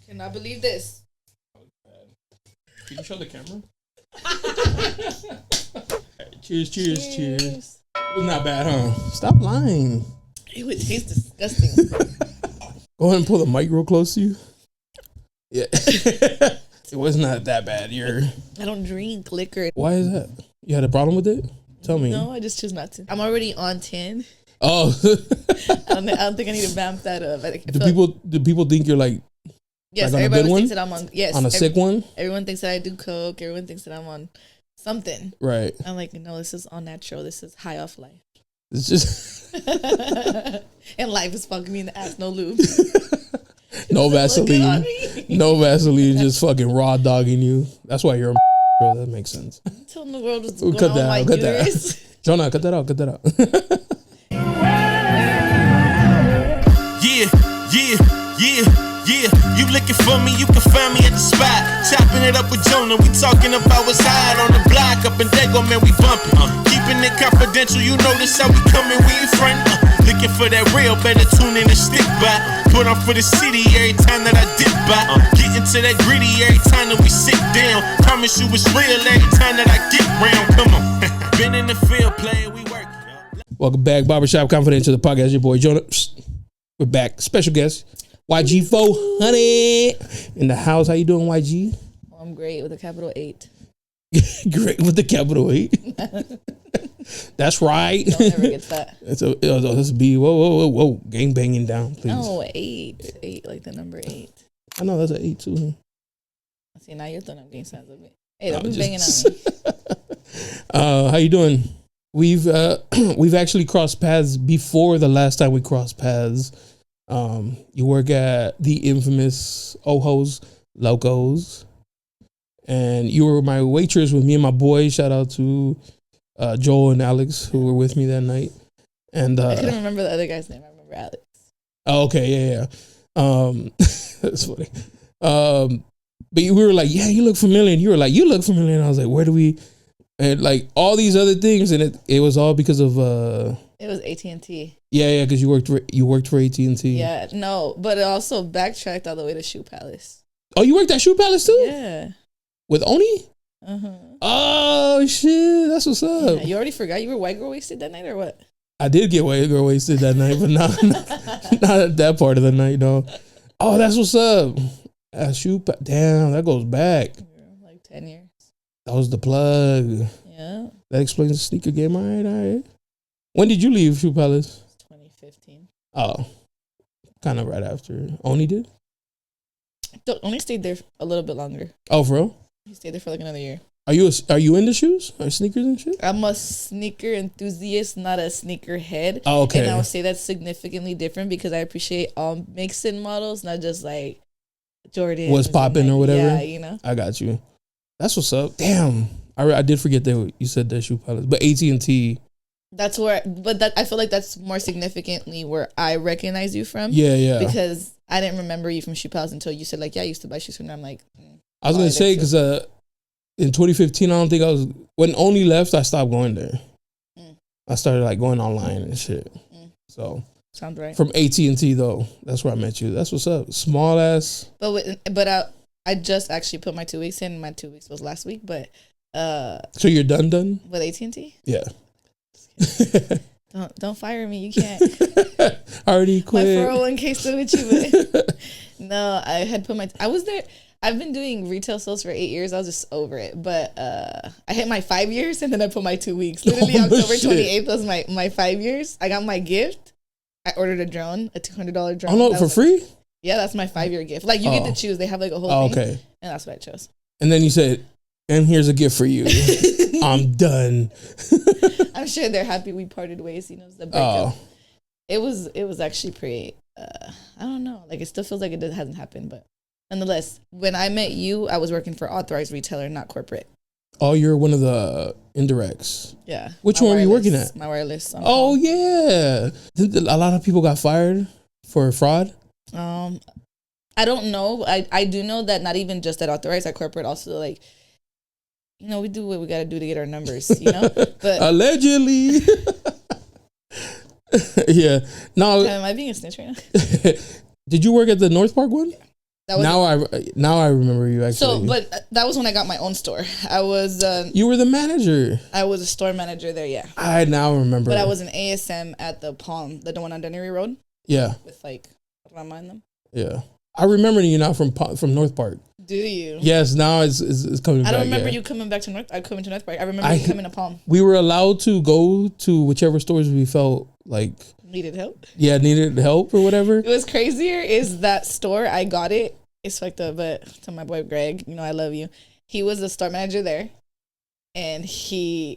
Cannot believe this. Can you show the camera? Cheers. It was not bad, huh? Stop lying. It would taste disgusting. Go ahead and pull the mic real close to you. Yeah. It was not that bad. I don't drink liquor. Why is that? You had a problem with it? Tell me. No, I just choose not to. I'm already on 10. Oh. I don't think I need to vamp that up. Do people think you're like, yes, like everybody thinks that I'm on. Yes, on a sick one. Everyone thinks that I do coke. Everyone thinks that I'm on something. Right. I'm like, no, this is all natural. This is high off life. It's just and life is fucking me in the ass. No lube. No Vaseline. No Vaseline. Just fucking raw dogging you. That's why you're a bro. That makes sense. I'm telling the world what's going on my uterus. Jonah, cut that out. Yeah. You looking for me, you can find me at the spot. Chopping it up with Jonah, we talking about what's hot on the block. Up in Dago, man, we bumping. Keeping it confidential, you notice how we coming, we in front. Looking for that real, better tune in and stick by. Put on for the city every time that I dip by. Getting to that gritty every time that we sit down. Promise you it's real every time that I get round. Come on. Been in the field playing, we work. Welcome back, Barbershop Confronting, the podcast. Your boy Jonah. We're back. Special guest. YG400 in the house. How you doing, YG? Oh, I'm great with a capital 8. Great with the capital 8. That's right. Don't ever get that. That's a B. Whoa. Gang banging down, please. No, 8. 8, like the number 8. I know that's an 8 too. See, now you're throwing up gang signs of it. Hey, don't be banging on me. How you doing? We've actually crossed paths before the last time we crossed paths. You work at the infamous Ojos Locos, and you were my waitress with me and my boys. Shout out to Joel and Alex who were with me that night. And I couldn't remember the other guy's name. I remember Alex. Oh, okay, yeah. That's funny. But we were like, yeah, you look familiar, and you were like, you look familiar, and I was like, where do we? And like all these other things, and it was all because of it was AT&T. Yeah, because you worked for AT&T. Yeah, no, but it also backtracked all the way to Shoe Palace. Oh, you worked at Shoe Palace too? Yeah. With Oni? Oh shit, that's what's up. Yeah, you already forgot you were white girl wasted that night or what? I did get white girl wasted that night, but not at that part of the night, no. Oh, that's what's up. Damn, that goes back. Like 10 years. That was the plug. Yeah. That explains the sneaker game. All right. When did you leave Shoe Palace? 2015. Oh, kind of right after Oni did? Oni stayed there a little bit longer. Oh, for real? He stayed there for like another year. Are you into shoes or sneakers and shit? I'm a sneaker enthusiast, not a sneaker head. Oh, okay. And I would say that's significantly different because I appreciate all mixed in models, not just like Jordan. What's popping or whatever? Yeah, you know. I got you. That's what's up. Damn. I did forget that you said that Shoe Palace. But AT&T. That's where, I feel like that's more significantly where I recognize you from. Yeah. Because I didn't remember you from Shoe Palace until you said like, yeah, I used to buy shoes from there. I'm like, I was going to say, because in 2015, I don't think when Oni left, I stopped going there. I started like going online and shit. So. Sounds right. From AT&T though. That's where I met you. That's what's up. Small ass. But I just actually put my 2 weeks in. My 2 weeks was last week, but. So you're done? With AT&T? Yeah. Don't fire me. You can't. I already quit. My 401k still with you, but no, I had put I was there. I've been doing retail sales for 8 years. I was just over it. But I hit my 5 years and then I put my 2 weeks. Literally October 28th was my 5 years. I got my gift. I ordered a drone, a $200 drone. Oh no, for free? Yeah, that's my 5-year gift. Like you get to choose. They have like a whole thing. Okay. And that's what I chose. And then you said, and here's a gift for you. I'm done. I'm sure they're happy we parted ways. You know, it's the breakup. It was actually pretty. I don't know. Like it still feels like it hasn't happened, but nonetheless, when I met you, I was working for authorized retailer, not corporate. Oh, you're one of the indirects. Yeah. Which one were you working at? My wireless. Oh yeah. A lot of people got fired for fraud. I don't know. I do know that not even just at authorized, at corporate also like. You know, we do what we got to do to get our numbers, you know? But allegedly. Yeah. No. Am I being a snitch right now? Did you work at the North Park one? Now I remember you actually. So, but that was when I got my own store. I was. You were the manager. I was a store manager there. Yeah. I now remember. But I was an ASM at the Palm, the one on Dunnery Road. Yeah. With like Rama in them. Yeah, I remember you now from North Park. Do you? Yes. Now it's coming back. I don't remember you coming back to North. I coming to North Park. I remember you coming to Palm. We were allowed to go to whichever stores we felt like needed help. Yeah, needed help or whatever. It was crazier. Is that store? I got it. It's fucked up, but to my boy Greg, you know I love you. He was the store manager there, and he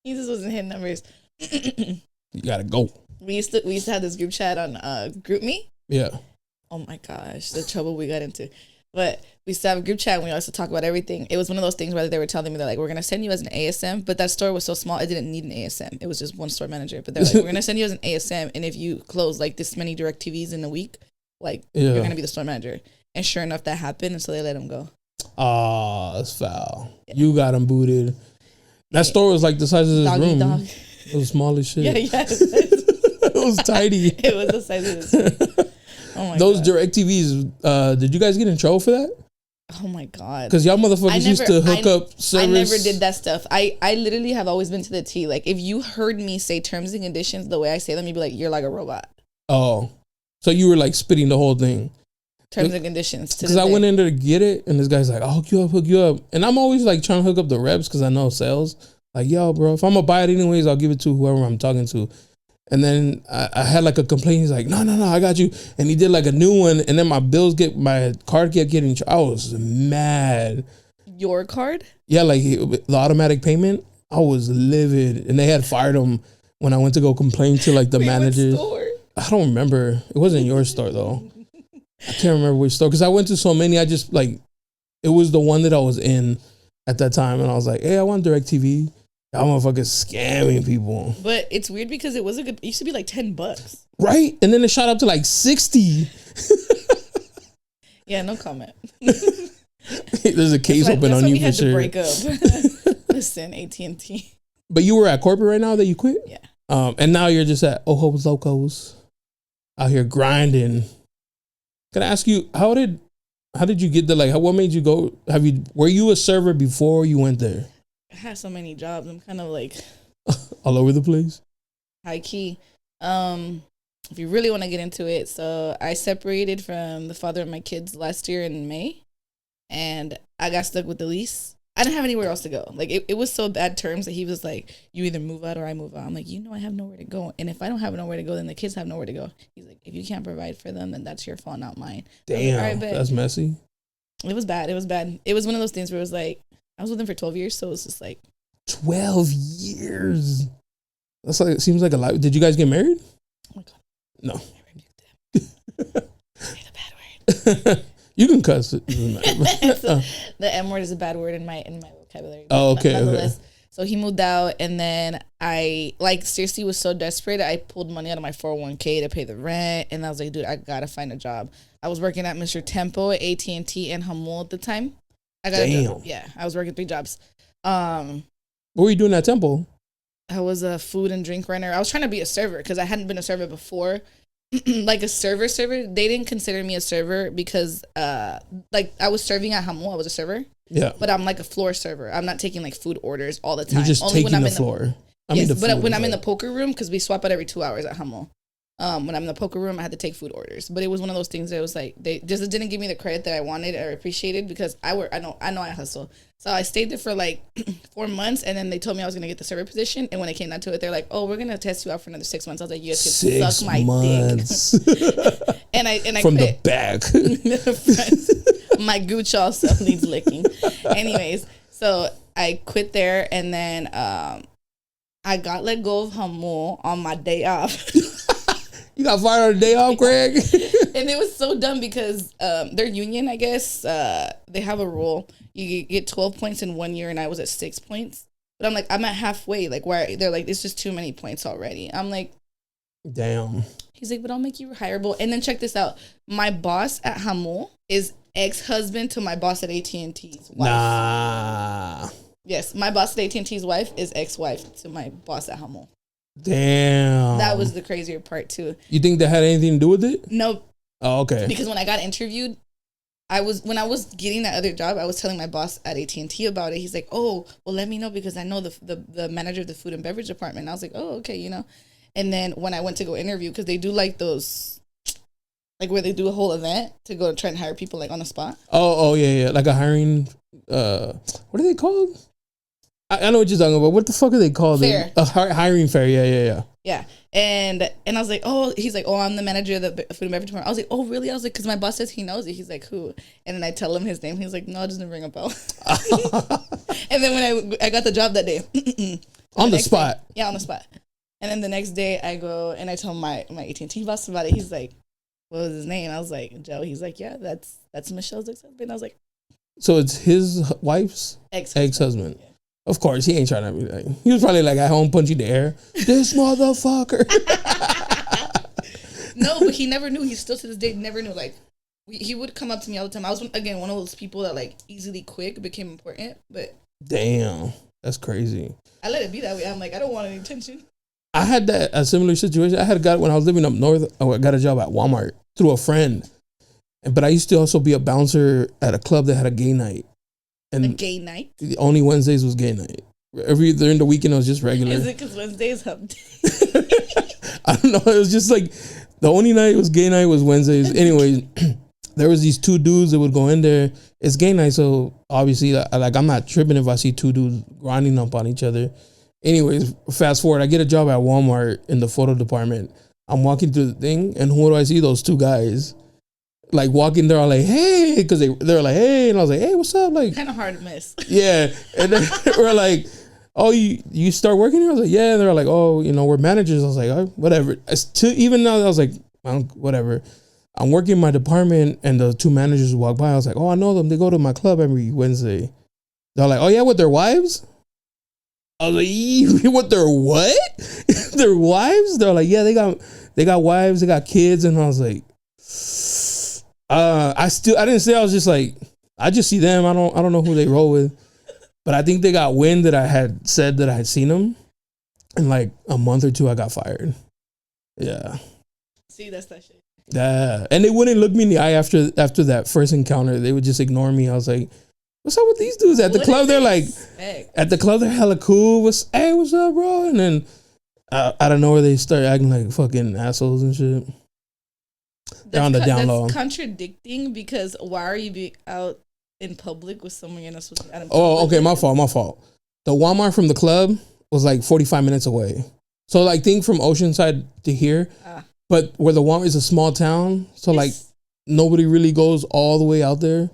just wasn't hitting numbers. You gotta go. We used to have this group chat on GroupMe. Yeah. Oh my gosh, the trouble we got into. But we used to have a group chat and we used to talk about everything. It was one of those things where they were telling me, they're like, we're gonna send you as an ASM, but that store was so small it didn't need an ASM. It was just one store manager. But they're like, we're gonna send you as an ASM, and if you close like this many direct TVs in a week, like you're gonna be the store manager. And sure enough, that happened, and so they let him go. Oh, that's foul. Yeah. You got him booted. That store was like the size of this room. Dog. It was small as shit. Yeah. It was tiny. It was the size of this room. Oh my Those God. direct TVs, did you guys get in trouble for that? Oh my God. Because y'all motherfuckers used to hook up service. I never did that stuff. I literally have always been to the T. Like, if you heard me say terms and conditions the way I say them, you'd be like, you're like a robot. Oh. So you were like spitting the whole thing. Terms and conditions. Because I went in there to get it, and this guy's like, I'll hook you up. And I'm always like trying to hook up the reps because I know sales. Like, yo, bro, if I'm going to buy it anyways, I'll give it to whoever I'm talking to. And then I had like a complaint. He's like, no, I got you. And he did like a new one. And then my card kept getting, I was mad. Your card? Yeah, like the automatic payment. I was livid. And they had fired him when I went to go complain to like the manager. I don't remember. It wasn't your store though. I can't remember which store. Because I went to so many. I just like, it was the one that I was in at that time. And I was like, hey, I want DirecTV. Y'all motherfuckers scamming people. But it's weird because it used to be like $10. Right? And then it shot up to like 60. Yeah, no comment. There's a case open on you for sure. We had to break up. Listen, AT&T. But you were at corporate right now that you quit? Yeah. And now you're just at Ojos Locos out here grinding. Can I ask you, how did you get there? Like, what made you go? Were you a server before you went there? I had so many jobs. I'm kind of like all over the place. High key. If you really want to get into it, so I separated from the father of my kids last year in May, and I got stuck with the lease. I didn't have anywhere else to go. Like it was so bad terms that he was like, "You either move out or I move out." I'm like, I have nowhere to go, and if I don't have nowhere to go, then the kids have nowhere to go. He's like, "If you can't provide for them, then that's your fault, not mine." Damn, like, that's messy. It was bad. It was bad. It was one of those things where it was like, I was with him for 12 years, so it was just like 12 years. That's like, it seems like a lot. Did you guys get married? Oh my God. No. Say the bad word. You can cuss. So, the M word is a bad word in my vocabulary. Oh, okay. So he moved out, and then I seriously was so desperate. I pulled money out of my 401k to pay the rent, and I was like, dude, I gotta find a job. I was working at Mr. Tempo, AT&T, and Hamul at the time. I got a job. Yeah, I was working 3 jobs. What were you doing at Tempo? I was a food and drink runner. I was trying to be a server because I hadn't been a server before. Like a server. They didn't consider me a server because I was serving at Hamul. I was a server. Yeah. But I'm like a floor server. I'm not taking like food orders all the time. You're just only taking the floor. When I'm in the poker room, because we swap out every 2 hours at Hamul. When I'm in the poker room, I had to take food orders. But it was one of those things that was like, they just didn't give me the credit that I wanted or appreciated because I know I hustle. So I stayed there for like 4 months, and then they told me I was going to get the server position. And when it came down to it, they're like, oh, we're going to test you out for another 6 months. I was like, you guys can suck my dick. and I from quit. The back. My gooch also needs licking. Anyways, so I quit there, and then I got let go of Hamul on my day off. You got fired on the day off, Greg? And it was so dumb because their union, I guess, they have a rule. You get 12 points in 1 year, and I was at 6 points. But I'm like, I'm at halfway. Like, why? They're like, it's just too many points already. I'm like, damn. He's like, but I'll make you hireable. And then check this out. My boss at Hamul is ex-husband to my boss at AT&T's wife. Nah. Yes, my boss at AT&T's wife is ex-wife to my boss at Hamul. Damn. That was the crazier part too. You think that had anything to do with it? Nope. Oh, okay. Because when I got interviewed, when I was getting that other job, I was telling my boss at AT&T about it. He's like, oh, well, let me know because I know the manager of the food and beverage department. And I was like, oh, okay, you know. And then when I went to go interview, because they do like those, like where they do a whole event to go try and hire people like on the spot. Oh, yeah. Like a hiring, what are they called? I know what you're talking about. What the fuck are they called? Fair. A hiring fair. Yeah. Yeah. And I was like, oh, he's like, oh, I'm the manager of the food and beverage department. I was like, oh, really? I was like, because my boss says he knows it. He's like, who? And then I tell him his name. He's like, no, it doesn't ring a bell. And then when I got the job that day. On the spot. Day, yeah, on the spot. And then the next day I go and I tell my AT&T boss about it. He's like, what was his name? I was like, Joe. He's like, yeah, that's Michelle's ex-husband. I was like, so it's his wife's ex-husband. Yeah. Of course, he ain't trying to be like, he was probably like at home punching the air. This motherfucker. No, but he never knew. He still to this day never knew. Like, he would come up to me all the time. I was, again, one of those people that like easily quick became important. But damn, that's crazy. I let it be that way. I'm like, I don't want any attention. I had a similar situation. I had got when I was living up north. I got a job at Walmart through a friend. But I used to also be a bouncer at a club that had a gay night. And a gay night? Only Wednesdays was gay night. During the weekend, it was just regular. Is it because Wednesday is hump day? I don't know. It was just like the only night it was gay night was Wednesdays. Anyways, there was these two dudes that would go in there. It's gay night, so obviously, like I'm not tripping if I see two dudes grinding up on each other. Anyways, fast forward, I get a job at Walmart in the photo department. I'm walking through the thing, and who do I see? Those two guys. Like walking there, all like, hey, because they're like, hey, and I was like, hey, what's up? Like, kind of hard to miss. Yeah, and then we're like, oh, you start working here? I was like, yeah. And they're like, oh, we're managers. I was like, oh, whatever. Even now, I was like, whatever. I'm working in my department, and the two managers walk by. I was like, oh, I know them. They go to my club every Wednesday. They're like, oh yeah, with their wives? I was like, what, their what? Their wives? They're like, yeah, they got wives, they got kids, and I was like. I didn't say. I was just like, I just see them. I don't know who they roll with, but I think they got wind that I had said that I had seen them, and like a month or two, I got fired. Yeah. See, that's that shit. Yeah, and they wouldn't look me in the eye after that first encounter. They would just ignore me. I was like, "What's up with these dudes at the club?" They're like, at the club, they're hella cool. What's up, bro? And then out of nowhere, they start acting like fucking assholes and shit. They're on the down low. That's contradicting because why are you out in public with someone you're not supposed to be out in public? Oh, okay, my fault. The Walmart from the club was like 45 minutes away. So like think from Oceanside to here. But where the Walmart is a small town, so like nobody really goes all the way out there.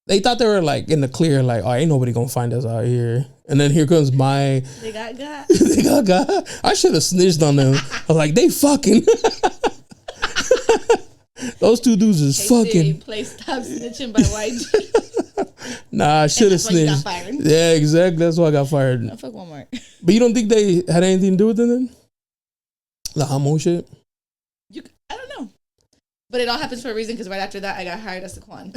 They thought they were like in the clear, like, oh, ain't nobody gonna find us out here. And then here comes my They got got. They got got. I should have snitched on them. I was like, they fucking those two dudes is fucking. Please stop snitching by YG. Nah, I should have snitched. Yeah, exactly. That's why I got fired. No, fuck Walmart. But you don't think they had anything to do with it then? The homo shit? I don't know. But it all happens for a reason because right after that, I got hired as a Quan.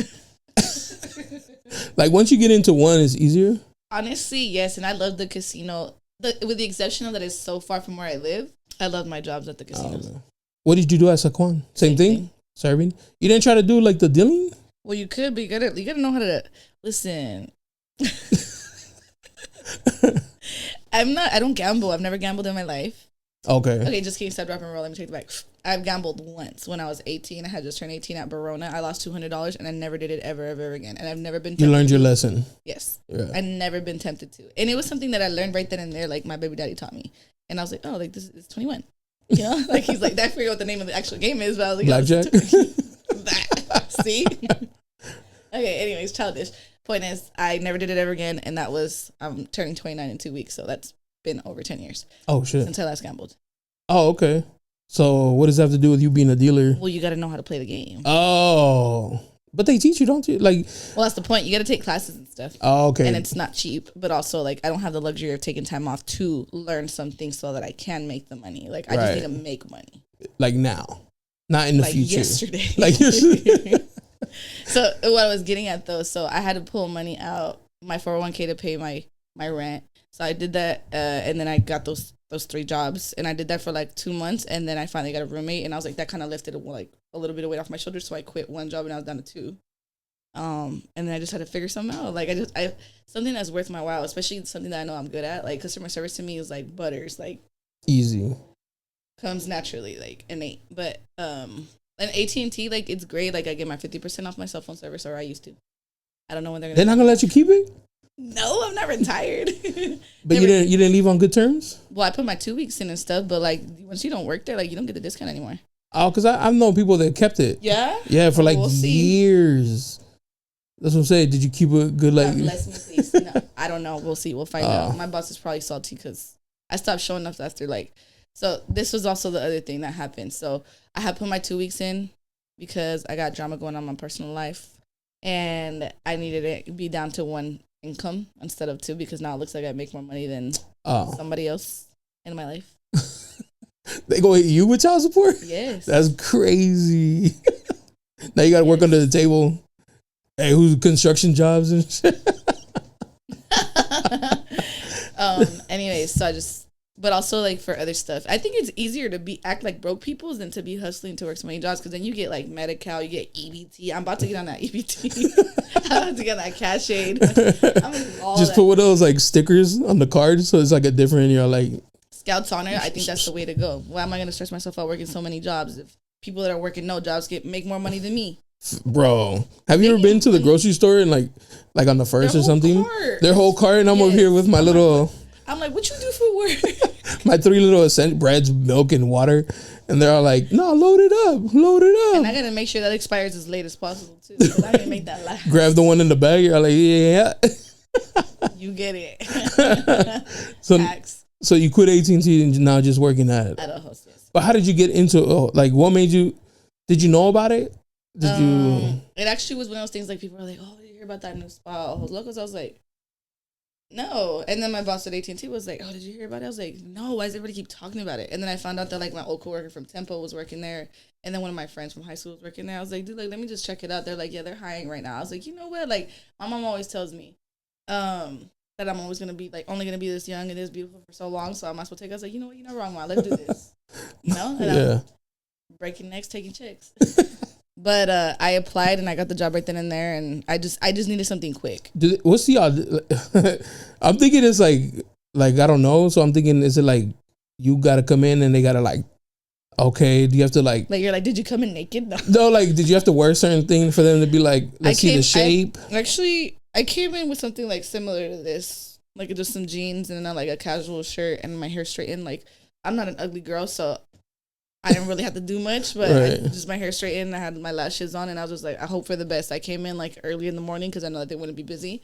Like once you get into one, it's easier? Honestly, yes. And I love the casino. With the exception of that it's so far from where I live, I love my jobs at the casinos. What did you do as a Quan? Same thing? Serving? You didn't try to do like the dealing? Well, you could, but you gotta know how to listen. I don't gamble. I've never gambled in my life. Okay, just kidding. Stop, drop, and roll. Let me take it back. I've gambled once when I was 18. I had just turned 18 at Barona. I lost $200 and I never did it ever again. And I've never been tempted. You learned your lesson. Yes. Yeah. I've never been tempted to. And it was something that I learned right then and there, like my baby daddy taught me. And I was like, oh, like this is 21. You know? Like he's like, I forget what the name of the actual game is, but I was like, Blackjack? See? Okay, anyways, childish. Point is, I never did it ever again. And that was, I'm turning 29 in 2 weeks. So that's been over 10 years. Oh, shit. Since I last gambled. Oh, okay. So what does that have to do with you being a dealer? Well, you got to know how to play the game. Oh, but they teach you, don't you? Like, well, that's the point. You got to take classes and stuff. Oh, okay. And it's not cheap, but also like I don't have the luxury of taking time off to learn something so that I can make the money. Like I just need to make money. Like now, not in the future. Yesterday. Like yesterday. So what I was getting at though, so I had to pull money out my 401k to pay my rent. So I did that, and then I got those 3 jobs, and I did that for like 2 months, and then I finally got a roommate, and I was like, that kind of lifted like a little bit of weight off my shoulders. So I quit one job and I was down to 2. And then I just had to figure something out. Like I something that's worth my while, especially something that I know I'm good at. Like customer service to me is like butters, like easy, comes naturally, like innate. But and AT&T, like it's great. Like I get my 50% off my cell phone service, or I used to. I don't know when they're not gonna let you keep it. No, I'm not retired. But you didn't leave on good terms. Well, I put my 2 weeks in and stuff, but like once you don't work there, like you don't get the discount anymore. Oh, because I've known people that kept it. Yeah. Yeah, for like years. That's what I'm saying. Did you keep a good like? Bless me, please. No, I don't know. We'll see. We'll find out. My boss is probably salty because I stopped showing up after like. So this was also the other thing that happened. So I had put my 2 weeks in because I got drama going on in my personal life, and I needed it to be down to 1 income instead of 2 because now it looks like I make more money than somebody else in my life. They go hit you with child support? Yes. That's crazy. Now you got to work under the table. Hey, who's construction jobs and shit? Anyways, so but also like for other stuff, I think it's easier to act like broke people than to be hustling to work so many jobs because then you get like Medi-Cal, you get EBT. I'm about to get on that EBT. I'm about to get on that cash aid. Just put one of those like stickers on the card so it's like a different, like Scouts Honor. I think that's the way to go. Why am I going to stress myself out working so many jobs if people that are working no jobs make more money than me? Bro, have you ever been to the grocery store and like on the first or something? Their whole cart, and I'm over here with my little. I'm like, what you do for work? My 3 little breads, milk, and water, and they're all like, "No, load it up." And I gotta make sure that expires as late as possible too. I didn't make that last. Grab the one in the bag. You're like, yeah. You get it. So you quit AT&T and now just working at Ohos. Yes. But how did you get into like what made you? Did you know about it? Did you? It actually was one of those things like people were like, "Oh, did you hear about that new spot, Ojos Locos?" I was like, "No." And then my boss at AT&T was like, "Oh, did you hear about it?" I was like, "No. Why does everybody keep talking about it?" And then I found out that like my old coworker from Tempo was working there, and then one of my friends from high school was working there. I was like, "Dude, like let me just check it out." They're like, "Yeah, they're hiring right now." I was like, "You know what? Like my mom always tells me, that I'm always gonna be like only gonna be this young and this beautiful for so long. So I might as well take." I was like, "You know what? You're not wrong, Mom. Let's do this." And I'm breaking necks, taking chicks. But I applied and I got the job right then and there, and I just needed something quick. What's the I'm thinking it's like I don't know. So I'm thinking, is it like you gotta come in and they gotta like, okay, do you have to like you're like, did you come in naked? No, like did you have to wear a certain thing for them to be like, let's see the shape? I came in with something like similar to this, like just some jeans and then like a casual shirt and my hair straightened. Like I'm not an ugly girl, so I didn't really have to do much, but just my hair straightened. I had my lashes on, and I was just like, I hope for the best. I came in like early in the morning because I know that they wouldn't be busy.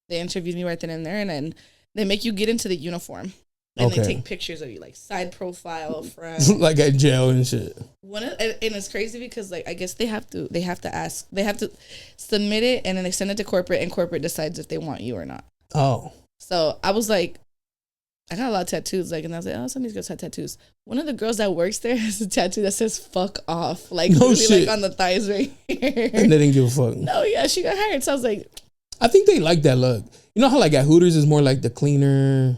They interviewed me right then and there, and then they make you get into the uniform, and they take pictures of you, like side profile, front, like at jail and shit. And it's crazy because like I guess they have to submit it, and then they send it to corporate, and corporate decides if they want you or not. Oh, so I was like, I got a lot of tattoos, like, and I was like, oh, some of these girls have tattoos. One of the girls that works there has a tattoo that says "fuck off," like no really, shit, like on the thighs right here. And they didn't give a fuck. No, yeah, she got hired. So I was like, I think they like that look. You know how like at Hooters is more like the cleaner,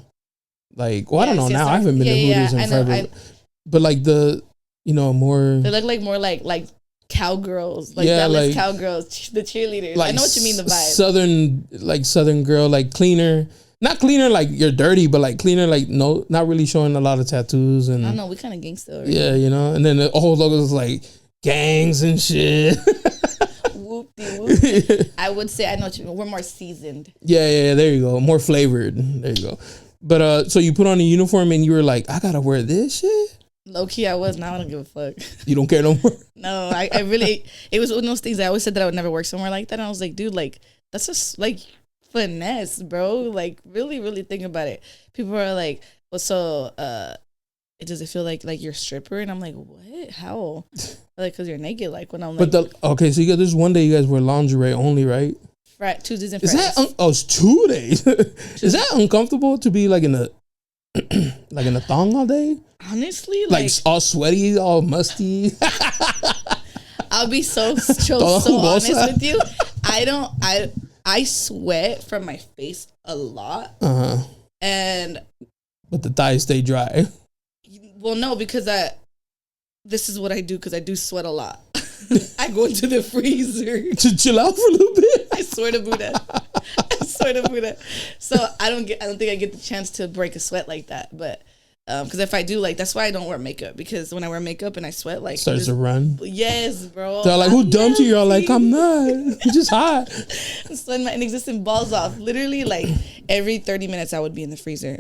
like, well, I don't know now. I haven't been to Hooters in forever. But like the, more. They look like more like cowgirls, like Dallas cowgirls, the cheerleaders. Like I know what you mean, the vibe. Southern girl, like cleaner. Not cleaner like you're dirty, but like cleaner like no, not really showing a lot of tattoos and. I don't know, we kind of gangsta. Right? Yeah, and then the whole logo is like gangs and shit. Whoop-de-whoop. I would say I know what you mean. We're more seasoned. Yeah. There you go. More flavored. There you go. But so you put on a uniform and you were like, I gotta wear this shit. Low key, I was. Now I don't give a fuck. You don't care no more. No, I really. It was one of those things. I always said that I would never work somewhere like that. And I was like, dude, like that's just like finesse, bro. Like really, really think about it. People are like, well, so does it feel like you're a stripper? And I'm like, what? How? Like, cause you're naked. Like when I'm like, okay, so you got this one day you guys wear lingerie only, right? Tuesdays and Fridays. Is that it's 2 days? Is that uncomfortable to be like in a like in a thong all day? Honestly, like all sweaty, all musty. I'll be so honest with you. I sweat from my face a lot. And but the thighs stay dry. Well, no, because this is what I do because I do sweat a lot. I go into the freezer to chill out for a little bit. I swear to Buddha. So I don't think I get the chance to break a sweat like that. But because if I do, like, that's why I don't wear makeup, because when I wear makeup and I sweat, like, starts to run. Yes, bro. They're like, who dumped you? You're like, I'm not. I'm just hot. I'm sweating my inexistent balls off. Literally, like, every 30 minutes I would be in the freezer.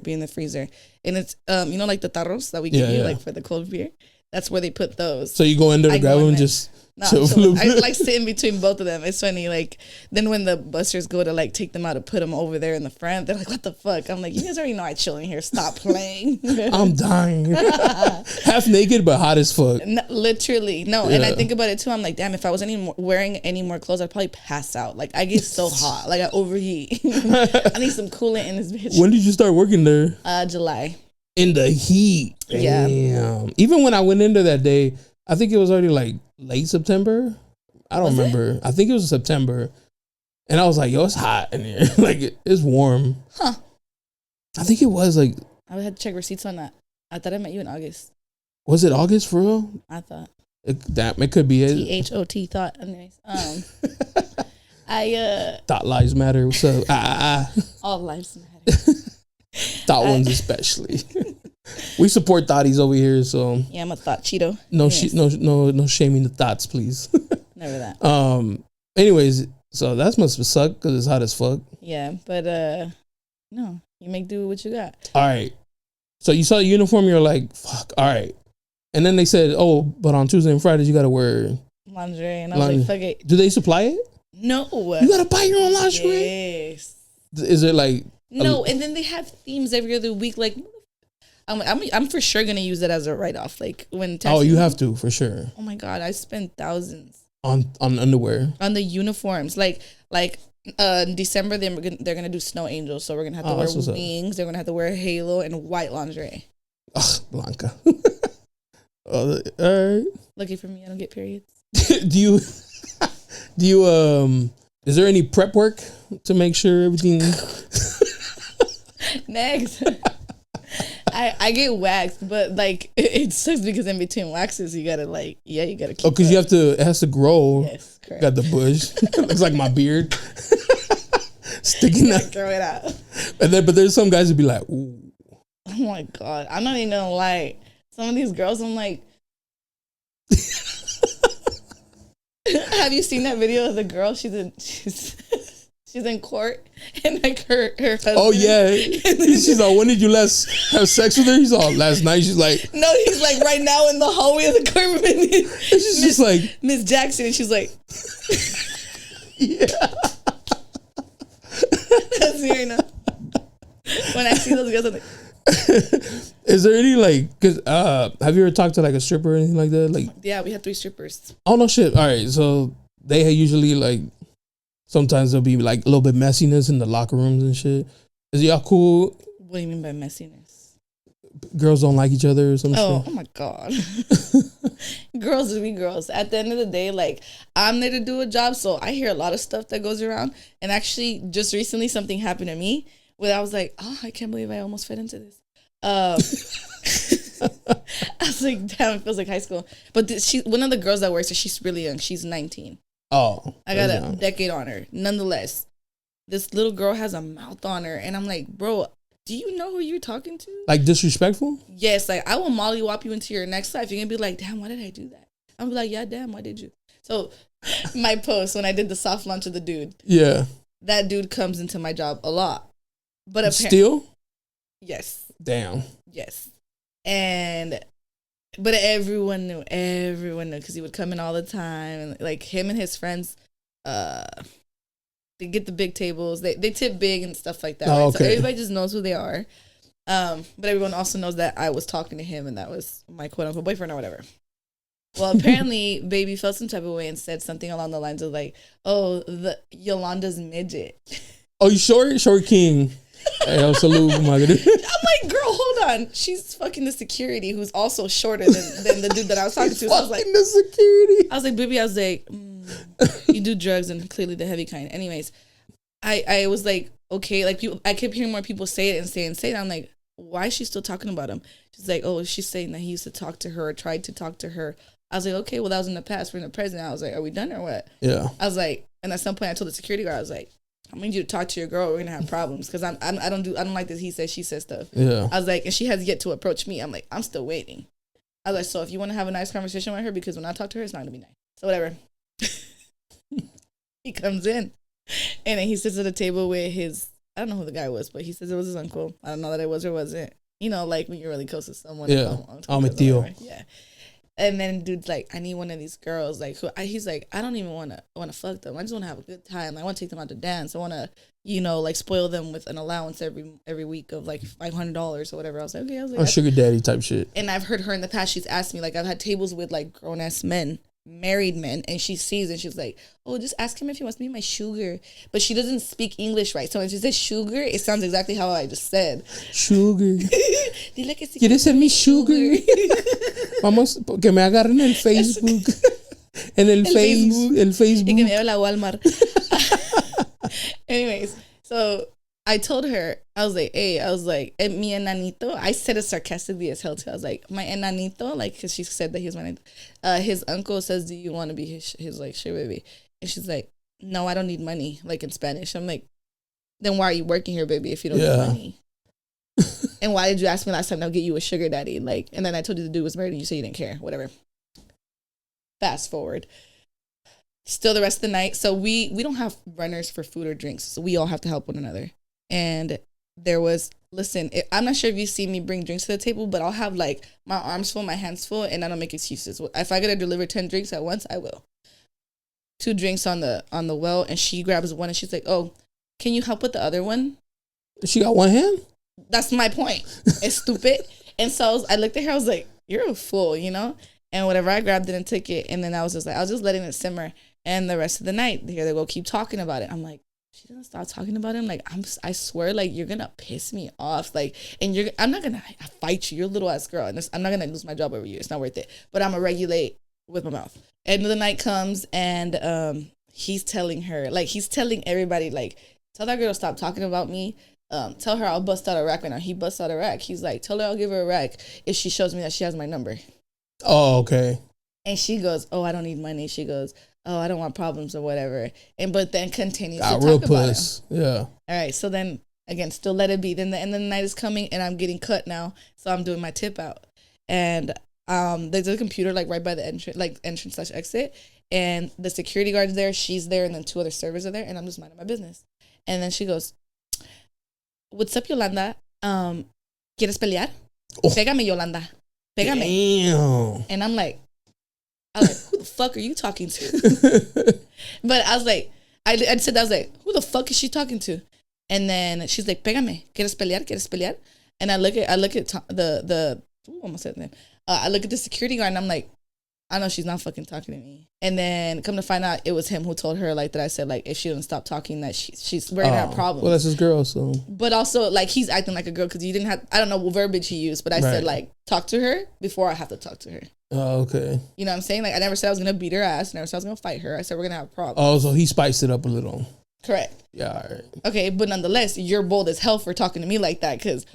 And it's you know, like the tarros that we give you like for the cold beer. That's where they put those. So you go in there to grab them and just chill for a little bit? I like sit in between both of them. It's funny. Like, then when the busters go to like take them out to put them over there in the front, they're like, what the fuck? I'm like, you guys already know I chill in here. Stop playing. I'm dying. Half naked but hot as fuck. No, literally. No. Yeah. And I think about it too. I'm like, damn, if I was wearing any more clothes, I'd probably pass out. Like, I get so hot. Like, I overheat. I need some coolant in this bitch. When did you start working there? July. In the heat. Yeah. Damn. Even when I went in there that day, I think it was already like late September. I don't remember. I think it was September. And I was like, yo, it's hot in here. Like, it's warm. Huh. I think it was like... I had to check receipts on that. I thought I met you in August. Was it August for real? I thought. It could be it. THOT thought. Anyways. Thought lives matter. What's up? All lives matter. Thought ones especially. We support thotties over here, so yeah, I'm a thought Cheeto. No, no shaming the thoughts, please. Never that. Anyways, so that must suck because it's hot as fuck. Yeah, but no, you make do with what you got. All right. So you saw the uniform, you're like, fuck. All right, and then they said, oh, but on Tuesday and Fridays you gotta wear lingerie, and I was like, fuck it. Do they supply it? No. You gotta buy your own lingerie. Yes. Is it like? No, and then they have themes every other week. Like, I'm for sure gonna use it as a write off. Like when you have to for sure. Oh my god, I spent thousands on underwear, on the uniforms. Like in December they're gonna do snow angels, so we're gonna have to wear wings. They're gonna have to wear halo and white lingerie. Ugh, Blanca. All right. Lucky for me, I don't get periods. Do you is there any prep work to make sure everything? Next. I get waxed, but like it sucks because in between waxes you gotta keep. Oh, because it has to grow. Yes, correct. Got the bush. Looks like my beard sticking out. Throw it out. But there's some guys who be like, ooh. Oh my god, I'm not even gonna lie. Some of these girls, I'm like. Have you seen that video of the girl? She's in court and like her husband. Oh yeah, she's like, when did you last have sex with her? He's all last night. She's like, no, he's like right now in the hallway of the courtroom. She's just like Miss Jackson, and she's like, yeah. That's me right now. When I see those girls, I'm like. Is there any like? Cause have you ever talked to like a stripper or anything like that? Like, yeah, we have 3 strippers. Oh no shit! All right, so they usually like. Sometimes there'll be like a little bit messiness in the locker rooms and shit. Is y'all cool? What do you mean by messiness? Girls don't like each other or something. Oh my god. Girls will be girls. At the end of the day, like I'm there to do a job, so I hear a lot of stuff that goes around. And actually, just recently, something happened to me where I was like, "Oh, I can't believe I almost fed into this." I was like, "Damn, it feels like high school." But one of the girls that works there, she's really young. She's 19. Oh, I got a decade on her. Nonetheless, this little girl has a mouth on her, and I'm like, bro, do you know who you're talking to? Like disrespectful? Yes, like I will mollywop you into your next life. You're gonna be like, damn, why did I do that? I'm like, yeah, damn, why did you? So, my post when I did the soft launch of the dude, yeah, that dude comes into my job a lot, but still, yes, damn, yes, But everyone knew because he would come in all the time, and like him and his friends, they get the big tables. They tip big and stuff like that. Right? Okay. So everybody just knows who they are. But everyone also knows that I was talking to him and that was my quote unquote boyfriend or whatever. Well, apparently, baby felt some type of way and said something along the lines of like, "Oh, the Yolanda's midget." Oh, you short king. Hey, I'll salute my dude. I'm like, girl, hold on. She's fucking the security who's also shorter than the dude that I was talking to. So I was like, the security. I was like, baby, you do drugs and clearly the heavy kind. Anyways, I was like, okay, like I kept hearing more people say it and say it. I'm like, why is she still talking about him? She's like, oh, she's saying that he used to talk to her or tried to talk to her I was like, okay, well, that was in the past. We're in the present. I was like, are we done or what? Yeah. I was like, and at some point I told the security guard, I was like, I need you to talk to your girl. We're gonna have problems because I don't like this he says she says stuff. Yeah. I was like, and she has yet to approach me. I'm like, I'm still waiting. I was like, so if you want to have a nice conversation with her, because when I talk to her, it's not gonna be nice. So whatever. He comes in, and then he sits at a table with his, I don't know who the guy was, but he says it was his uncle. I don't know that it was or wasn't. You know, like when you're really close to someone. Yeah. I'm a deal. Yeah. And then dude's like, I need one of these girls. Like, he's like, I don't even want to fuck them. I just want to have a good time. I want to take them out to dance. I want to, you know, like spoil them with an allowance every week of like $500 or whatever. I was like, okay. I was like, sugar daddy type shit. And I've heard her in the past. She's asked me, like, I've had tables with like grown ass men, married men, and she sees and she's like, oh, just ask him if he wants to be my sugar. But she doesn't speak English right. So when she says sugar, it sounds exactly how I just said. Sugar. Dile que si ¿Quieres ser mi sugar? Vamos, que me agarren en el Facebook. En el Facebook. Y que me habla Walmart. Anyways, so I told her, I was like, hey, mi enanito. I said it sarcastically as hell too. I was like, my enanito, like, because she said that he was my enanito. His uncle says, do you want to be his like, sugar baby? And she's like, no, I don't need money, like in Spanish. I'm like, then why are you working here, baby, if you don't need money? And why did you ask me last time I'll get you a sugar daddy? Like, and then I told you the dude was married and you said you didn't care, whatever. Fast forward. Still the rest of the night. So we don't have runners for food or drinks. So we all have to help one another. And there was, listen, I'm not sure if you see me bring drinks to the table, but I'll have like my arms full, my hands full, and I don't make excuses. If I gotta deliver 10 drinks at once, I will. 2 drinks on the well, and she grabs one and she's like, oh, can you help with the other one? She got one hand? That's my point. It's stupid. And so I looked at her, I was like, you're a fool, you know? And whatever, I grabbed it and took it. And then I was just letting it simmer. And the rest of the night, here they go, keep talking about it. I'm like, she doesn't stop talking about him. Like, I swear, like, you're going to piss me off. Like, and I'm not going to fight you. You're a little ass girl. And I'm not going to lose my job over you. It's not worth it. But I'm going to regulate with my mouth. End of the night comes and he's telling her, like, he's telling everybody, like, tell that girl to stop talking about me. Tell her I'll bust out a rack right now. He busts out a rack. He's like, tell her I'll give her a rack if she shows me that she has my number. Oh, okay. And she goes, oh, I don't need money. She goes, oh, I don't want problems or whatever. But then continues to talk about him. Yeah. All right. So then, again, still let it be. Then the end of the night is coming and I'm getting cut now. So I'm doing my tip out. And there's a computer like right by the entrance/exit. And the security guard's there. She's there. And then 2 other servers are there. And I'm just minding my business. And then she goes, what's up, Yolanda? ¿Quieres pelear? Oh. Pégame, Yolanda. Pégame. Damn. And I'm like, who the fuck are you talking to? But I was like, I said that, I was like, who the fuck is she talking to? And then she's like, pégame. ¿Quieres pelear? ¿Quieres pelear? And I look at almost said the name. I look at the security guard and I'm like, I know she's not fucking talking to me. And then come to find out, it was him who told her, like, that I said, like, if she doesn't stop talking, that we're gonna have problems. Well, that's his girl, so. But also, like, he's acting like a girl because you didn't have, I don't know what verbiage he used, but I said, like, talk to her before I have to talk to her. Oh, okay. You know what I'm saying? Like, I never said I was gonna beat her ass. I never said I was gonna fight her. I said we're gonna have problems. Oh, so he spiced it up a little. Correct. Yeah, all right. Okay, but nonetheless, you're bold as hell for talking to me like that because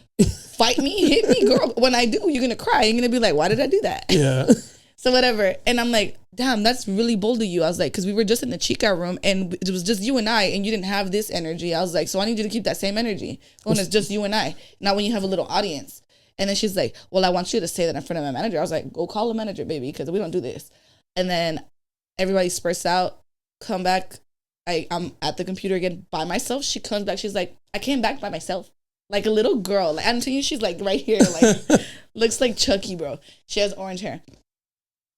fight me, hit me, girl. When I do, you're gonna cry. You're gonna be like, why did I do that? Yeah. So whatever. And I'm like, damn, that's really bold of you. I was like, because we were just in the chica room and it was just you and I and you didn't have this energy. I was like, so I need you to keep that same energy when it's just you and I, not when you have a little audience. And then she's like, well, I want you to say that in front of my manager. I was like, go call the manager, baby, because we don't do this. And then everybody spurts out, come back. I'm at the computer again by myself. She comes back. She's like, I came back by myself. Like a little girl. Like, I'm telling you, she's like right here. Like, looks like Chucky, bro. She has orange hair.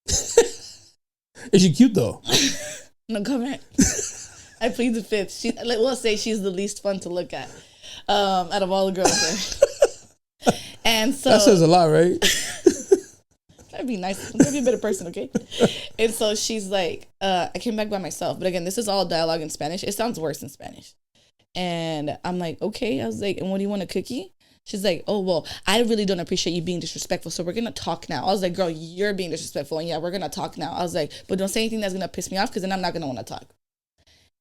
Is she cute though? No comment. I plead the fifth. We'll say she's the least fun to look at out of all the girls there. And so that says a lot, right? Try to be nice. I'm trying to be a better person, okay? And so she's like, I came back by myself. But again, this is all dialogue in Spanish. It sounds worse in Spanish. And I'm like, okay. I was like, and what do you want, a cookie? She's like, oh, well, I really don't appreciate you being disrespectful, so we're going to talk now. I was like, girl, you're being disrespectful, and yeah, we're going to talk now. I was like, but don't say anything that's going to piss me off, because then I'm not going to want to talk.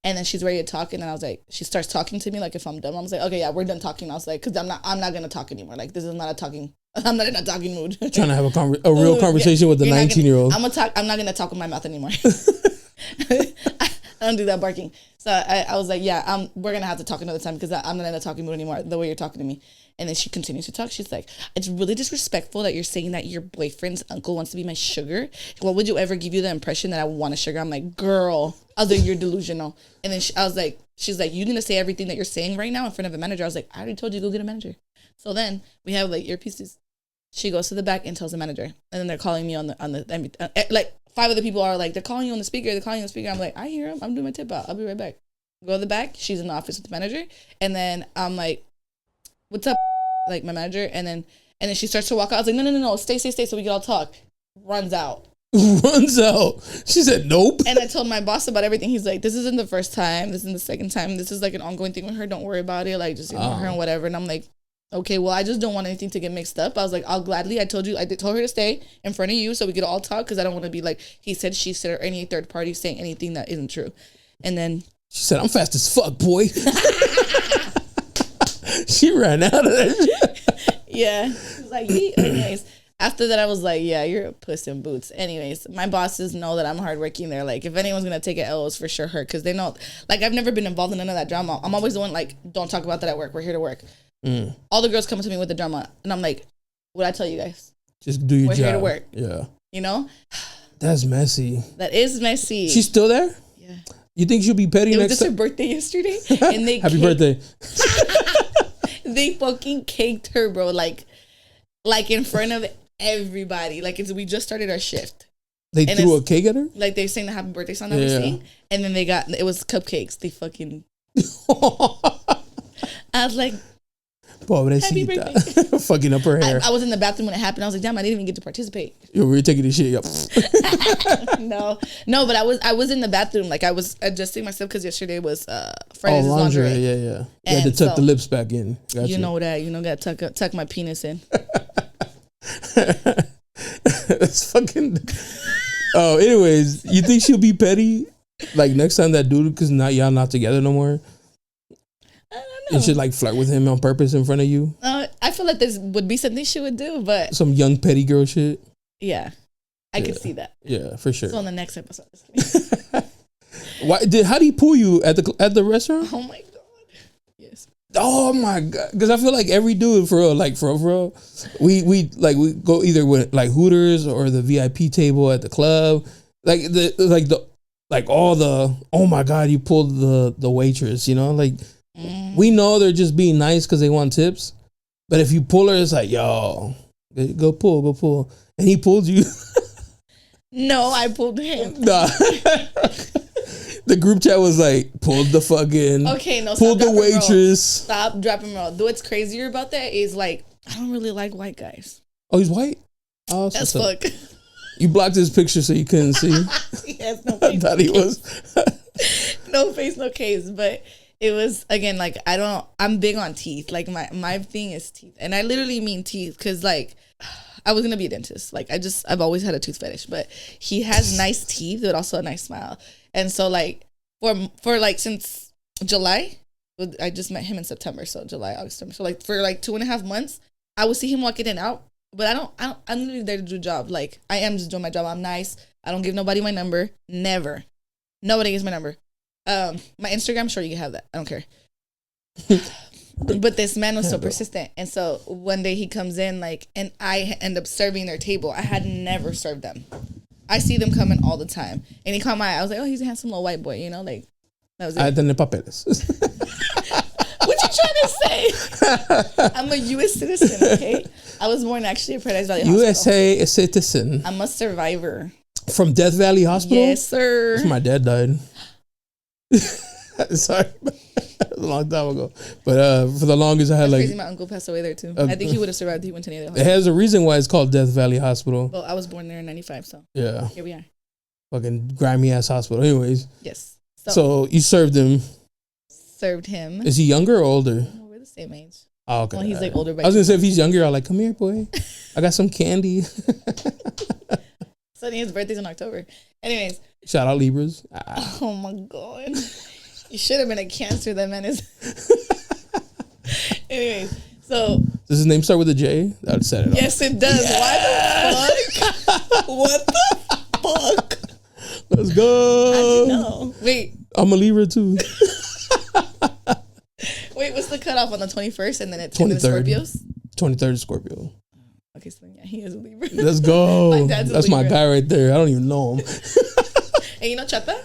And then she's ready to talk, and then I was like, she starts talking to me like if I'm dumb. I was like, okay, yeah, we're done talking. I was like, because I'm not going to talk anymore. Like, this is not a talking I'm not in a talking mood. Trying to have a real conversation with the 19-year-old. I'm not gonna talk with my mouth anymore. I don't do that barking. So I was like, yeah, we're gonna have to talk another time because I'm not in a talking mood anymore. The way you're talking to me. And then she continues to talk. She's like, it's really disrespectful that you're saying that your boyfriend's uncle wants to be my sugar. What would you ever give you the impression that I want a sugar? I'm like, girl, other you're delusional. And then she's like, you need to say everything that you're saying right now in front of a manager. I was like, I already told you, go get a manager. So then we have like earpieces. She goes to the back and tells the manager. And then they're calling me on the like 5 of the people are like, they're calling you on the speaker. I'm like, I hear him. I'm doing my tip out. I'll be right back. Go to the back. She's in the office with the manager. And then I'm like, what's up? Like my manager. And then she starts to walk out. I was like, no. Stay. So we can all talk. Runs out. She said, nope. And I told my boss about everything. He's like, this isn't the first time. This isn't the second time. This is like an ongoing thing with her. Don't worry about it. Like, just ignore her and whatever. And I'm like, okay, well, I just don't want anything to get mixed up. I was like, I'll gladly. I told her to stay in front of you so we could all talk because I don't want to be like he said, she said, or any third party saying anything that isn't true. And then she said, I'm fast as fuck, boy. She ran out of that shit. Yeah. She was like, anyways. After that, I was like, yeah, you're a puss in boots. Anyways, my bosses know that I'm hardworking. They're like, if anyone's going to take an L, it's for sure her. Because they know, like, I've never been involved in none of that drama. I'm always the one, like, don't talk about that at work. We're here to work. All the girls come to me with the drama. And I'm like, what I tell you guys? Just do your job. We're here to work. Yeah. You know? That's messy. That is messy. She's still there? Yeah. You think she'll be petty next time? It was just her birthday yesterday. And they Happy birthday. They fucking caked her, bro. Like in front of everybody. Like we just started our shift. They threw a cake at her? Like they sang the happy birthday song that we sing. And then it was cupcakes. They fucking I was like, happy birthday. Fucking up her hair. I was in the bathroom when it happened. I was like, damn, I didn't even get to participate. You were taking this shit up. No, but I was in the bathroom. Like I was adjusting myself because yesterday was Friday's lingerie. Yeah. You had to tuck the lips back in. Gotcha. You know that. You know, gotta tuck my penis in. That's fucking. Oh, anyways, you think she'll be petty? Like next time that dude, because y'all not together no more. I don't know. And should like flirt with him on purpose in front of you. I feel like this would be something she would do, but some young petty girl shit. Yeah, I could see that. Yeah, for sure. So on the next episode. How did he pull you at the restaurant? Oh my god. Yes. Oh my god! Because I feel like every dude for real, we go either with like Hooters or the VIP table at the club, oh my god, you pulled the waitress, you know, like we know they're just being nice because they want tips, but if you pull her, it's like yo, go pull, and he pulled you. No, I pulled him. Nah. The group chat was like, pulled the fucking... Okay, no, pulled the waitress. Stop, drop and roll. What's crazier about that is like, I don't really like white guys. Oh, he's white? Oh, that's fuck. You blocked his picture so you couldn't see. He has no face. I thought he was. No face, no case. But it was, again, like, I'm big on teeth. Like, my thing is teeth. And I literally mean teeth because, like... I was gonna be a dentist. Like I've always had a tooth fetish, but he has nice teeth, but also a nice smile. And so like for like since July, I just met him in September, so July, August, September. So like for like 2.5 months, I would see him walking in and out, but I'm literally there to do a job. Like I am just doing my job. I'm nice. I don't give nobody my number. Never. Nobody gives my number. My Instagram, sure you can have that. I don't care. But this man was so persistent. And so one day he comes in like, and I end up serving their table. I had never served them. I see them coming all the time. And he caught my eye. I was like, oh, he's a handsome little white boy, you know, like that was it. I done the papeles. What you trying to say? I'm a U.S. citizen, okay? I was born actually at Paradise Valley Hospital. USA citizen. I'm a survivor. From Death Valley Hospital? Yes, sir. My dad died. Sorry. A long time ago. But for the longest I had like... Crazy, my uncle passed away there too. I think he would have survived if he went to any other hospital. It has a reason why it's called Death Valley Hospital. Well, I was born there in 95, so... Yeah. Here we are. Fucking grimy ass hospital. Anyways. Yes. So you served him. Served him. Is he younger or older? No, we're the same age. Oh, okay. Well, he's like older. I was going to say if he's younger, I'm like, come here, boy. I got some candy. So his birthday's in October. Anyways. Shout out Libras. Oh my God. You should have been a Cancer. That man is. Anyways, so Does his name start with a J? That would set it Yes, it does. Yeah. Why the fuck? What the fuck? Let's go. How'd you know? Wait. I'm a Libra too. Wait, what's the cutoff on the 21st and then it's 23rd. Scorpios? 23rd Scorpio. Okay, so yeah, he is a Libra. Let's go. My dad's a That's Libra. my guy right there. I don't even know him. And you know Chata?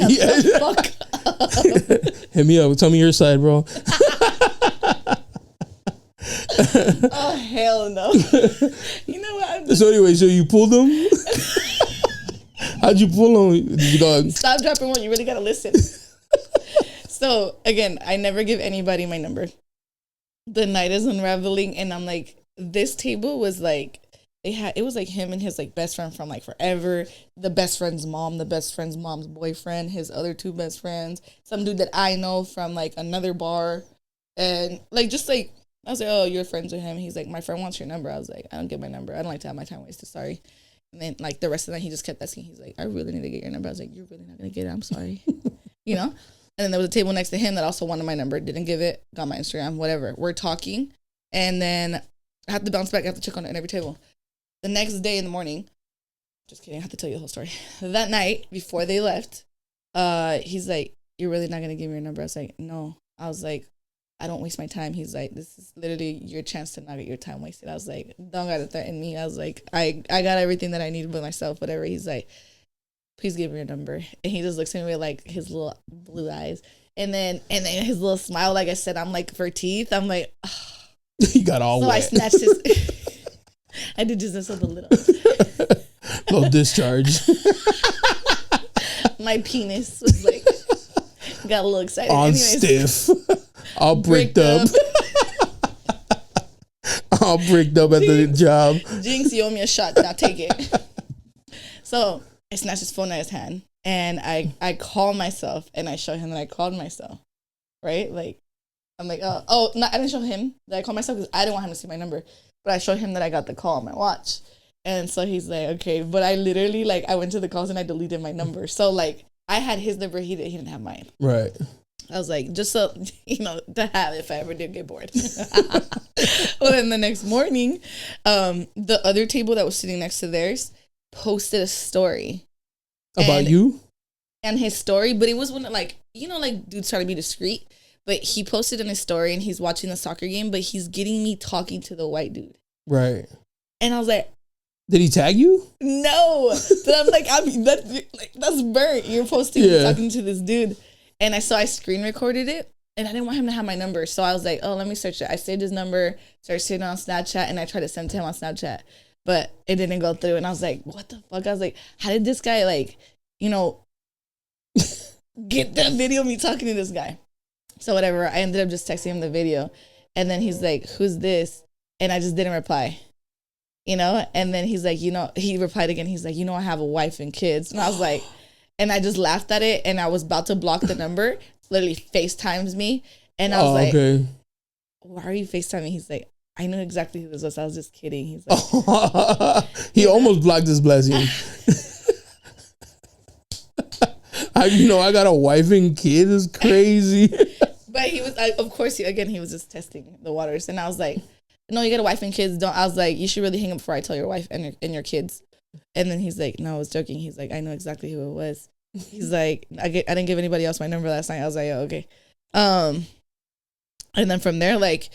Yeah. The fuck up. Hit me up. Tell me your side, bro. Oh, hell no. You know what? So anyway, so you pulled him? How'd you pull him? Did you go? Stop, dropping one. You really got to listen. So, again, I never give anybody my number. The night is unraveling, and I'm like, this table was like, it was like him and his like best friend from like forever, the best friend's mom, the best friend's mom's boyfriend, his other two best friends, some dude that I know from like another bar, and like just like I was like, oh, you're friends with him. He's like, my friend wants your number. I was like, I don't get my number. I don't like to have my time wasted. Sorry. And then like the rest of the night, he just kept asking. He's like, I really need to get your number. I was like, you're really not gonna get it. I'm sorry. You know. And then there was a table next to him that also wanted my number. Didn't give it. Got my Instagram. Whatever. We're talking, and then I have to bounce back. I have to check on it at every table. The next day in the morning, just kidding, I have to tell you the whole story. That night, before they left, he's like, you're really not going to give me your number? I was like, no. I was like, I don't waste my time. He's like, this is literally your chance to not get your time wasted. I was like, don't got to threaten me. I was like, I got everything that I need with myself, whatever. He's like, please give me your number. And he just looks at me with like his little blue eyes. And then his little smile, like I said, I'm like, for teeth. I'm like, oh. He got all so wet. I snatched his... I did just this with a little. Little discharge. My penis was like, got a little excited. On stiff. All bricked up. All bricked up at the job. Jinx, you owe me a shot. Now take it. So I snatched his phone out of his hand and I call myself and I show him that I called myself. Right? Like, I'm like, no, I didn't show him that I called myself because I didn't want him to see my number. But I showed him that I got the call on my watch. And so he's like, okay. But I literally, like, I went to the calls and I deleted my number. So, like, I had his number. He didn't have mine. Right. I was like, just so, you know, to have if I ever did get bored. Well, then the next morning, the other table that was sitting next to theirs posted a story. About you? And his story. But it was one, like, you know, like, dudes try to be discreet. But he posted in his story and he's watching the soccer game, but he's getting me talking to the white dude. Right. And I was like, did he tag you? No. But I'm like, that's burnt. You're posting me talking to this dude. And I screen recorded it and I didn't want him to have my number. So I was like, oh, let me search it. I saved his number, started searching on Snapchat, and I tried to send it to him on Snapchat. But it didn't go through. And I was like, what the fuck? I was like, how did this guy, like, you know, get that video of me talking to this guy? So whatever, I ended up just texting him the video. And then he's like, who's this? And I just didn't reply, you know? And then he's like, you know, he replied again. He's like, you know, I have a wife and kids. And I was like, and I just laughed at it. And I was about to block the number. Literally FaceTimes me. And I was like, okay. Why are you FaceTiming? He's like, I knew exactly who this was. I was just kidding. He's like, he almost blocked his blessing. I got a wife and kid. Is crazy. But he was, of course, he was just testing the waters. And I was like, no, you got a wife and kids. I was like, you should really hang up before I tell your wife and your kids. And then he's like, no, I was joking. He's like, I know exactly who it was. He's like, I didn't give anybody else my number last night. I was like, oh, okay. And then from there, like,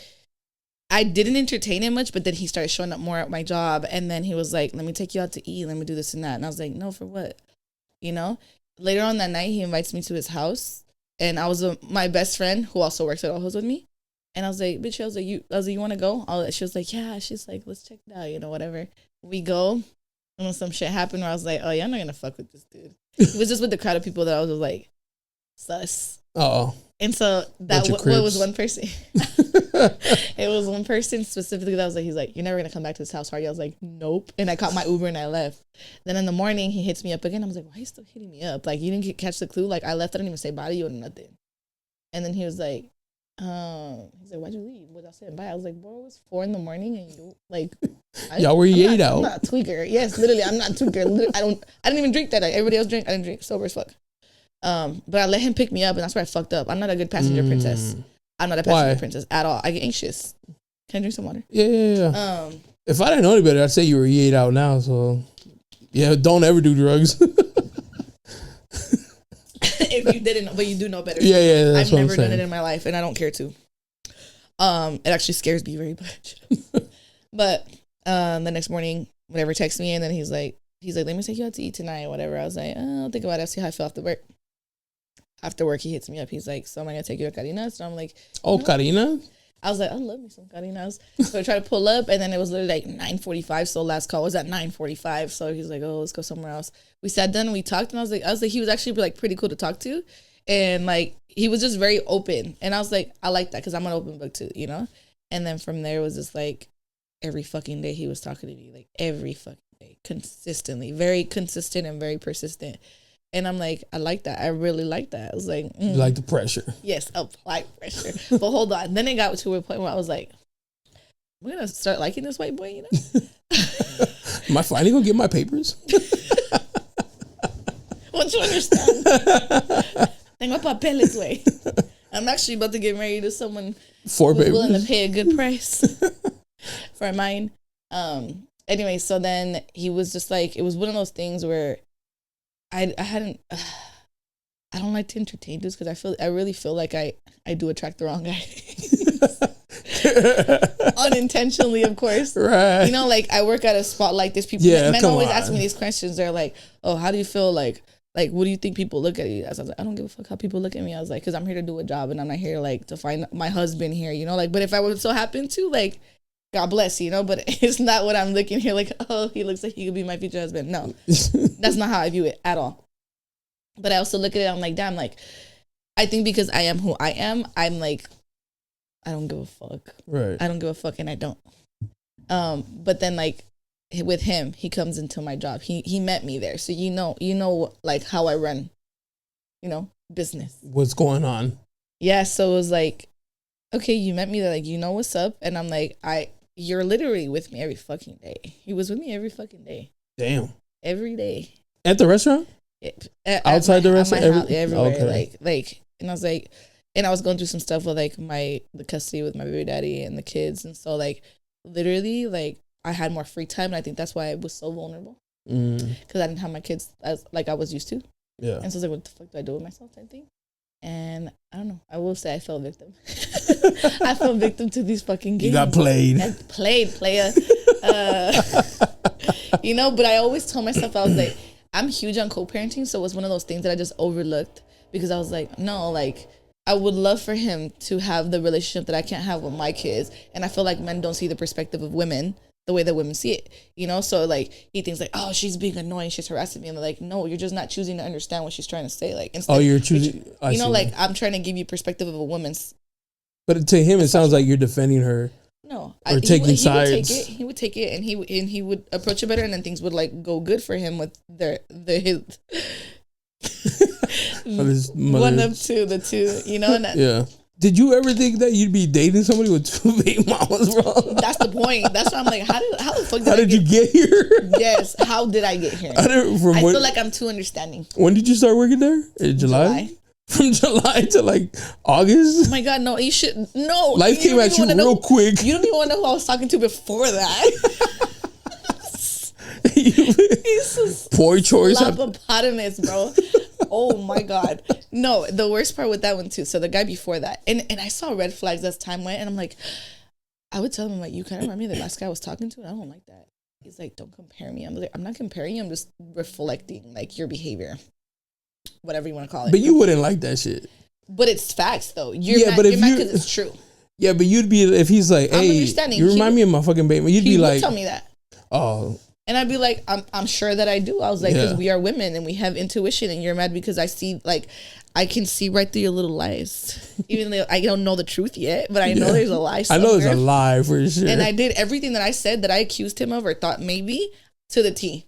I didn't entertain him much, but then he started showing up more at my job. And then he was like, let me take you out to eat. Let me do this and that. And I was like, no, for what? You know? Later on that night, he invites me to his house, and I was my best friend who also works at Ohos with me, and I was like, bitch, you want to go? She was like, yeah. She's like, let's check it out, you know, whatever. We go, and when some shit happened where I was like, oh yeah, I'm not gonna fuck with this dude. It was just with the crowd of people that I was just like, sus. Oh. And so that what was one person. It was one person specifically that was like, he's like, you're never gonna come back to this house, are you? I was like, nope. And I caught my Uber and I left. Then in the morning he hits me up again. I was like, why are you still hitting me up? Like, you didn't catch the clue? Like, I left. I didn't even say bye to you or nothing. And then he was like, he's like, why'd you leave without saying bye? I was like, bro, it was 4 a.m. and you like, y'all were yayed out. I'm not a tweaker. Yes, literally, I'm not a tweaker. I didn't even drink that night. Everybody else drank. I didn't drink. Sober as fuck. But I let him pick me up, and that's where I fucked up. I'm not a good passenger princess. I'm not a passenger princess at all. I get anxious. Can I drink some water? Yeah. If I didn't know any better, I'd say you were E8 out now. So, yeah, don't ever do drugs. If you didn't, but you do know better. Yeah. I've never done it in my life, and I don't care to. It actually scares me very much. But the next morning, whatever, text me, and then he's like, let me take you out to eat tonight, or whatever. I was like, I'll think about it. I'll see how I feel after work. After work, he hits me up. He's like, so am I gonna take you to Carinas? And I'm like, oh, Carinas? I was like, I love me some Carinas. So I tried to pull up, and then it was literally like 9:45. So last call was at 9:45. So he's like, oh, let's go somewhere else. We sat down and we talked, and I was like, he was actually like pretty cool to talk to, and like he was just very open, and I was like, I like that because I'm an open book too, you know. And then from there it was just like every fucking day he was talking to me, like every fucking day, consistently, very consistent and very persistent. And I'm like, I like that. I really like that. I was like, You like the pressure. Yes, apply pressure. But hold on. Then it got to a point where I was like, we're going to start liking this white boy, you know? Am I finally going to get my papers? Once you understand. Tengo papeles, way. I'm actually about to get married to someone who's willing to pay a good price for mine. Anyway, so then he was just like, it was one of those things where I don't like to entertain this because I really feel like I do attract the wrong guy. Unintentionally, of course. Right. You know, like I work at a spot like this. People, men always ask me these questions. They're like, oh, how do you feel like what do you think people look at you as? I was like, I don't give a fuck how people look at me. I was like, because I'm here to do a job and I'm not here like to find my husband here, you know, like, but if I would so happen to, like, God bless, you know, but it's not what I'm looking here like, oh, he looks like he could be my future husband. No, that's not how I view it at all. But I also look at it, I'm like, damn, like, I think because I am who I am, I'm like, I don't give a fuck. Right. I don't give a fuck and I don't. But then like with him, he comes into my job. He met me there. So you know like how I run, you know, business. What's going on? Yeah, so it was like, okay, you met me there, like, you know what's up? And I'm like, you're literally with me every fucking day. He was with me every fucking day. Damn. Every day. At the restaurant? Outside the restaurant? Everywhere. Okay. Like, and I was like, and I was going through some stuff with like the custody with my baby daddy and the kids. And so like, literally, like, I had more free time. And I think that's why I was so vulnerable. Because I didn't have my kids as like I was used to. Yeah. And so I was like, what the fuck do I do with myself type thing? And I don't know. I will say I fell victim. I fell victim to these fucking games. You got played. I played, player. You know, but I always told myself, I was like, I'm huge on co-parenting. So it was one of those things that I just overlooked because I was like, no, like, I would love for him to have the relationship that I can't have with my kids. And I feel like men don't see the perspective of women the way that women see it, you know? So like, he thinks like, oh, she's being annoying, she's harassing me. And they're like, no, you're just not choosing to understand what she's trying to say. Like, instead, you're choosing, you know, like, I'm trying to give you perspective of a woman's. But to him, it sounds like you're defending her. No. Or taking sides. He would take it and he would approach it better and then things would like go good for him with his one of the two, you know? And yeah. Did you ever think that you'd be dating somebody with two baby mamas, bro? That's the point. That's why I'm like, how the fuck how did you get here? Yes, how did I get here? I feel like I'm too understanding. When did you start working there? In July? From July to like August? Oh my God, no, you should, no. Life came at you real quick. You don't even want to know who I was talking to before that. Poor choice. Hippopotamus, bro. Oh my God. No, the worst part with that one too. So the guy before that, and I saw red flags as time went, and I'm like, I would tell him like, you kind of remind me of the last guy I was talking to, and I don't like that. He's like, don't compare me. I'm like, I'm not comparing you. I'm just reflecting like your behavior, whatever you want to call it. But you wouldn't like that shit. But it's facts though. You're mad because it's true. Yeah, but you'd be if he's like, hey, you remind me of my fucking baby. You'd be like, tell me that. Oh. And I'd be like, I'm sure that I do. I was like, because we are women and we have intuition, and you're mad because I see, like, I can see right through your little lies. Even though I don't know the truth yet, but I know there's a lie somewhere. I know there's a lie for sure. And I did everything that I said that I accused him of or thought maybe to the T.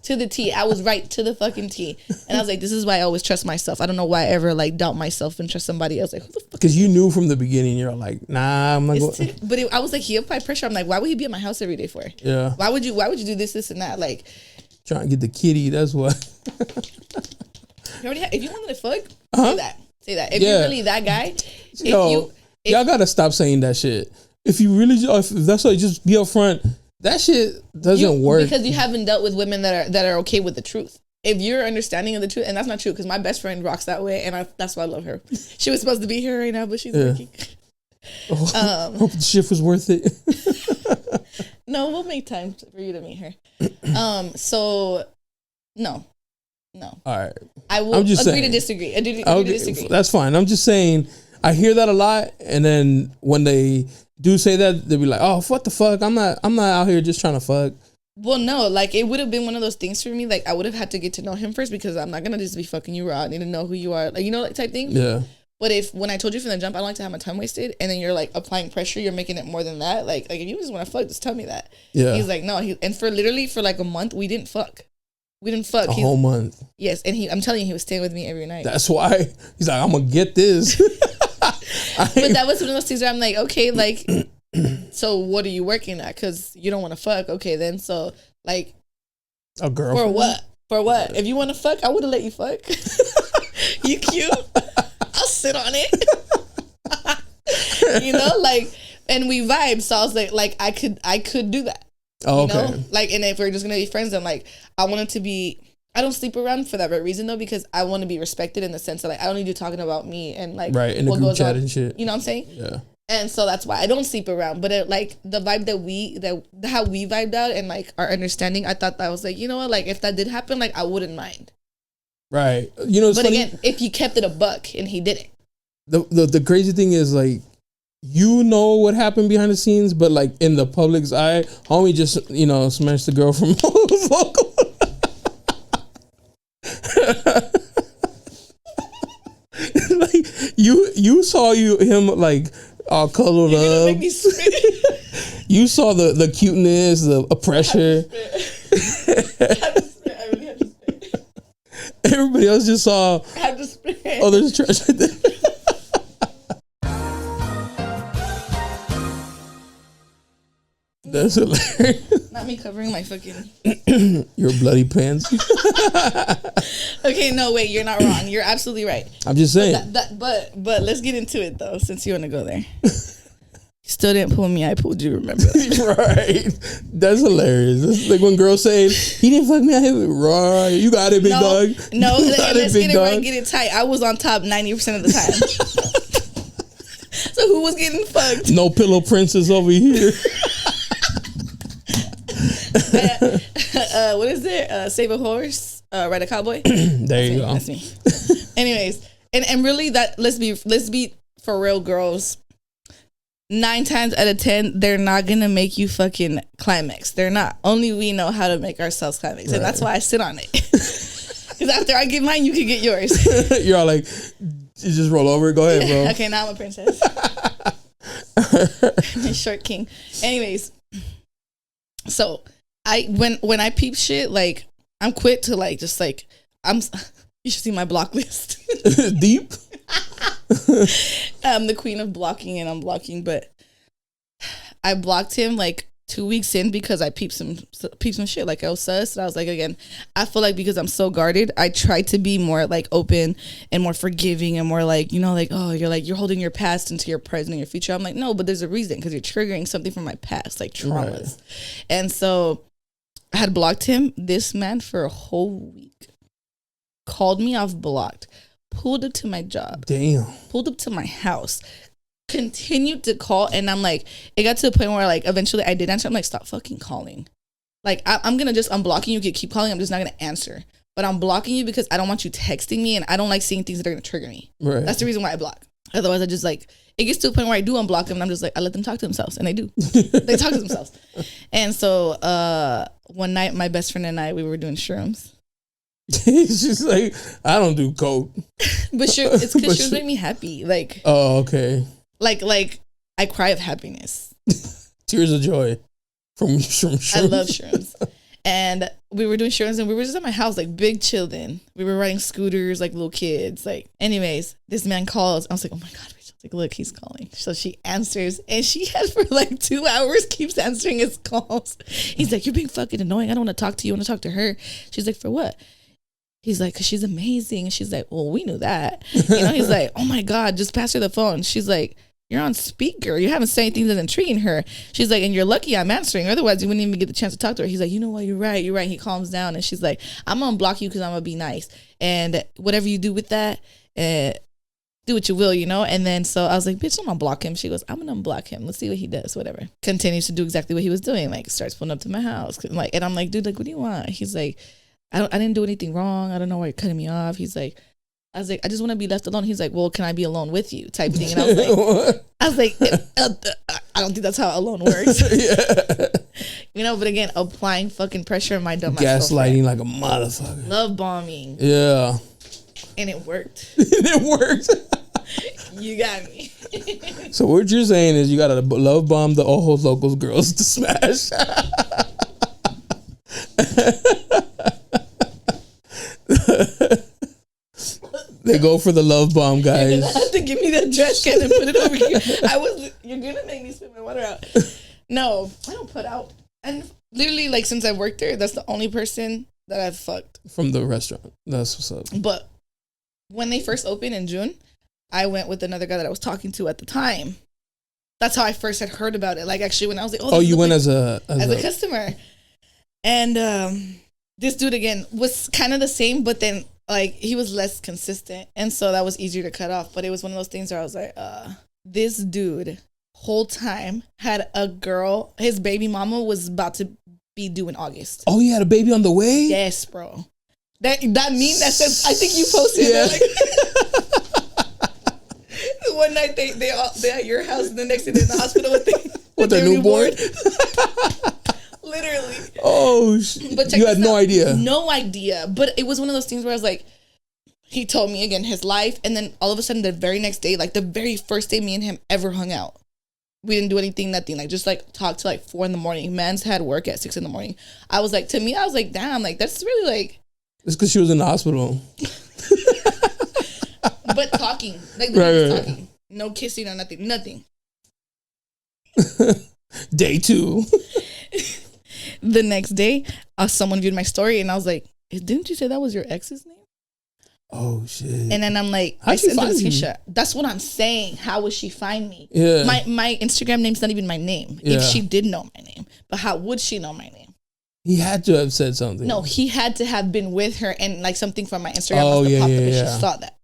To the T. I was right to the fucking T. And I was like, this is why I always trust myself. I don't know why I ever like doubt myself and trust somebody else. Like, who the fuck? Because you knew from the beginning, you're like, nah, I'm not going. But I was like, he applied pressure. I'm like, why would he be at my house every day for? Yeah. Why would you do this, and that? Like, trying to get the kitty. That's what. You already if you wanted to fuck, say that. If you're really that guy, Y'all gotta stop saying that shit. If you really, if that's what, just be upfront. That shit doesn't work because you haven't dealt with women that are okay with the truth. If you're understanding of the truth, and that's not true, because my best friend rocks that way, and that's why I love her. She was supposed to be here right now, but she's working. Hope the shift was worth it. No, we'll make time for you to meet her. So, no. All right. I will agree to disagree. Agree to disagree. That's fine. I'm just saying, I hear that a lot, and then when they do say that, they'll be like, "Oh, what the fuck? I'm not out here just trying to fuck." Well, no, like it would have been one of those things for me. Like I would have had to get to know him first, because I'm not gonna just be fucking you raw. I need to know who you are, like, you know, like type thing. Yeah. But when I told you from the jump, I don't like to have my time wasted, and then you're like applying pressure, you're making it more than that. Like if you just want to fuck, just tell me that. Yeah. He's like, no, and for like a month, we didn't fuck. A whole month. Yes, and I'm telling you, he was staying with me every night. That's why he's like, I'm gonna get this. But that was one of those things where I'm like, okay, like, so what are you working at? Because you don't want to fuck. Okay, then so like, a girl for what? For what? If you want to fuck, I would have let you fuck. You cute? I'll sit on it. You know, like, and we vibed. So I was like I could do that. Oh, okay. You know? Like, and if we're just gonna be friends, then like I want it to be. I don't sleep around for that very reason though, because I want to be respected in the sense that like I don't need you talking about me and like right in the group chat and shit. You know what I'm saying? Yeah. And so that's why I don't sleep around. But it, like the vibe how we vibed out and like our understanding, I thought that was like, you know what, like if that did happen, like I wouldn't mind. Right. You know, but funny? Again, if you kept it a buck and he didn't. The crazy thing is like, you know what happened behind the scenes, but like in the public's eye, homie just, you know, smashed the girl from Ojos Locos. Like you saw him like all cuddled up. Make me spit. You saw the cuteness, the pressure. I really had to spit. Everybody else just saw. I had to spit. Oh, there's trash right there. That's hilarious. Not me covering my fucking your bloody pants. Okay, no, wait, you're not wrong. You're absolutely right. I'm just saying. But let's get into it though, since you want to go there. You still didn't pull me, I pulled you, remember that? Right. That's hilarious. It's like when girls say, he didn't fuck me, I hit it. Right. You got it, big dog. No, let's get it right, get it tight. I was on top 90% of the time. So who was getting fucked? No pillow princess over here. What is it? Save a horse, ride a cowboy. There you go. That's me. Anyways, and really that let's be for real, girls. 9 times out of 10, they're not gonna make you fucking climax. They're not. Only we know how to make ourselves climax, right. And that's why I sit on it. Because after I get mine, you can get yours. You're all like, you just roll over. Go ahead, bro. Okay, now I'm a princess. I'm a short king. Anyways, so when I peep shit, like I'm quick to like just like you should see my block list. Deep. I'm the queen of blocking and unblocking, but I blocked him like 2 weeks in because I peeped some shit. Like I was sus. And I was like, again, I feel like because I'm so guarded, I try to be more like open and more forgiving and more like, you know, like, oh, you're holding your past into your present and your future. I'm like, no, but there's a reason, because you're triggering something from my past, like traumas. Right. And so I had blocked him. This man for a whole week called me off blocked, pulled up to my job. Damn. Pulled up to my house. Continued to call, and I'm like, it got to the point where like eventually I did answer. I'm like, stop fucking calling. Like I'm gonna just unblocking you. You can keep calling. I'm just not gonna answer. But I'm blocking you because I don't want you texting me, and I don't like seeing things that are gonna trigger me. Right. That's the reason why I block. Otherwise, I just like, it gets to a point where I do unblock them, and I'm just like, I let them talk to themselves, and they do. They talk to themselves. And so one night, my best friend and I, we were doing shrooms. He's just like, I don't do coke. But it's because shrooms make me happy. Like, oh, okay. Like I cry of happiness. Tears of joy from shrooms. I love shrooms. And we were doing shrooms, and we were just at my house, like big children. We were riding scooters like little kids. Like, anyways, this man calls. I was like, oh my God, Rachel. Like, look, he's calling. So she answers, and she has for like 2 hours keeps answering his calls. He's like, you're being fucking annoying. I don't want to talk to you. I want to talk to her. She's like, for what? He's like, because she's amazing. And she's like, well, we knew that. You know, he's like, oh my God, just pass her the phone. She's like, you're on speaker. You haven't said anything that's intriguing her. She's like, and you're lucky I'm answering. Otherwise, you wouldn't even get the chance to talk to her. He's like, you know what? You're right. He calms down. And she's like, I'm going to block you because I'm going to be nice. And whatever you do with that, do what you will, you know? And then so I was like, bitch, I'm going to block him. She goes, I'm going to unblock him. Let's see what he does. Whatever. Continues to do exactly what he was doing. Like, starts pulling up to my house. Like, and I'm like, dude, like, what do you want? He's like, I didn't do anything wrong. I don't know why you're cutting me off. He's like, I was like, I just want to be left alone. He's like, well, can I be alone with you? Type thing. And I was like, I don't think that's how alone works. Yeah. You know, but again, applying fucking pressure on my dumb ass. Gaslighting like a motherfucker. Love bombing. Yeah. And it worked. It worked. You got me. So what you're saying is you got to love bomb the Ojos Locos girls to smash. They go for the love bomb, guys. You're gonna have to give me that trash can and put it over here. You're gonna make me spit my water out. No, I don't put out. And literally, like, since I worked there, that's the only person that I've fucked from the restaurant. That's what's up. But when they first opened in June, I went with another guy that I was talking to at the time. That's how I first had heard about it. Like, actually, when I was like, oh, you went as a customer. And this dude again was kind of the same, but then like he was less consistent, and so that was easier to cut off. But it was one of those things where I was like, this dude whole time had a girl. His baby mama was about to be due in August. Oh, he had a baby on the way? Yes, bro. That meme that says, I think you posted it. Like, one night they're at your house, and the next day they're in the hospital with their newborn. Literally. Oh, but you had no idea. No idea. But it was one of those things where I was like, he told me again his life, and then all of a sudden the very next day, like the very first day me and him ever hung out, we didn't do anything, nothing. Like just like talked till like 4 a.m. Man's had work at 6 a.m. I was like, damn, like that's really like. It's because she was in the hospital. But talking, like right. Talking, no kissing or nothing. Day 2. The next day, someone viewed my story, and I was like, didn't you say that was your ex's name? Oh, shit. And then I'm like, how'd she find me? That's what I'm saying. How would she find me? Yeah. My Instagram name's not even my name. Yeah. If she did know my name. But how would she know my name? He had to have said something. No, he had to have been with her, and like something from my Instagram must have popped up, and she saw that.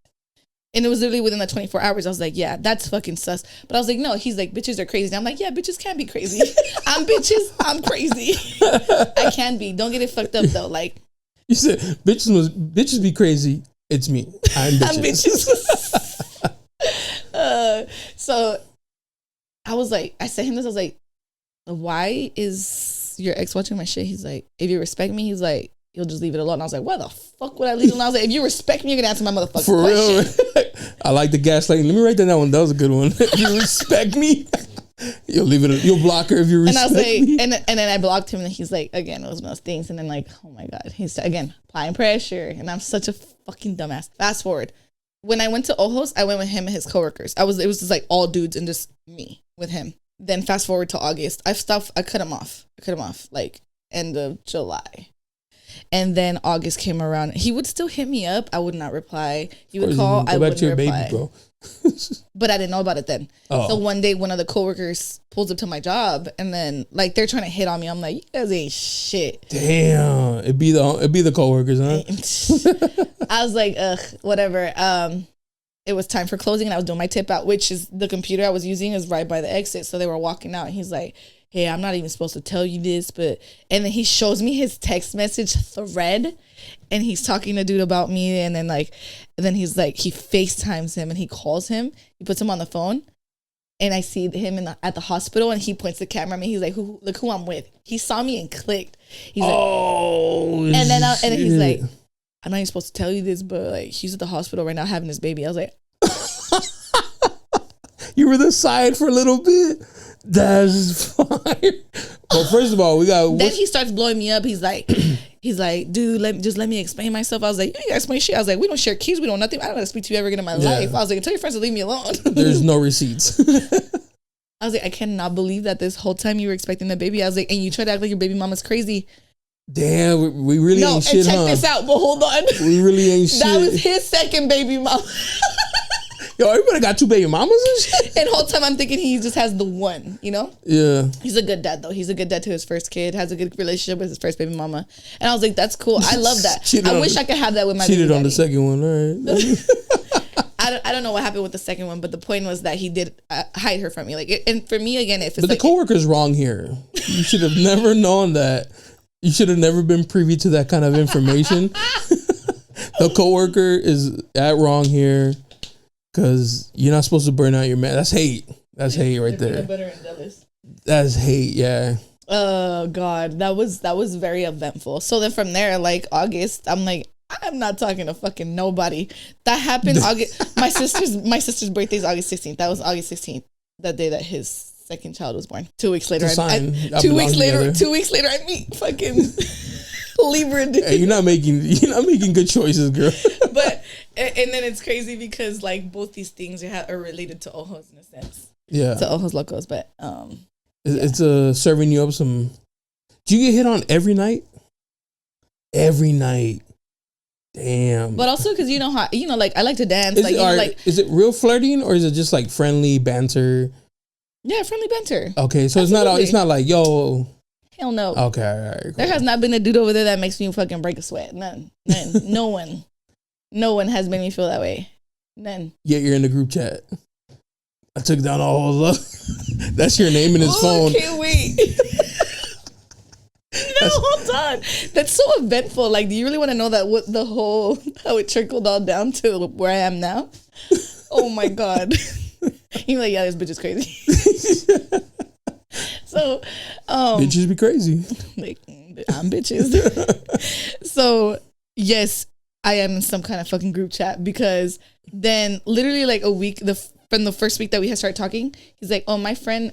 And it was literally within the 24 hours. I was like, yeah, that's fucking sus. But I was like, no, he's like, bitches are crazy. And I'm like, yeah, bitches can be crazy. I'm bitches. I'm crazy. I can be. Don't get it fucked up, though. Like, you said, bitches be crazy. It's me. I'm bitches. I'm bitches. So I was like, I sent him this. I was like, why is your ex watching my shit? He's like, if you respect me, he's like, you'll just leave it alone. And I was like, why the fuck would I leave it alone? I was like, if you respect me, you're gonna answer my motherfucking For question. Real. I like the gaslighting. Let me write that down. That was a good one. If you respect me, you'll leave it. You'll block her if you respect me. And then I blocked him, and he's like, again, it was one of those things. And then like, oh my god, he's again applying pressure, and I'm such a fucking dumbass. Fast forward, when I went to Ohos, I went with him and his coworkers. It was just like all dudes and just me with him. Then fast forward to August, I cut him off like end of July. And then August came around. He would still hit me up. I would not reply. He would call. I wouldn't reply. Baby, bro. But I didn't know about it then. Oh. So one day, one of the coworkers pulls up to my job, and then like they're trying to hit on me. I'm like, you guys ain't shit. Damn, it'd be the coworkers, huh? I was like, ugh, whatever. It was time for closing, and I was doing my tip out, which is the computer I was using is right by the exit. So they were walking out, and he's like, hey, I'm not even supposed to tell you this, but, and then he shows me his text message thread, and he's talking to dude about me, and then he's like, he FaceTimes him, and he calls him, he puts him on the phone, and I see him at the hospital, and he points the camera at me, he's like, look who I'm with. He saw me and clicked. He's like, oh, and then he's like, I'm not even supposed to tell you this, but like, he's at the hospital right now having his baby. I was like, you were the side for a little bit. That's fine. Well, first of all, then he starts blowing me up. He's like, dude, let me explain myself. I was like, you ain't explain shit. I was like, we don't share keys. We don't nothing. I don't want to speak to you ever again in my life. I was like, tell your friends to leave me alone. There's no receipts. I was like, I cannot believe that this whole time you were expecting the baby. I was like, and you tried to act like your baby mama's crazy. Damn, we really ain't shit, check this out, but hold on. We really ain't shit. That was his second baby mama. Yo, everybody got 2 baby mamas and shit. And the whole time I'm thinking he just has the one, you know? Yeah. He's a good dad though. He's a good dad to his first kid, has a good relationship with his first baby mama. And I was like, that's cool. I love that. I wish I could have that with my baby Cheated on daddy. the second one, all right. I don't know what happened with the second one, but the point was that he did hide her from me. Like, and for me, again, if it's But the coworker's wrong here. You should have never known that. You should have never been privy to that kind of information. The coworker is at wrong here because you're not supposed to burn out your man. That's hate. That's hate right there. That's hate. Yeah. Oh God, that was very eventful. So then from there, like August, I'm like, I'm not talking to fucking nobody. That happened August. My sister's birthday is August 16th. That was August 16th, that day that his second child was born. 2 weeks later, 2 weeks later, I meet fucking Libra dude. Hey, you're not making good choices, girl. But and then it's crazy because like both these things are related to Ohos in a sense. Yeah, to Ojos Locos, but it's serving you up some. Do you get hit on every night? Every night. Damn. But also because you know how like I like to dance. Is it real flirting or is it just like friendly banter? Yeah, friendly banter. Okay, so Absolutely. it's not like yo. Hell no. Okay, all right. Cool. There has not been a dude over there that makes me fucking break a sweat. None. No one. No one has made me feel that way. None. Yet you're in the group chat. I took down all love. That's your name in his phone. I can't wait. No, hold on. That's so eventful. Like, do you really want to know that how it trickled all down to where I am now? Oh my God. You're like, yeah, this bitch is crazy. So, bitches be crazy. Like, I'm bitches. So, yes, I am in some kind of fucking group chat because then literally like a week, from the first week that we had started talking, he's like, oh, my friend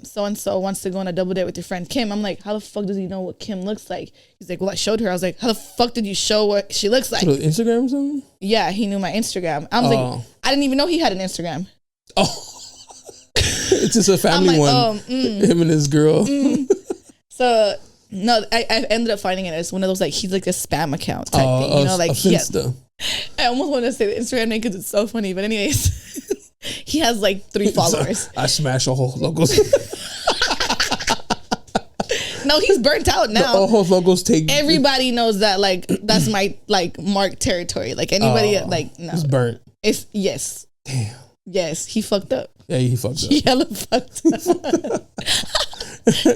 so-and-so wants to go on a double date with your friend Kim. I'm like, how the fuck does he know what Kim looks like? He's like, well, I showed her. I was like, how the fuck did you show what she looks like? So Instagram or something? Yeah, he knew my Instagram. I was like, I didn't even know he had an Instagram. Oh. It's just a family one. Him and his girl. So, no, I ended up finding it as one of those, like, he's like a spam account type thing. You know, like, I almost want to say the Instagram name because it's so funny. But anyways, he has like 3 followers. I smash Ojos Locos. No, he's burnt out now. The Ojos Locos take. Everybody knows that, like, that's my, like, marked territory. Like, anybody, like, no. It's burnt. Yes. Damn. Yes, he fucked up. Yeah, he fucked up. He hella fucked up.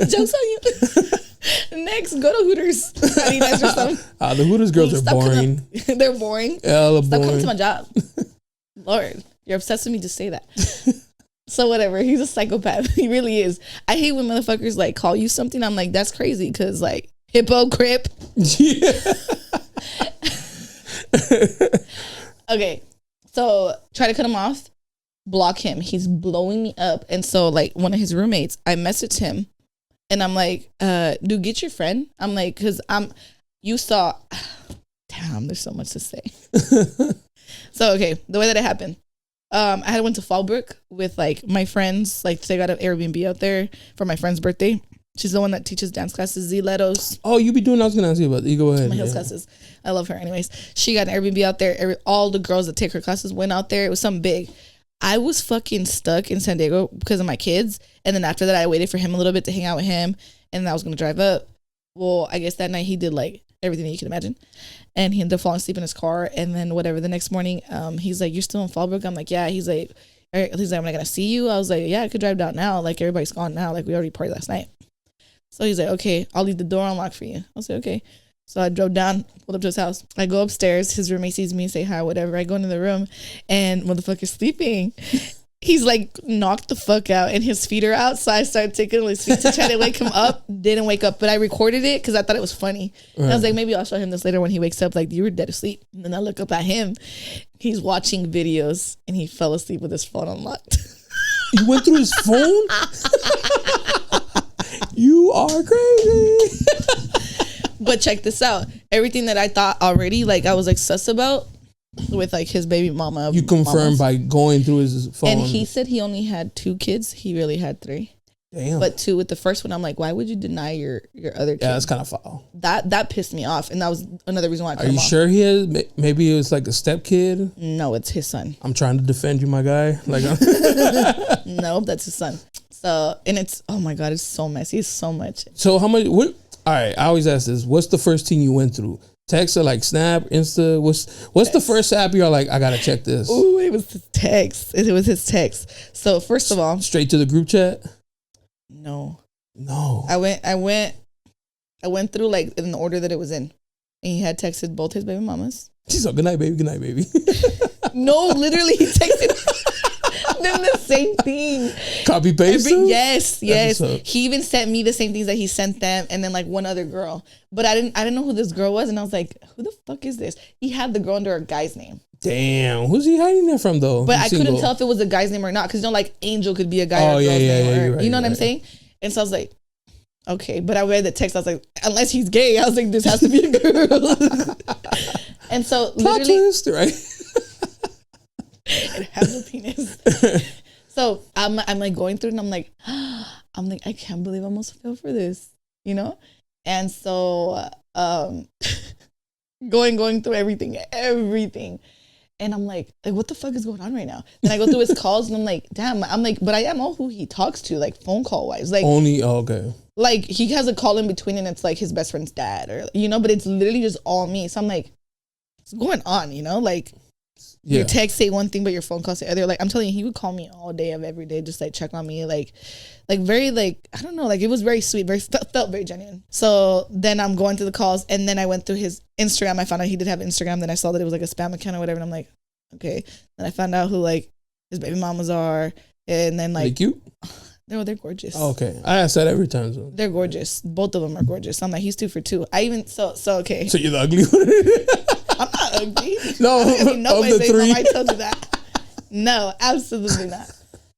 Jokes on you. Next, go to Hooters. Or something. The Hooters girls are boring. They're boring. Hella Stop boring. coming to my job. Lord, you're obsessed with me. Just say that. So whatever. He's a psychopath. He really is. I hate when motherfuckers like call you something. I'm like, that's crazy because like hypocrite. Yeah. Okay, so try to cut him off. Block him. He's blowing me up. And so like one of his roommates, I messaged him and I'm like, dude, get your friend. I'm like, cause you saw, damn, there's so much to say. So, okay. The way that it happened, I had went to Fallbrook with like my friends, like they got an Airbnb out there for my friend's birthday. She's the one that teaches dance classes, Z Letos. Oh, you be doing, I was going to ask you about that. You go ahead. My heels classes. I love her. Anyways, she got an Airbnb out there. All the girls that take her classes went out there. It was something big. I was fucking stuck in San Diego because of my kids. And then after that, I waited for him a little bit to hang out with him. And then I was going to drive up. Well, I guess that night he did like everything that you can imagine. And he ended up falling asleep in his car. And then whatever, the next morning, he's like, you're still in Fallbrook? I'm like, yeah. He's like, am I going to see you? I was like, yeah, I could drive down now. Like everybody's gone now. Like we already partied last night. So he's like, okay, I'll leave the door unlocked for you. I was like, okay. So I drove down, pulled up to his house. I go upstairs. His roommate sees me, say hi, whatever. I go into the room and motherfucker's sleeping. He's like knocked the fuck out and his feet are out. So I started taking his feet to try to wake him up. Didn't wake up, but I recorded it because I thought it was funny. Right. I was like, maybe I'll show him this later when he wakes up. Like, you were dead asleep. And then I look up at him. He's watching videos and he fell asleep with his phone unlocked. You went through his phone? You are crazy. But check this out. Everything that I thought already, like I was like sus about with like his baby mama. You confirmed by going through his phone. And he said he only had 2 kids. He really had 3. Damn. But 2, with the first one, I'm like, why would you deny your other kid? Yeah, that's kind of foul. That pissed me off, and that was another reason why I cut Are him you off. sure he is? Maybe it was like a step kid? No, it's his son. I'm trying to defend you, my guy. Like, No, that's his son. So, and it's, oh my God, it's so messy. It's so much. So how much, all right, I always ask this. What's the first thing you went through? Text or like Snap, Insta? What's the first app you're like, I got to check this? Ooh, it was his text. It was his text. So first of all. Straight to the group chat? No. I went through like in the order that it was in. And he had texted both his baby mamas. She's like, good night, baby. Good night, baby. No, literally he texted them the same thing. Copy paste? Yes. He even sent me the same things that he sent them, and then like one other girl. But I didn't know who this girl was, and I was like, who the fuck is this? He had the girl under a guy's name. Damn, who's he hiding that from though? But I couldn't tell if it was a guy's name or not, because like Angel could be a guy or a girl's name. Right, you know what I'm saying? And so I was like, okay. But I read the text. I was like, unless he's gay, I was like, this has to be a girl. And so plot twist, right? It has a penis. So I'm like going through, and I'm like, I can't believe I almost fell for this, you know? And so going through everything. And I'm like, what the fuck is going on right now? Then I go through his calls, and I'm like, damn. I'm like, but I am all who he talks to, like phone call wise. Like only okay. Like he has a call in between, and it's like his best friend's dad, or you know, but it's literally just all me. So I'm like, what's going on? You know, like your text say one thing, but your phone call say other. Like I'm telling you, he would call me all day of every day, just like check on me, like very like I don't know, like it was very sweet, felt very genuine. So then I'm going through the calls, and then I went through his Instagram. I found out he did have Instagram. Then I saw that it was like a spam account or whatever, and I'm like, okay. Then I found out who like his baby mamas are, and then like cute. They're gorgeous. Oh, okay, I ask that every time. So. They're gorgeous. Both of them are gorgeous. I'm like, he's 2 for 2. I even so okay. So you're the ugly one? I'm not ugly. No, of the 3. I told you that. No, absolutely not.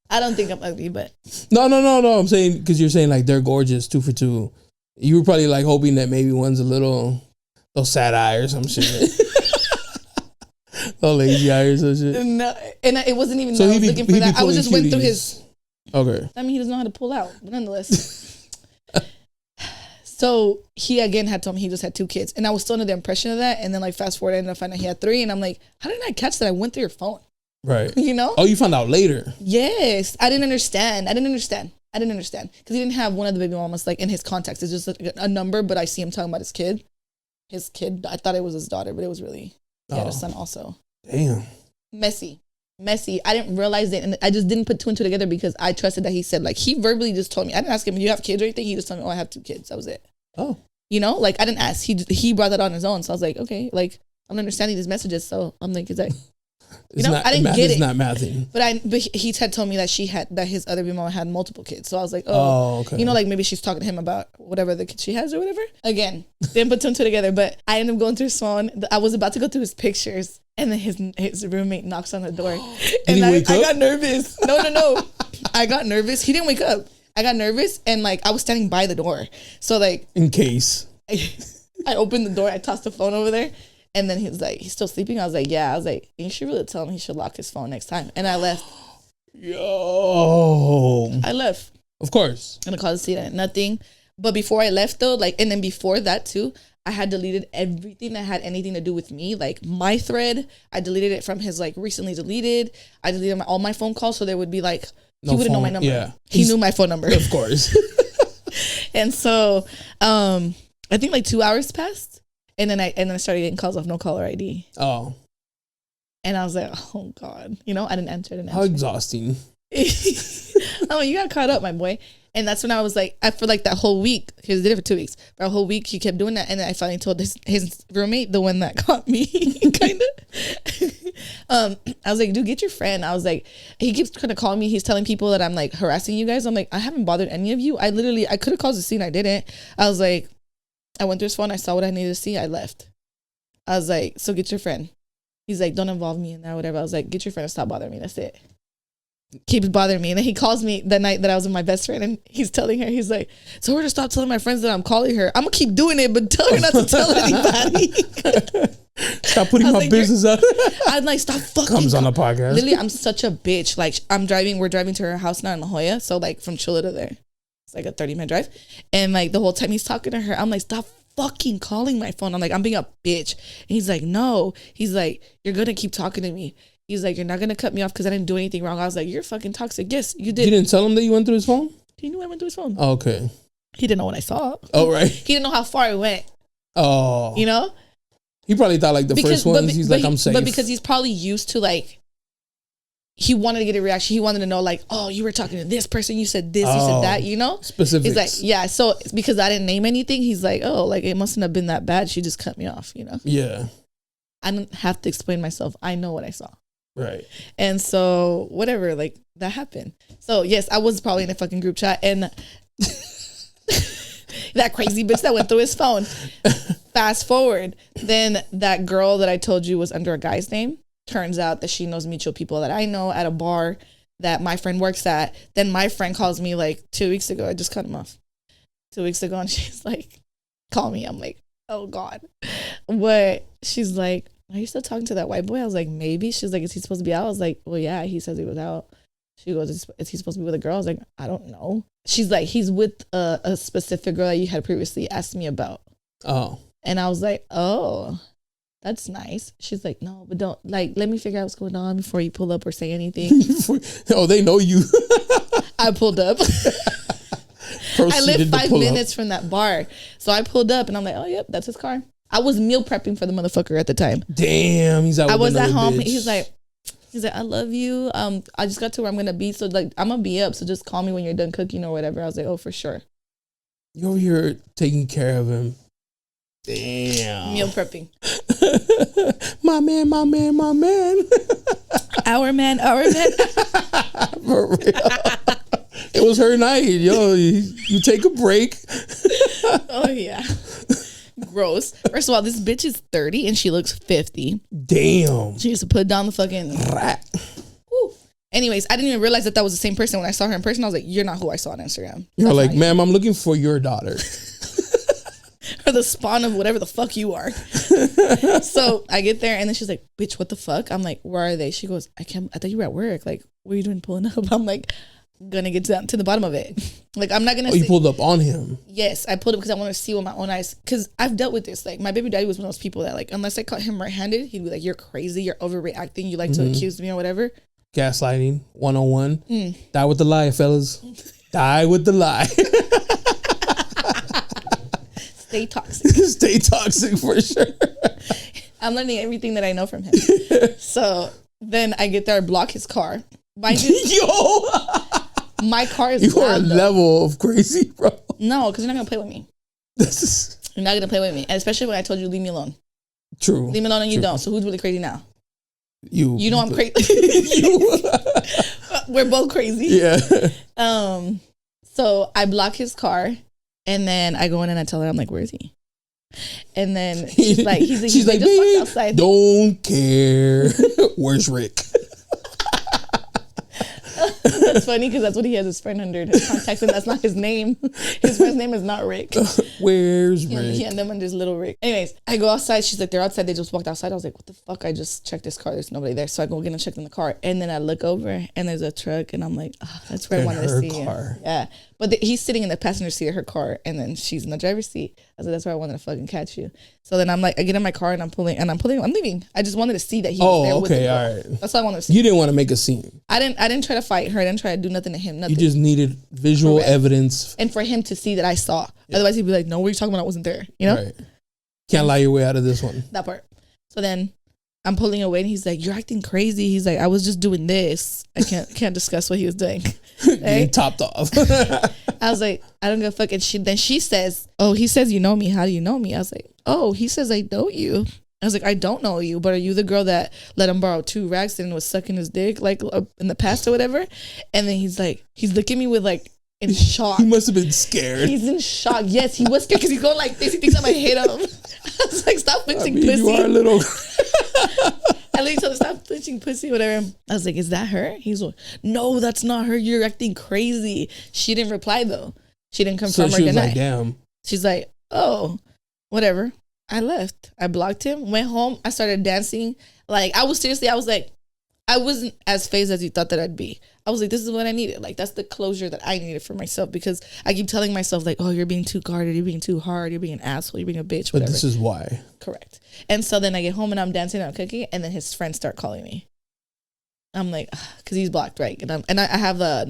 I don't think I'm ugly, but no. I'm saying because you're saying like they're gorgeous, 2 for 2. You were probably like hoping that maybe one's a little sad eye or some shit. A lazy eye or some shit. No, and it wasn't even. So I was looking for that. I was just went through his. Okay. I mean, he doesn't know how to pull out, but nonetheless. So he again had told me he just had 2 kids, and I was still under the impression of that. And then like fast forward, I ended up finding he had 3, and I'm like, how did I catch that? I went through your phone, right? You know? Oh, you found out later. Yes, I didn't understand because he didn't have one of the baby mamas like in his contacts. It's just a number, but I see him talking about his kid. His kid. I thought it was his daughter, but it was really he had a son also. Damn. Messy. I didn't realize it, and I just didn't put 2 and 2 together because I trusted that he said, like, he verbally just told me. I didn't ask him, do you have kids or anything? He just told me, oh, I have 2 kids. That was it. Oh. You know, like, I didn't ask. He brought that on his own. So I was like, okay, like, I'm understanding these messages. So I'm like, is that, you know, I didn't get it. It's not mathing. But he had told me that his other mama had multiple kids. So I was like, oh, okay. You know, like maybe she's talking to him about whatever the kid she has or whatever. Again, didn't put 2 and 2 together, but I ended up going through his phone. I was about to go through his pictures, and then his roommate knocks on the door. And I got nervous. No. I got nervous. He didn't wake up. I got nervous, and like I was standing by the door. So like in case. I opened the door, I tossed the phone over there. And then he was like, he's still sleeping? I was like, yeah. I was like, you should really tell him he should lock his phone next time. And I left. Yo. I left. Of course. I'm going to call the seat. Nothing. But before I left though, like, and then before that too, I had deleted everything that had anything to do with me. Like my thread, I deleted it from his like recently deleted. I deleted all my phone calls. So there would be like, he wouldn't know my number. Yeah. He knew my phone number. Of course. And so, I think like 2 hours passed. And then I started getting calls off no caller ID. Oh. And I was like, oh God. You know, I didn't answer. How exhausting. Oh, you got caught up, my boy. And that's when I was like, for like that whole week, he did it for 2 weeks. For a whole week, he kept doing that. And then I finally told his roommate, the one that caught me, kind of. I was like, dude, get your friend. I was like, he keeps trying to call me. He's telling people that I'm like harassing you guys. I'm like, I haven't bothered any of you. I could have caused a scene. I didn't. I was like, I went through his phone. I saw what I needed to see. I left. I was like, so get your friend. He's like, don't involve me in that, whatever. I was like, get your friend and stop bothering me. That's it. Keeps bothering me. And then he calls me the night that I was with my best friend, and he's telling her, he's like, so we're to stop telling my friends that I'm calling her. I'm going to keep doing it, but tell her not to tell anybody. Stop putting my business out. I'm like, stop fucking. Comes on the podcast. Literally, I'm such a bitch. Like, we're driving to her house now in La Jolla. So like from Chula to there. like a 30-minute drive. And like the whole time he's talking to her, I'm like, stop fucking calling my phone. I'm like, I'm being a bitch. And he's like, no. He's like, you're going to keep talking to me. He's like, you're not going to cut me off because I didn't do anything wrong. I was like, you're fucking toxic. Yes, you did. You didn't tell him that you went through his phone? He knew I went through his phone. Oh, okay. He didn't know what I saw. Oh, right. He didn't know how far it went. Oh. You know? He probably thought like the first ones, he's like, I'm safe. But because he's probably used to like, he wanted to get a reaction. He wanted to know like, oh, you were talking to this person. You said this, you said that, you know? Specifics. He's like, yeah. So because I didn't name anything, he's like, oh, like it mustn't have been that bad. She just cut me off, you know? Yeah. I don't have to explain myself. I know what I saw. Right. And so whatever, like that happened. So yes, I was probably in a fucking group chat and that crazy bitch that went through his phone. Fast forward, then that girl that I told you was under a guy's name, turns out that she knows mutual people that I know at a bar that my friend works at. Then my friend calls me like 2 weeks ago. I just cut him off 2 weeks ago. And she's like, call me. I'm like, oh God. But she's like, are you still talking to that white boy? I was like, maybe. She's like, is he supposed to be out? I was like, well, yeah, he says he was out. She goes, is he supposed to be with a girl? I was like, I don't know. She's like, he's with a specific girl that you had previously asked me about. Oh. And I was like, oh, that's nice. She's like, no, but don't, like, let me figure out what's going on before you pull up or say anything. Oh, they know you. I pulled up. I lived 5 minutes from that bar. So I pulled up and I'm like, oh, yep, that's his car. I was meal prepping for the motherfucker at the time. Damn, he's out with I was at home. Bitch. He's like, I love you. I just got to where I'm going to be. So like, I'm going to be up. So just call me when you're done cooking or whatever. I was like, oh, for sure. You're over here taking care of him. Damn. Meal prepping. my man. Our man. For real. It was her night. Yo, you take a break. Oh, yeah. Gross. First of all, this bitch is 30 and she looks 50. Damn. She used to put down the fucking rat. Woo. Anyways, I didn't even realize that was the same person. When I saw her in person, I was like, you're not who I saw on Instagram. You're like, ma'am, I'm looking for your daughter. Or the spawn of whatever the fuck you are. So I get there and then she's like, bitch, what the fuck? I'm like, where are they? She goes, I thought you were at work. Like, what are you doing pulling up? I'm like, gonna get down to the bottom of it. Like, I'm not gonna you pulled up on him? Yes, I pulled up because I want to see with my own eyes, because I've dealt with this. Like, my baby daddy was one of those people that, like, unless I caught him right-handed, he'd be like, you're crazy, you're overreacting, you like to accuse me or whatever. Gaslighting 101. Die with the lie, fellas. Die with the lie. Stay toxic. Stay toxic for sure. I'm learning everything that I know from him. So then I get there, I block his car. Mind you, yo, my car is you are a level of crazy, bro. No, because you're not gonna play with me. You're not gonna play with me, and especially when I told you leave me alone. True. Leave me alone, and you don't. So who's really crazy now? You. You know I'm crazy. We're both crazy. Yeah. So I block his car, and then I go in and I tell her, I'm like, where is he? And then she's like, he's like, just walked outside. Don't care. Where's Rick? That's funny because that's what he has his friend under his contacts, and that's not his name. His friend's name is not Rick. Where's Rick? He had them under his little Rick. Anyways, I go outside. She's like, they're outside. They just walked outside. I was like, what the fuck? I just checked this car. There's nobody there. So I go get and check in the car. And then I look over and there's a truck. And I'm like, oh, that's where I wanted to see him. Yeah. But he's sitting in the passenger seat of her car. And then she's in the driver's seat. I was like, that's where I wanted to fucking catch you. So then I'm like, I get in my car and I'm leaving. I just wanted to see that he was there with the girl. All right. That's all I wanted to see. You didn't want to make a scene. I didn't try to fight her. I didn't try to do nothing to him. Nothing. You just needed visual evidence. And for him to see that I saw. Yeah. Otherwise he'd be like, no, what are you talking about? I wasn't there. You know? Right. Can't lie your way out of this one. That part. So then I'm pulling away and he's like, you're acting crazy. He's like, I was just doing this. I can't discuss what he was doing. Getting topped off. I was like, I don't give a fuck. And she says, oh, he says you know me. How do you know me? I was like, oh, he says I know you. I was like, I don't know you, but are you the girl that let him borrow 2 racks and was sucking his dick like in the past or whatever? And then he's looking at me with like, in shock. He must have been scared. He's in shock. Yes, he was scared because he's going like this. He thinks I'm gonna hit him. I was like, stop flinching, pussy. You are a little. At least told him, stop flinching, pussy, whatever. I was like, is that her? He's like, no, that's not her. You're acting crazy. She didn't reply though. She didn't confirm or deny. Like, damn. She's like, oh, whatever. I left. I blocked him. Went home. I started dancing. Like I was like, I wasn't as phased as you thought that I'd be. I was like, this is what I needed. Like, that's the closure that I needed for myself, because I keep telling myself, like, oh, you're being too guarded, you're being too hard, you're being an asshole, you're being a bitch, whatever. But this is why. Correct. And so then I get home and I'm dancing and I'm cooking, and then his friends start calling me. I'm like, because he's blocked, right? And I have a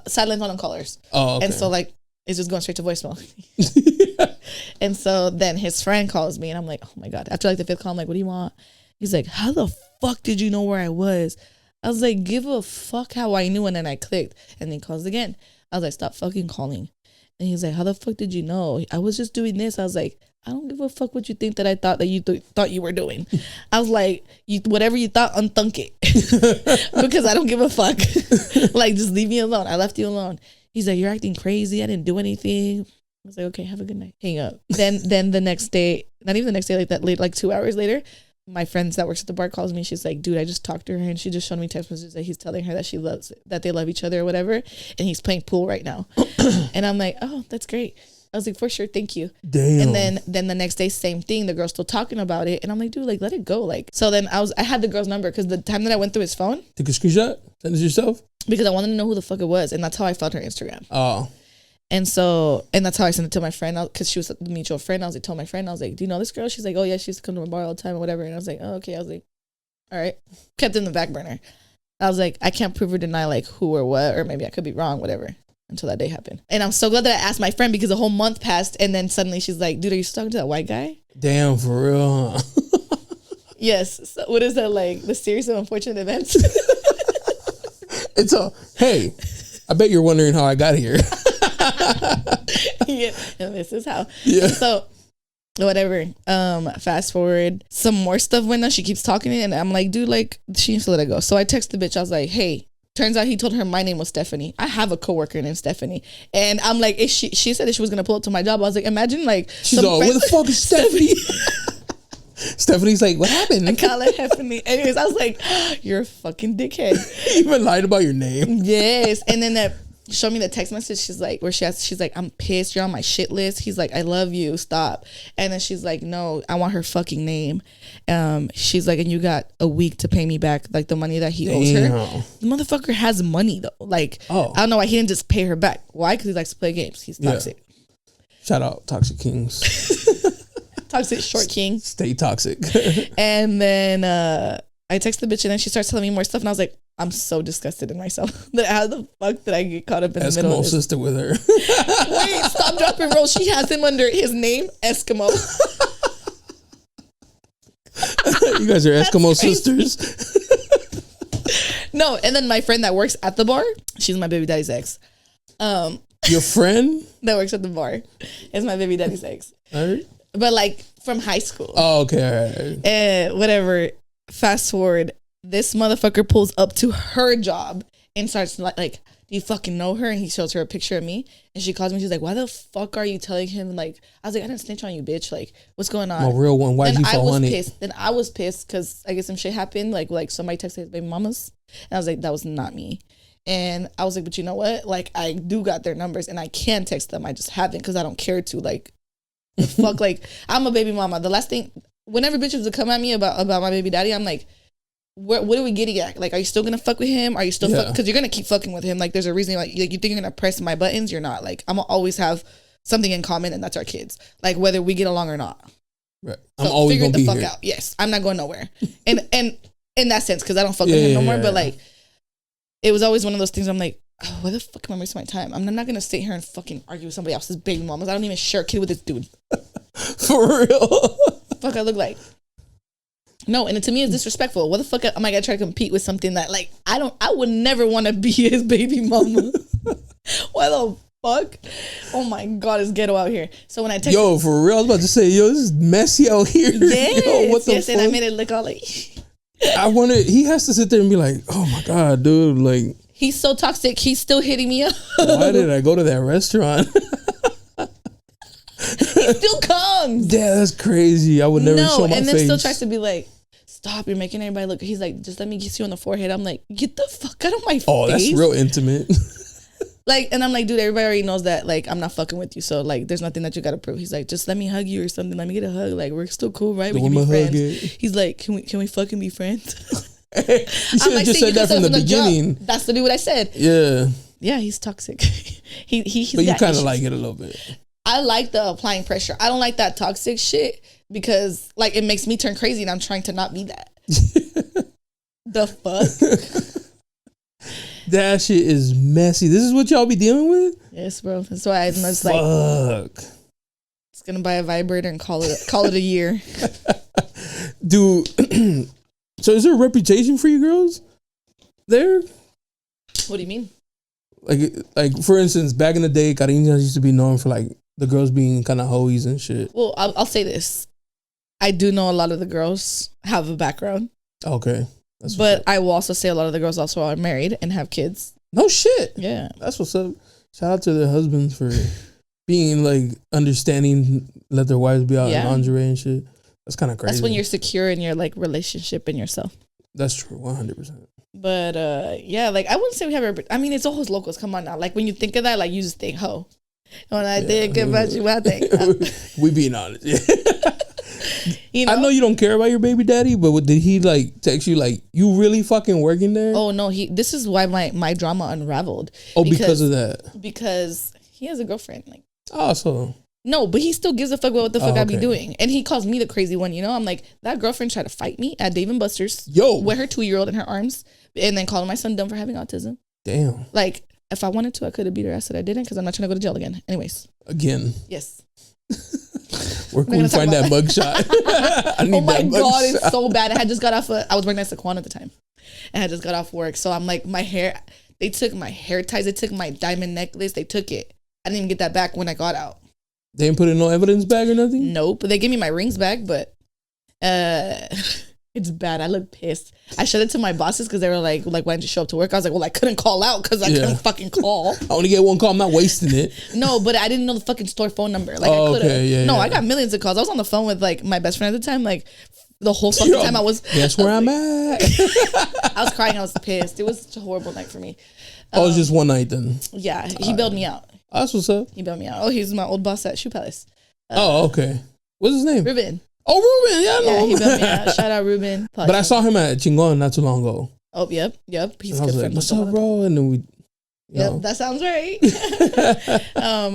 silent on callers. Oh, okay. And so, like, it's just going straight to voicemail. And so then his friend calls me, and I'm like, oh my God. After like the 5th call, I'm like, what do you want? He's like, how the fuck did you know where I was? I was like, give a fuck how I knew. And then I clicked, and then he calls again. I was like, stop fucking calling. And he's like, how the fuck did you know? I was just doing this. I was like, I don't give a fuck what you think that I thought that you thought you were doing. I was like, whatever you thought, unthunk it. Because I don't give a fuck. Like, just leave me alone. I left you alone. He's like, you're acting crazy. I didn't do anything. I was like, okay, have a good night. Hang up. Then the next day, not even the next day, like that late, like 2 hours later, my friends that works at the bar calls me. She's like, dude, I just talked to her, and she just showed me text messages that he's telling her that they love each other or whatever, and he's playing pool right now. And I'm like, oh, that's great. I was like, for sure, thank you. Damn. And then the next day, same thing. The girl's still talking about it, and I'm like, dude, like, let it go. Like, so then I had the girl's number, because the time that I went through his phone, took a screenshot, send it yourself, because I wanted to know who the fuck it was, and that's how I found her Instagram. Oh. And that's how I sent it to my friend, because she was a mutual friend. I was like, told my friend, I was like, do you know this girl? She's like, oh yeah, she used to come to my bar all the time or whatever. And I was like, oh, okay. I was like, all right. Kept it in the back burner. I was like, I can't prove or deny like who or what, or maybe I could be wrong, whatever, until that day happened. And I'm so glad that I asked my friend, because a whole month passed, and then suddenly she's like, dude, are you still talking to that white guy? Damn, for real, huh? Yes. So what is that, like the series of unfortunate events? It's hey, I bet you're wondering how I got here. Yeah, and this is how. Yeah. So whatever. Fast forward, some more stuff went on. She keeps talking, and I'm like, dude, like, she needs to let it go. So I text the bitch. I was like, hey. Turns out he told her my name was Stephanie. I have a coworker named Stephanie, and I'm like, she said that she was gonna pull up to my job. I was like, imagine like she's like, where the fuck is Stephanie? Stephanie's like, what happened? I call her Stephanie. Anyways, I was like, you're a fucking dickhead. You even lied about your name. Yes, and then that. Show me the text message. She's like, she's like, I'm pissed. You're on my shit list. He's like, I love you. Stop. And then she's like, no, I want her fucking name. She's like, and you got a week to pay me back like the money that he owes her. The motherfucker has money though. Like, I don't know why he didn't just pay her back. Why? Because he likes to play games. He's toxic. Yeah. Shout out Toxic Kings. Toxic short king. Stay toxic. And then I text the bitch, and then she starts telling me more stuff, and I was like, I'm so disgusted in myself. That how the fuck did I get caught up in the middle of this? Eskimo sister with her. Wait, stop, drop, and roll. She has him under his name, Eskimo. You guys are Eskimo sisters. No, and then my friend that works at the bar, she's my baby daddy's ex. Your friend that works at the bar is my baby daddy's ex. All right. But like from high school. Oh, okay, all right. And whatever. Fast forward. This motherfucker pulls up to her job and starts like, do you fucking know her? And he shows her a picture of me, and she calls me. She's like, why the fuck are you telling him? Like, I was like, I didn't snitch on you, bitch. Like, what's going on? I'm a real one. Why'd you fall on it? Pissed. Then I was pissed because I guess some shit happened. Like somebody texted his baby mamas, and I was like, that was not me. And I was like, but you know what? Like, I do got their numbers, and I can text them. I just haven't because I don't care to. Like, the fuck. Like, I'm a baby mama. The last thing, whenever bitches would come at me about my baby daddy, I'm like, what are we getting at? Like, are you still gonna fuck with him? Are you still because you're gonna keep fucking with him? Like, there's a reason. Like, you think you're gonna press my buttons? You're not. Like, I'm gonna always have something in common, and that's our kids. Like, whether we get along or not. Right. So I'm always figure gonna the be fuck here. out. Yes, I'm not going nowhere. And in that sense, because I don't fuck with him no more. But like, it was always one of those things. I'm like, oh, why the fuck am I wasting my time? I'm not gonna sit here and fucking argue with somebody else's baby mamas. I don't even share a kid with this dude. For real. Fuck, I look like. No, and to me it's disrespectful. What the fuck am I gonna try to compete with something that like I would never want to be his baby mama. Why the fuck? Oh my god, it's ghetto out here. So when I text for real, I was about to say, this is messy out here. Yes, what the fuck? And I made it look all like I wonder, he has to sit there and be like, oh my god, dude, like he's so toxic, he's still hitting me up. Why did I go to that restaurant? He still comes. Yeah, that's crazy. I would never show my face. And then still tries to be like, stop, you're making everybody look. He's like, just let me kiss you on the forehead. I'm like, get the fuck out of my face. Oh, that's real intimate. Like, and I'm like, dude, everybody already knows that, like, I'm not fucking with you. So, like, there's nothing that you got to prove. He's like, just let me hug you or something. Let me get a hug. Like, we're still cool, right? We can be friends. He's like, can we fucking be friends? You should have just said that from the beginning. That's literally what I said. Yeah. Yeah, he's toxic. He's but you kind of issues. like it a little bit. I like the applying pressure. I don't like that toxic shit because like it makes me turn crazy and I'm trying to not be that. The fuck? That shit is messy. This is what y'all be dealing with? Yes, bro. That's why I'm just Fuck. like, it's gonna buy a vibrator and call it a year. Dude, so is there a reputation for you girls there? What do you mean? Like for instance, back in the day, Cariñas used to be known for like the girls being kind of hoes and shit. Well, I'll say this. I do know a lot of the girls have a background. Okay. But I will also say a lot of the girls also are married and have kids. No shit. Yeah. That's what's up. Shout out to their husbands for being like understanding, let their wives be out in lingerie and shit. That's kind of crazy. That's when you're secure in your like relationship and yourself. That's true, 100%. But yeah, like I wouldn't say we have I mean, it's Ojos Locos. Come on now. Like when you think of that, like you just think hoe. When I think about you, I think. We being honest. Yeah. You know? I know you don't care about your baby daddy, but did he like text you like, you really fucking working there? Oh no, this is why my drama unraveled. Oh, because of that. Because he has a girlfriend. Like, oh, so no, but he still gives a fuck about what the fuck I be doing. And he calls me the crazy one, you know? I'm like, that girlfriend tried to fight me at Dave & Buster's. Yo. With her 2-year-old in her arms. And then calling my son dumb for having autism. Damn. Like, if I wanted to, I could have beat her ass that I didn't because I'm not trying to go to jail again. Anyways. Again. Yes. Where can we find that mugshot? I need oh my God, shot. it's so bad. I had just got off, I was working at Saquon at the time. And I had just got off work. So I'm like, my hair, they took my hair ties. They took my diamond necklace. They took it. I didn't even get that back when I got out. They didn't put in no evidence bag or nothing? Nope. They gave me my rings back, but it's bad. I look pissed. I showed it to my bosses because they were like, why didn't you show up to work? I was like, well, I couldn't call out because I couldn't fucking call. I only get one call. I'm not wasting it. No, but I didn't know the fucking store phone number. Like I could have. Okay, I got millions of calls. I was on the phone with like my best friend at the time. Like the whole fucking time I was. Guess where I'm at. I was crying. I was pissed. It was such a horrible night for me. It was just one night then. Yeah, he bailed me out. Oh, that's what's up. He bailed me out. Oh, he's my old boss at Shoe Palace. Okay. What's his name? Ruben. Oh, Ruben. Yeah, I know. He bailed me out. Shout out Ruben. But I saw him at Chingon not too long ago. Oh, yep. He's and I was like, what's up, bro? And then we... Yep, that sounds right.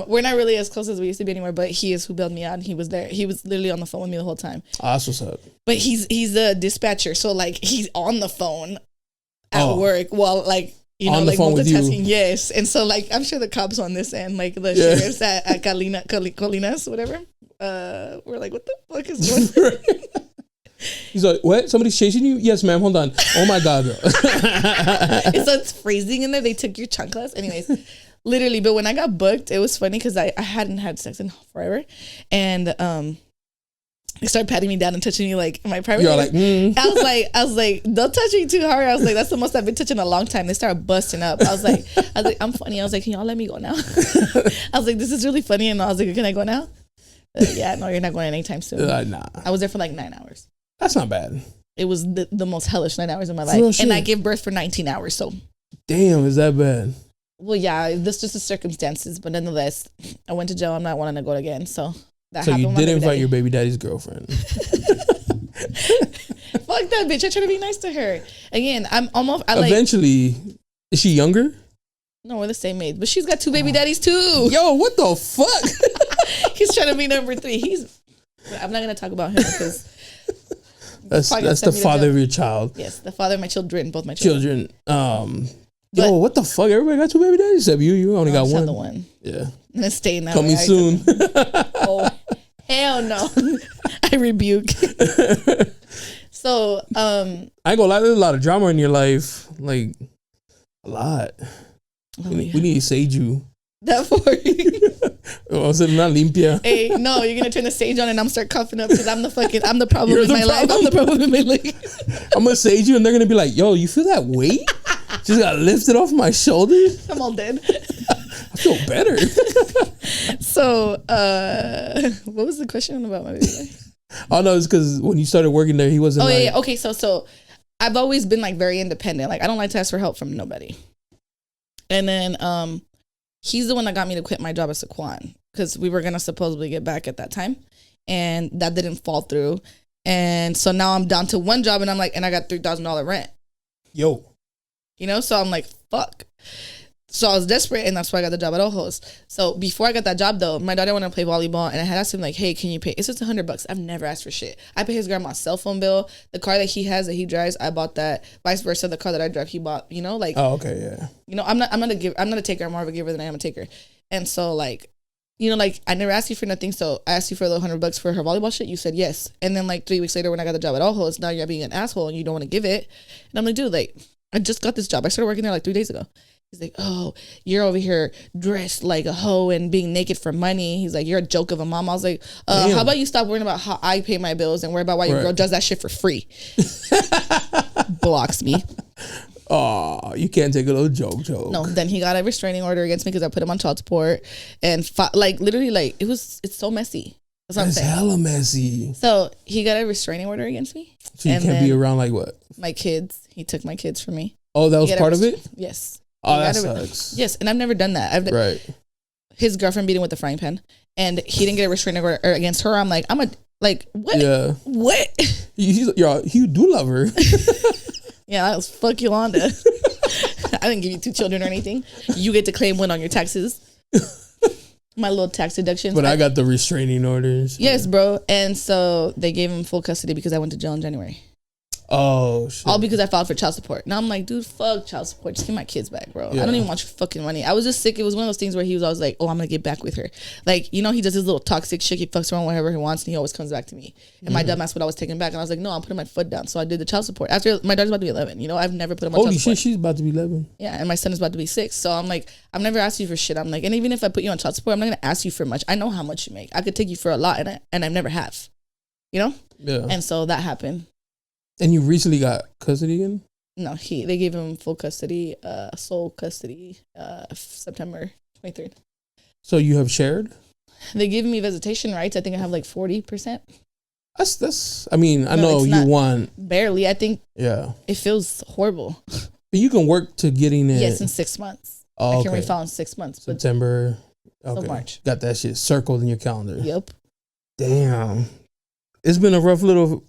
We're not really as close as we used to be anymore, but he is who bailed me out and he was there. He was literally on the phone with me the whole time. Oh, that's what's up. But he's a dispatcher, so like he's on the phone at work while like you know, on the like phone with multitasking. you. Yes. And so like I'm sure the cops on this end, like the sheriffs at Colinas, whatever. We're like, what the fuck is going on? He's like, what? Somebody's chasing you? Yes, ma'am. Hold on. Oh my God, girl. It's freezing in there. They took your chanclas. Anyways, literally. But when I got booked, it was funny because I hadn't had sex in forever. And they started patting me down and touching me like my private. You're like, I was like, don't touch me too hard. I was like, that's the most I've been touching in a long time. They started busting up. I was like, I'm funny. I was like, can y'all let me go now? I was like, this is really funny. And I was like, can I go now? Yeah, no, you're not going anytime soon. Nah. I was there for like 9 hours. That's not bad. It was the most hellish 9 hours of my life. And I gave birth for 19 hours. So, damn, is that bad? Well, yeah, this just the circumstances. But nonetheless, I went to jail. I'm not wanting to go again. So, that happened. So, you did invite your baby daddy's girlfriend. Fuck that bitch. I try to be nice to her. Again, Eventually, is she younger? No, we're the same age. But she's got 2 baby daddies too. Yo, what the fuck? He's trying to be number 3. I'm not going to talk about him because... That's the father of your child. Yes, the father of my children, both my children. Yo, what the fuck? Everybody got 2 baby daddies except you. You only got one. The one. Yeah. I'm gonna stay now. Coming soon. Oh, hell no! I rebuke. So, I ain't gonna lie. There's a lot of drama in your life, like a lot. Oh, we need to sage you. That for you. Oh, so not limpia. Hey, no, you're gonna turn the sage on and I'm start coughing up because I'm the problem in my life. I'm the problem in my life. I'm gonna sage you and they're gonna be like, yo, you feel that weight? Just got lifted off my shoulders. I'm all dead. I feel better. So, what was the question about my baby life? Oh no, it's because when you started working there, he wasn't. Yeah. Okay, so I've always been like very independent. Like I don't like to ask for help from nobody. And then he's the one that got me to quit my job at Saquon because we were gonna supposedly get back at that time, and that didn't fall through. And so now I'm down to one job, and I'm like, and I got $3,000 rent. Yo. You know, so I'm like, fuck. So I was desperate, and that's why I got the job at Ohos. So before I got that job, though, my daughter wanted to play volleyball, and I had asked him, like, hey, can you pay? It's just $100. I've never asked for shit. I pay his grandma's cell phone bill. The car that he has, that he drives, I bought that. Vice versa, the car that I drive, he bought. You know, like. Oh, okay, yeah. You know, I'm not a taker. I'm more of a giver than I am a taker. And so, like, you know, like, I never asked you for nothing. So I asked you for a little $100 for her volleyball shit. You said yes. And then, like, 3 weeks later, when I got the job at Ohos, now you're being an asshole and you don't want to give it. And I'm like, dude, like, I just got this job. I started working there like 3 days ago. He's like, oh, you're over here dressed like a hoe and being naked for money. He's like, you're a joke of a mom. I was like, how about you stop worrying about how I pay my bills and worry about why your girl does that shit for free? Blocks me. Oh, you can't take a little joke. No, then he got a restraining order against me because I put him on child support. And like, literally, like, it's so messy. That's what I'm saying. Hella messy. So he got a restraining order against me. So you can't be around like what? My kids. He took my kids from me. Oh, that was part of it? Yes. Oh, that sucks. Yes, and I've never done that. Right. His girlfriend beat him with a frying pan, and he didn't get a restraining order against her. I'm like, what? Yeah. What? You do love her. Yeah, that was fuck Yolanda. I didn't give you 2 children or anything. You get to claim one on your taxes. My little tax deductions. But I got the restraining orders. Yes, bro. And so they gave him full custody because I went to jail in January. Oh, shit. All because I filed for child support. Now I'm like, dude, fuck child support. Just give my kids back, bro. Yeah. I don't even want your fucking money. I was just sick. It was one of those things where he was always like, oh, I'm going to get back with her. Like, you know, he does his little toxic shit. He fucks around whatever he wants, and he always comes back to me. And my dumbass would always take him back. And I was like, no, I'm putting my foot down. So I did the child support. After my daughter's about to be 11, you know, I've never put him on child support. Holy shit, she's about to be 11. Yeah, and my son is about to be 6. So I'm like, I've never asked you for shit. I'm like, and even if I put you on child support, I'm not going to ask you for much. I know how much you make. I could take you for a lot, and I never have. You know? Yeah. And so that happened. And you recently got custody again? No, they gave him full custody, sole custody, September 23rd. So you have shared? They gave me visitation rights. I think I have like 40%. That's. I mean, I know you want barely. I think. Yeah. It feels horrible. But you can work to getting it. Yes, in 6 months. Oh, I can refile in 6 months. September. Okay. So March. Got that shit circled in your calendar. Yep. Damn. It's been a rough little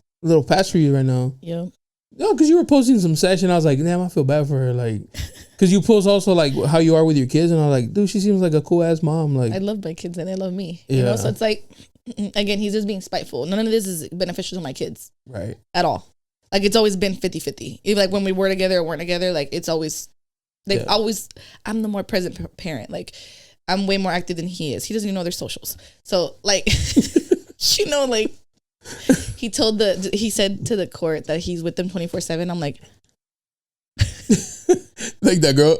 patch for you right now. Yep. No, because you were posting some session. I was like, damn, I feel bad for her. Like, because you post also like how you are with your kids, and I was like, dude, she seems like a cool ass mom. Like, I love my kids and they love me. You know, so it's like, again, he's just being spiteful. None of this is beneficial to my kids. Right. At all. Like, it's always been 50-50. Even like when we were together or weren't together, like it's always, I'm the more present parent. Like, I'm way more active than he is. He doesn't even know their socials. So like, you know, like, he said to the court that he's with them 24/7. I'm like, like that girl.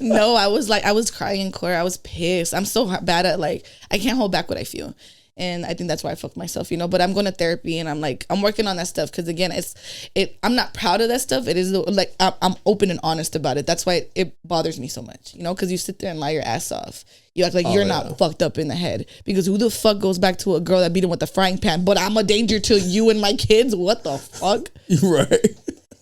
No, I was crying in court. I was pissed. I'm so bad at like, I can't hold back what I feel. And I think that's why I fucked myself, you know, but I'm going to therapy and I'm like, I'm working on that stuff. Cause again, I'm not proud of that stuff. It is like, I'm open and honest about it. That's why it bothers me so much, you know, cause you sit there and lie your ass off. You act like you're not fucked up in the head, because who the fuck goes back to a girl that beat him with a frying pan, but I'm a danger to you and my kids? What the fuck? Right.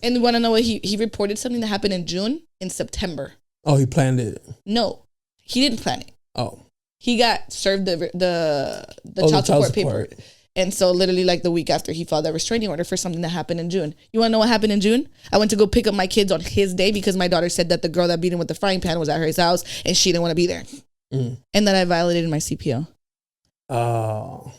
And you want to know what he reported something that happened in June, in September. Oh, he planned it. No, he didn't plan it. Oh. He got served the child support paper. And so literally like the week after, he filed that restraining order for something that happened in June. You want to know what happened in June? I went to go pick up my kids on his day because my daughter said that the girl that beat him with the frying pan was at his house and she didn't want to be there. And that I violated my CPO. Oh.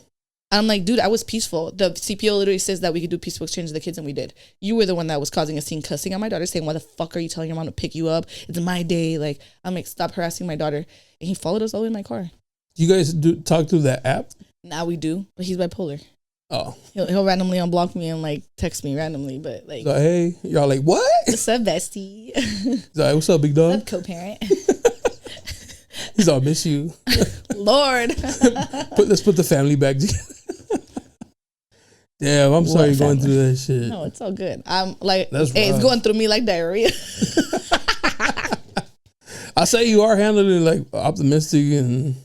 I'm like, dude, I was peaceful. The CPO literally says that we could do peaceful exchange of the kids, and we did. You were the one that was causing a scene, cussing at my daughter, saying, why the fuck are you telling your mom to pick you up? It's my day. Like, I'm like, stop harassing my daughter. And he followed us all in my car. You guys talk through that app? Now we do, but he's bipolar. Oh. He'll randomly unblock me and like text me randomly, but like, so, hey, y'all like, what? What's up, bestie? He's like, what's up, big dog? What's up, co-parent? He's all, miss you. Lord. Let's put the family back together. Damn, I'm sorry you're going through that shit. No, it's all good. I'm like, it's going through me like diarrhea. I say you are handling it like optimistic and.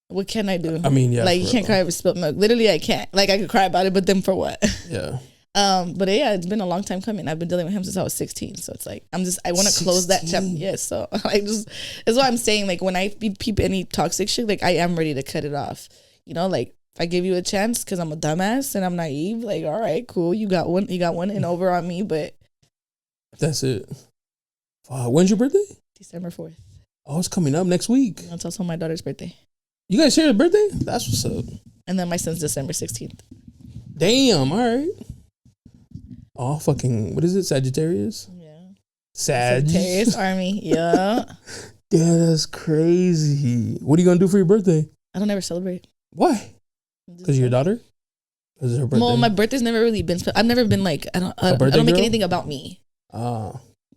What can I do? I mean, yeah. Like, you can't cry over spilled milk. Literally, I can't. Like, I could cry about it, but then for what? Yeah. But yeah, it's been a long time coming. I've been dealing with him since I was 16. So it's like, I want to close that chapter. Yes. So that's why I'm saying, like, when I peep any toxic shit, like, I am ready to cut it off. You know, like, if I give you a chance because I'm a dumbass and I'm naive, like, all right, cool. You got one and over on me, but That's it. When's your birthday? December 4th. Oh, it's coming up next week. That's also my daughter's birthday. You guys share a birthday? That's what's up. And then my son's December 16th. Damn, all right. Oh, fucking, what is it? Sagittarius? Yeah. Sagittarius Army. Yeah. Yeah, that's crazy. What are you going to do for your birthday? I don't ever celebrate. Why? Because of your daughter? Because it's her birthday? Well, my birthday's never really been, I've never been like, I don't make anything about me.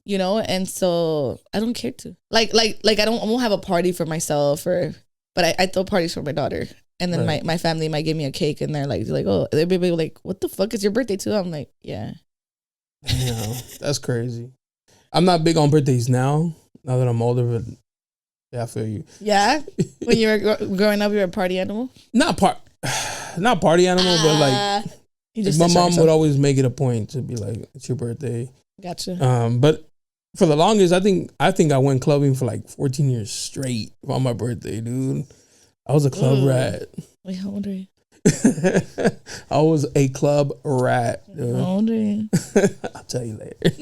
You know, and so I don't care to. Like I won't have a party for myself but I throw parties for my daughter. And then my family might give me a cake and they're like, oh, they'll be like, what the fuck is your birthday too? I'm like, yeah. Damn, that's crazy. I'm not big on birthdays now that I'm older, but yeah, I feel you. Yeah? When you were growing up, you were a party animal? Not party animal, but like my mom would always make it a point to be like, it's your birthday. Gotcha. But for the longest, I think I went clubbing for like 14 years straight on my birthday, dude. I was a club rat. Wait, how old are you? I was a club rat. Dude. How old are you? I'll tell you later.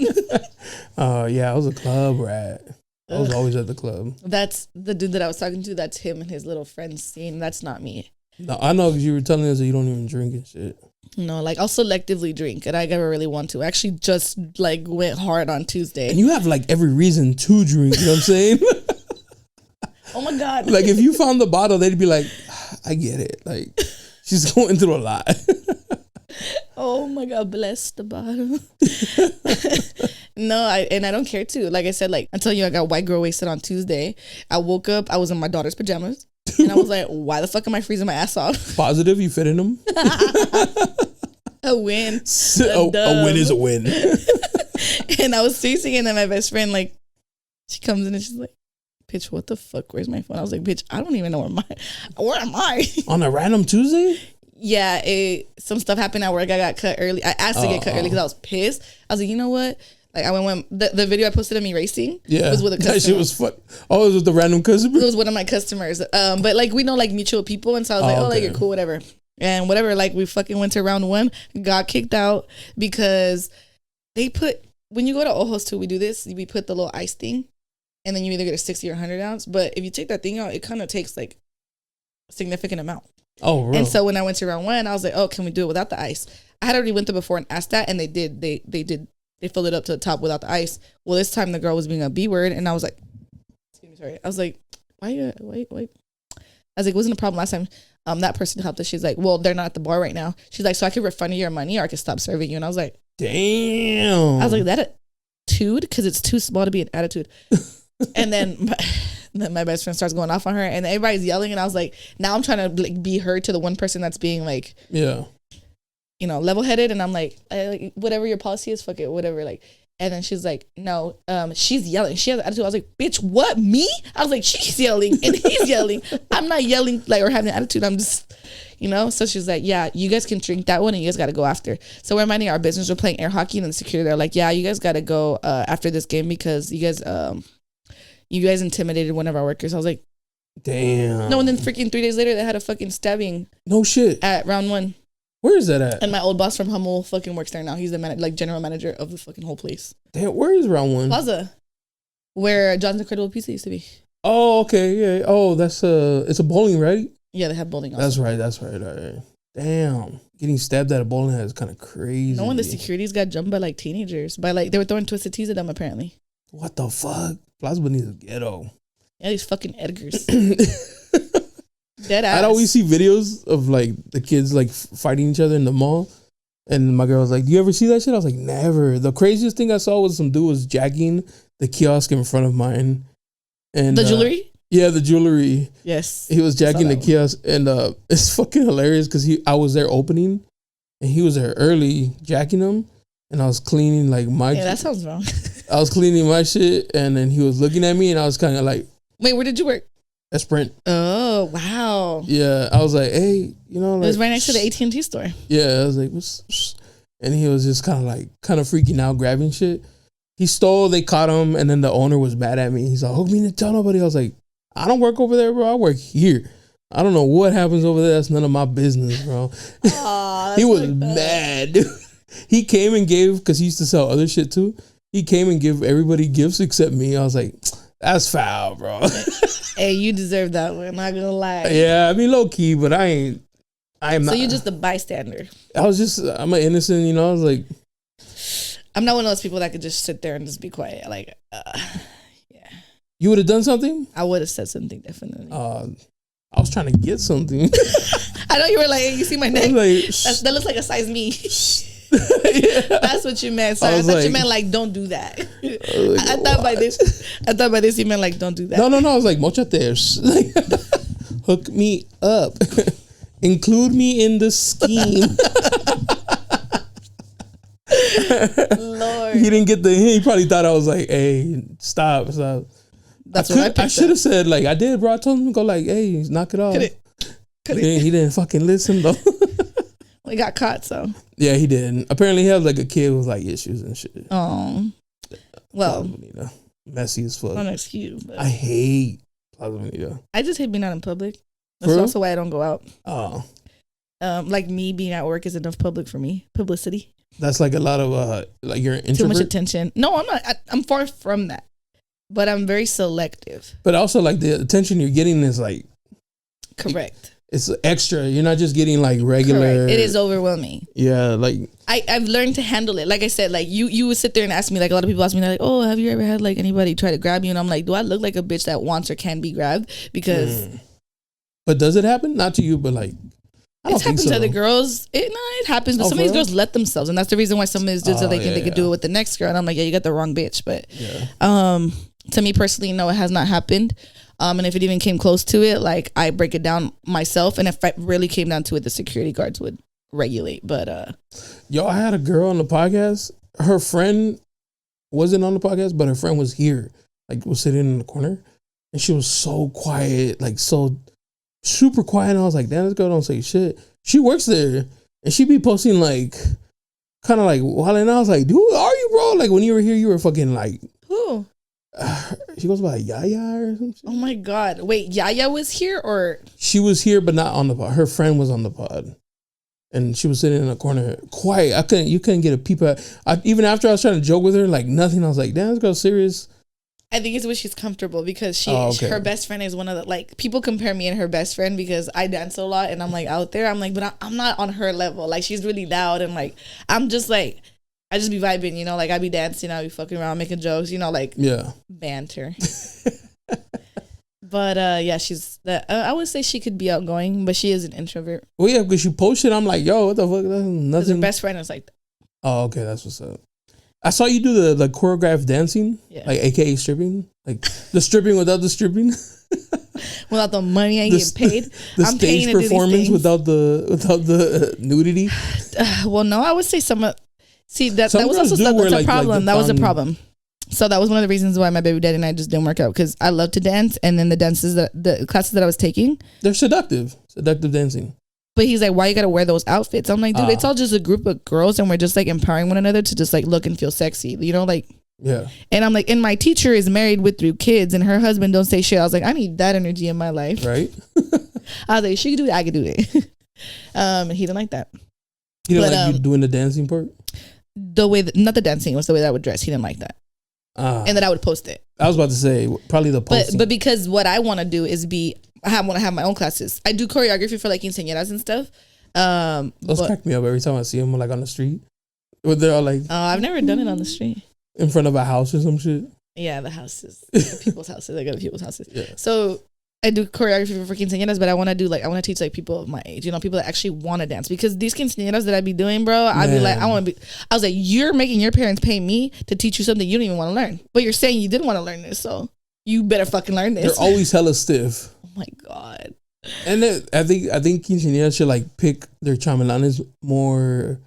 Yeah, I was a club rat. I was always at the club. That's the dude that I was talking to. That's him and his little friends scene. That's not me. No, I know because you were telling us that you don't even drink and shit. No, like I'll selectively drink, and I never really want to. I actually just like went hard on Tuesday. And you have like every reason to drink. You know what I'm saying? Oh my God. Like if you found the bottle, they'd be like, I get it. Like she's going through a lot. Oh my God, bless the bottle. No, I don't care to. Like I said, like until I got white girl wasted on Tuesday. I woke up, I was in my daughter's pajamas. And I was like, why the fuck am I freezing my ass off? Positive, you fit in them? A win. A win is a win. And I was chasing, and then my best friend, like, she comes in and she's like, bitch, what the fuck? Where's my phone? I was like, bitch, I don't even know where am I? On a random Tuesday? Yeah, some stuff happened at work. I got cut early. I asked to get cut early because I was pissed. I was like, you know what? Like I went the video I posted of me racing was with a customer. That shit was fun. Oh, it was with the random customer? It was one of my customers. But like we know like mutual people, and so I was like, like you're cool, whatever. And whatever, like we fucking went to round 1, got kicked out because they put, when you go to Ohos too, we do this, we put the little ice thing, and then you either get a 60 or 100 ounce. But if you take that thing out, it kind of takes like a significant amount. Oh, really? And so when I went to round 1, I was like, oh, can we do it without the ice? I had already went there before and asked that, and they did. They filled it up to the top without the ice. Well, this time the girl was being a B word, and I was like, excuse me, sorry. I was like, wait. I was like, wasn't a problem last time. That person helped us. She's like, well, they're not at the bar right now. She's like, so I could refund you your money or I could stop serving you. And I was like, damn. I was like, that attitude? Because it's too small to be an attitude. And then my best friend starts going off on her, and everybody's yelling, and I was like, now I'm trying to like be her to the one person that's being like, yeah, you know, level-headed, and I'm like, whatever your policy is, fuck it, whatever. Like, and then she's like, no, she's yelling. She has an attitude. I was like, bitch, what, me? I was like, she's yelling and he's yelling. I'm not yelling like or having an attitude. I'm just, you know. So she's like, yeah, you guys can drink that one, and you guys got to go after. So we're minding our business. We're playing air hockey, and then the security, they're like, yeah, you guys got to go after this game because you guys intimidated one of our workers. I was like, damn. No, and then freaking 3 days later, they had a fucking stabbing. No shit. At round 1. Where is that at? And my old boss from Hummel fucking works there now. He's the general manager of the fucking whole place. Damn, where is round 1? Plaza, where John's Incredible Pizza used to be. Oh, okay, yeah. Oh, that's it's a bowling, right? Yeah, they have bowling also. That's right. All right. Damn, getting stabbed at a bowling alley is kind of crazy. No one, the securities got jumped by like teenagers. By like, they were throwing Twisted Teas at them apparently. What the fuck? Plaza needs a ghetto. Yeah, these fucking Edgars. Dead ass. I'd always see videos of like the kids like fighting each other in the mall, and my girl was like, "Do you ever see that shit?" I was like, "Never." The craziest thing I saw was some dude was jacking the kiosk in front of mine, and the jewelry. Yeah, the jewelry. Yes, he was jacking the kiosk, and it's fucking hilarious because I was there opening, and he was there early jacking them, and I was cleaning like my. Yeah, that sounds wrong. I was cleaning my shit, and then he was looking at me, and I was kind of like, "Wait, where did you work?" At Sprint. Oh, wow. Yeah, I was like, hey, you know, like, it was right next to the AT&T store. Yeah, I was like, and he was just kind of freaking out, grabbing shit. He stole, they caught him, and then the owner was mad at me. He's like, hook me to tell nobody. I was like, I don't work over there, bro. I work here. I don't know what happens over there. That's none of my business, bro. Aww, he was mad, dude. He came and gave, because he used to sell other shit too. He came and give everybody gifts except me. I was like, that's foul, bro. Hey, you deserve that one. Not gonna lie. Yeah, I mean, low key, but I am not. So you're just a bystander. I'm an innocent, you know. I was like, I'm not one of those people that could just sit there and just be quiet. Like, yeah. You would have done something? I would have said something, definitely. I was trying to get something. I know you were like, hey, you see my neck? Like, that looks like a size me. Yeah. That's what you meant. Sorry, I thought you meant like, don't do that. I thought by this you meant like, don't do that. No. I was like, mochateros. Like, hook me up. Include me in the scheme. Lord. He didn't get the hint. He probably thought I was like, hey, stop. That's what I should have said, like, I did, bro. I told him to go like, hey, knock it off. He didn't fucking listen, though. He got caught, so. Yeah, he did. Apparently, he had like a kid with like issues and shit. Oh. Well. Plaza Bonita. Messy as fuck. Not an excuse. I hate Plaza Bonita. I just hate being out in public. That's also why I don't go out. Oh. Like me being at work is enough public for me. Publicity. That's like a lot of like you're an introvert. Too much attention. No, I'm not. I'm far from that. But I'm very selective. But also like the attention you're getting is like. Correct. It's extra. You're not just getting like regular. Correct. It is overwhelming. Yeah, like I've learned to handle it. Like I said, like you would sit there and ask me, like a lot of people ask me, they're like, oh, have you ever had like anybody try to grab you? And I'm like, do I look like a bitch that wants or can be grabbed? Because. But does it happen? Not to you, but like. It's happened to other girls. It happens, but some of these girls let themselves, and that's the reason why some of these dudes they can do it with the next girl. And I'm like, yeah, you got the wrong bitch. But to me personally, no, it has not happened. And if it even came close to it, like I break it down myself. And if it really came down to it, the security guards would regulate. But I had a girl on the podcast. Her friend wasn't on the podcast, but her friend was here, like was sitting in the corner, and she was so quiet, like so super quiet. And I was like, damn, this girl don't say shit. She works there, and she be posting like, kind of like, well, and I was like, who are you, bro? Like when you were here, you were fucking like who? She goes by Yaya or something. Oh my god! Wait, Yaya was here or she was here, but not on the pod. Her friend was on the pod, and she was sitting in a corner, quiet. You couldn't get a peep at. Even after I was trying to joke with her, like nothing. I was like, damn, this girl's serious. I think it's when she's comfortable because her best friend is one of the like people compare me and her best friend because I dance a lot and I'm like out there. I'm like, but I'm not on her level. Like she's really loud and like I'm just like. I just be vibing, you know, like I be dancing, I be fucking around, making jokes, you know, like banter. But yeah, she's that. I would say she could be outgoing, but she is an introvert. Well, yeah, because she posted, I'm like, yo, what the fuck? That's nothing. Her best friend was like that. Oh, okay, that's what's up. I saw you do the choreographed dancing, like AKA stripping, like the stripping without the stripping. Without the money I get paid. The I'm stage performance without the nudity. Well, no, I would say See, that was also a problem. That was a problem. So that was one of the reasons why my baby daddy and I just didn't work out because I love to dance, and then the classes that I was taking, they're seductive dancing. But he's like, why you gotta wear those outfits? I'm like, dude, it's all just a group of girls, and we're just like empowering one another to just like look and feel sexy, you know, like. Yeah. And I'm like, and my teacher is married with 3 kids, and her husband don't say shit. I was like, I need that energy in my life. Right. I was like, she could do it, I could do it. And he didn't like that. He didn't like you doing the dancing part. The way not the dancing, it was the way that I would dress. He didn't like that, and that I would post it. I was about to say probably the posting. But because what I want to do is I want to have my own classes. I do choreography for like quinceañeras and stuff. Those crack me up every time I see them like on the street. They're all like, I've never done it on the street in front of a house or some shit. Yeah, the houses, the people's houses. I go to people's houses. Yeah. So I do choreography for quinceañeras, but I want to teach like people of my age, you know, people that actually want to dance, because these quinceañeras that I be doing, bro, I'd be like, I was like, you're making your parents pay me to teach you something you don't even want to learn, but you're saying you didn't want to learn this, so you better fucking learn this. They're always hella stiff. Oh my god. And I think quinceañeras should like pick their chambelanes more.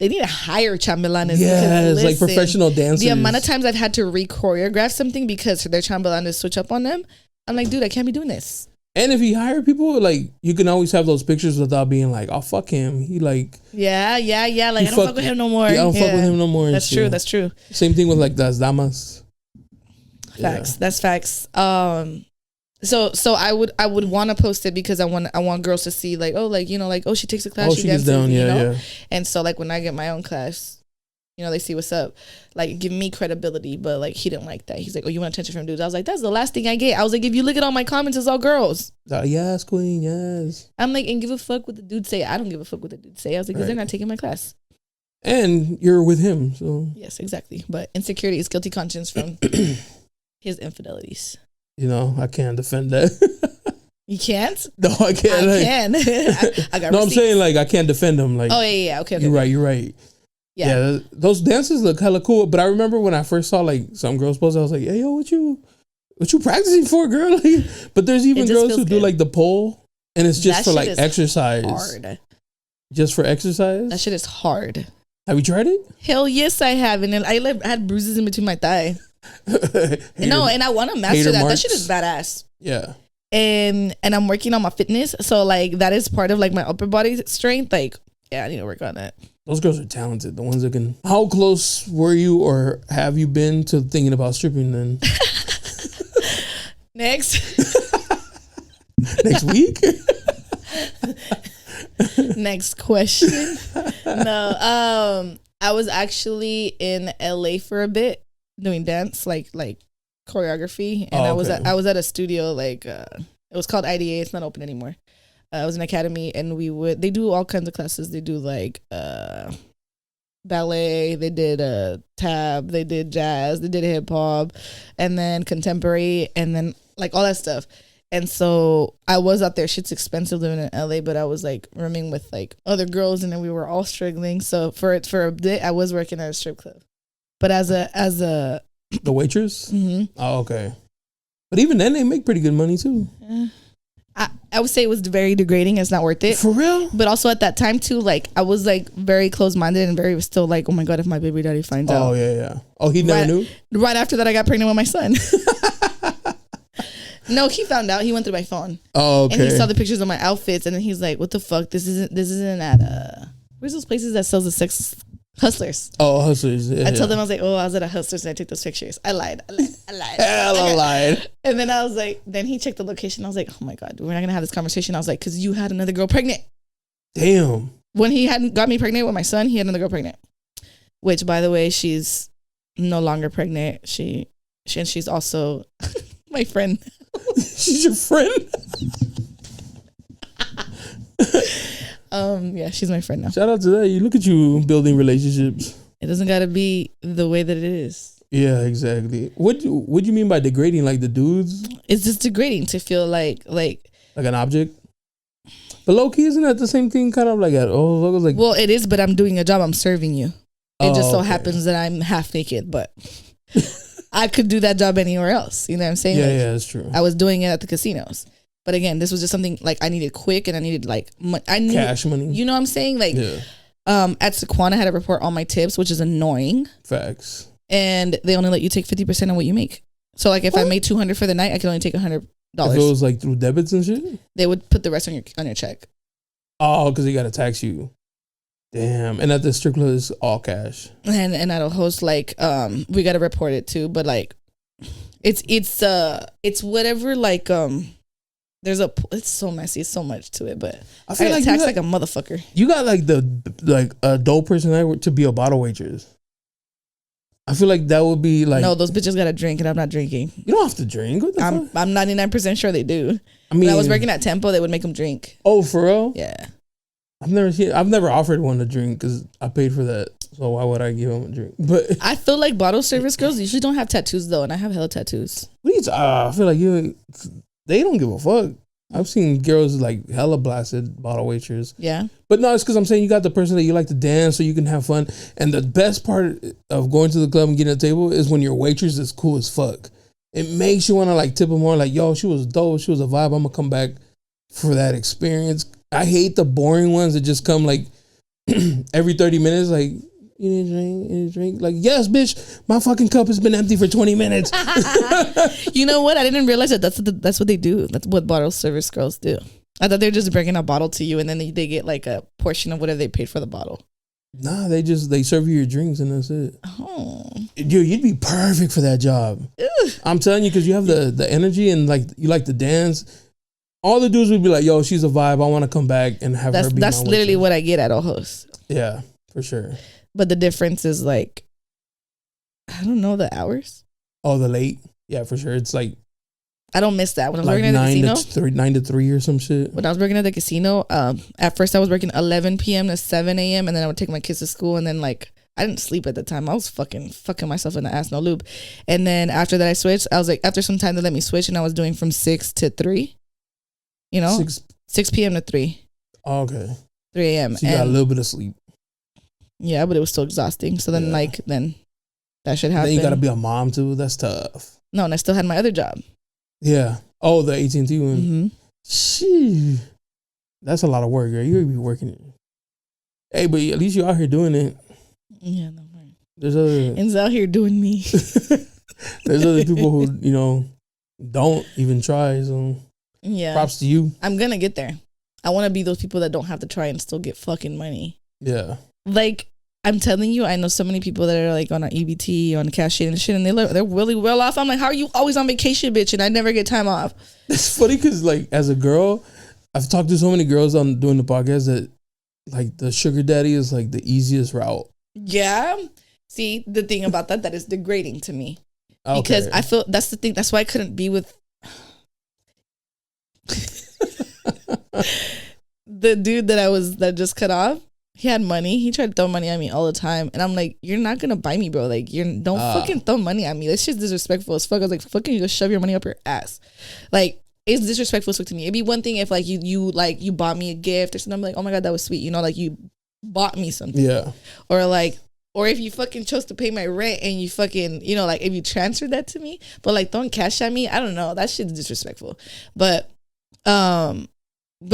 They need to hire chambelanes. Yes, like professional dancers. The amount of times I've had to re-choreograph something because their chambelanes switch up on them. I'm like, dude, I can't be doing this. And if you hire people, like, you can always have those pictures without being like, oh, fuck him. He like... Yeah. Like, I don't fuck with him no more. Yeah, I don't fuck with him no more. That's true. Same thing with like las damas. Facts. Yeah. That's facts. So I would want to post it because I want girls to see like, oh, like, you know, like, oh, she takes a class, she dances down, you know? And so like when I get my own class, they see what's up, like give me credibility. But like he didn't like that. He's like, oh, you want attention from dudes? I was like, that's the last thing I get. I was like, if you look at all my comments, it's all girls. Yes, queen, yes. I'm like, and give a fuck what the dudes say. I don't give a fuck what the dudes say. I was like, because they're not taking my class. And you're with him, so. Yes, exactly. But insecurity is guilty conscience from his infidelities. I can't defend that. You can't? No, I can't. I can. I got no, receipts. I'm saying like I can't defend him. Like, oh yeah. Okay. You're right. Yeah, those dances look hella cool. But I remember when I first saw like some girls post, I was like, "Hey, yo, what you practicing for, girl?" Like, but there's even girls who do like the pole, and it's just for like exercise. Hard. Just for exercise. That shit is hard. Have you tried it? Hell yes, I have, and I had bruises in between my thigh. And I want to master that. That shit is badass. Yeah. And I'm working on my fitness, so like that is part of like my upper body strength. Like, yeah, I need to work on that. Those girls are talented. The ones that can. How close were you, or have you been to thinking about stripping? Then next week. Next question. No, I was actually in LA for a bit doing dance, like choreography, and I was at a studio, like it was called IDA. It's not open anymore. It was an academy, and they do all kinds of classes. They do like ballet, they did tap, they did jazz, they did hip hop, and then contemporary, and then like all that stuff. And so I was out there. Shit's expensive living in LA, but I was like rooming with like other girls, and then we were all struggling. So for a bit, I was working at a strip club, but as a the waitress. Mm-hmm. Oh, okay. But even then, they make pretty good money too. I would say it was very degrading. It's not worth it. For real? But also at that time too, like I was like very close-minded and very still like, oh my God, if my baby daddy finds out. Oh yeah. Oh, he never knew? Right after that, I got pregnant with my son. No, he found out. He went through my phone. Oh, okay. And he saw the pictures of my outfits, and then he's like, what the fuck? This isn't at where's those places that sells the sex? Hustlers. Oh, Hustlers. Yeah, I told them, I was like, oh, I was at a Hustlers and I took those pictures. I lied. Hella lied. And then I was like, then he checked the location. I was like, oh my God, we're not going to have this conversation. I was like, because you had another girl pregnant. Damn. When he hadn't got me pregnant with my son, he had another girl pregnant. Which, by the way, she's no longer pregnant. She's also my friend. She's your friend? Yeah, she's my friend now. Shout out to that. You look at you building relationships. It doesn't gotta be the way that it is. Yeah, exactly. What do you mean by degrading? Like the dudes? It's just degrading to feel like an object. But low key, isn't that the same thing? Kind of like at Ojos Locos? Like, well, it is, but I'm doing a job. I'm serving you. It just so happens that I'm half naked, but I could do that job anywhere else. You know what I'm saying? Yeah, that's true. I was doing it at the casinos. But again, this was just something like I needed quick, and I needed like cash money. You know what I'm saying? Like, at Sequana, I had to report all my tips, which is annoying. Facts. And they only let you take 50% of what you make. So like, if I made $200 for the night, I could only take $100. If it was like through debits and shit, they would put the rest on your check. Oh, because they got to tax you. Damn. And at the strip club, it's all cash. And at a host, like, we got to report it too. But like, it's whatever. Like, it's so messy. It's so much to it. But I feel like taxed like a motherfucker. You got like a dope person to be a bottle waitress. I feel like that would be like, no, those bitches got to drink, and I'm not drinking. You don't have to drink. What the fuck? I'm 99% sure they do. I mean, when I was working at Tempo, they would make them drink. Oh, for real? Yeah. I've never offered one to drink because I paid for that. So why would I give them a drink? But I feel like bottle service girls usually don't have tattoos though, and I have hella tattoos. I feel like they don't give a fuck. I've seen girls like hella blasted bottle waiters. Yeah. But no, it's because I'm saying you got the person that you like to dance so you can have fun. And the best part of going to the club and getting a table is when your waitress is cool as fuck. It makes you want to like tip them more like, yo, she was dope. She was a vibe. I'm going to come back for that experience. I hate the boring ones that just come like every 30 minutes like, you need a drink? You need a drink? Like, yes, bitch, my fucking cup has been empty for 20 minutes. You know what? I didn't realize that that's what they do. That's what bottle service girls do. I thought they're just bringing a bottle to you and then they get like a portion of whatever they paid for the bottle. Nah, they serve you your drinks and that's it. Oh. Dude, you'd be perfect for that job. Ugh. I'm telling you, because you have the energy and like you like to dance. All the dudes would be like, yo, she's a vibe. I want to come back and have her be That's literally what I get at Ohos. Yeah, for sure. But the difference is like, I don't know the hours. Oh, the late? Yeah, for sure. It's like I don't miss that. When I was like working at the casino, 9 to 3 or some shit. When I was working at the casino, at first I was working 11 p.m. to 7 a.m. and then I would take my kids to school, and then like I didn't sleep at the time. I was fucking myself in the ass, no lube. And then after that I switched. I was like, after some time they let me switch, and I was doing from 6 to 3. You know, 6 p.m. to 3. Oh, okay. 3 a.m. So you got a little bit of sleep. Yeah, but it was still exhausting. So then then that should happen. Then you got to be a mom too. That's tough. No, and I still had my other job. Yeah. Oh, the AT&T one. Mm-hmm. Shit. That's a lot of work, girl. You be working it. Hey, but at least you're out here doing it. Yeah, no worries. There's other. It's out here doing me. There's other people who don't even try. So yeah, props to you. I'm gonna get there. I want to be those people that don't have to try and still get fucking money. Yeah. Like, I'm telling you, I know so many people that are like on an EBT, on cash and shit, and they're really well off. I'm like, how are you always on vacation, bitch? And I never get time off. It's funny because, like, as a girl, I've talked to so many girls on doing the podcast that, like, the sugar daddy is like the easiest route. Yeah. See, the thing about that is degrading to me. Okay. Because I feel that's the thing. That's why I couldn't be with the dude that just cut off. He had money. He tried to throw money at me all the time. And I'm like, you're not going to buy me, bro. Like, don't fucking throw money at me. That's just disrespectful as fuck. I was like, fucking you just shove your money up your ass. Like, it's disrespectful to me. It'd be one thing if, like, you bought me a gift or something. I'm like, oh my God, that was sweet. You know, like, you bought me something. Yeah. Or if you fucking chose to pay my rent and you fucking, like, if you transferred that to me. But, like, throwing cash at me, I don't know. That shit's disrespectful. But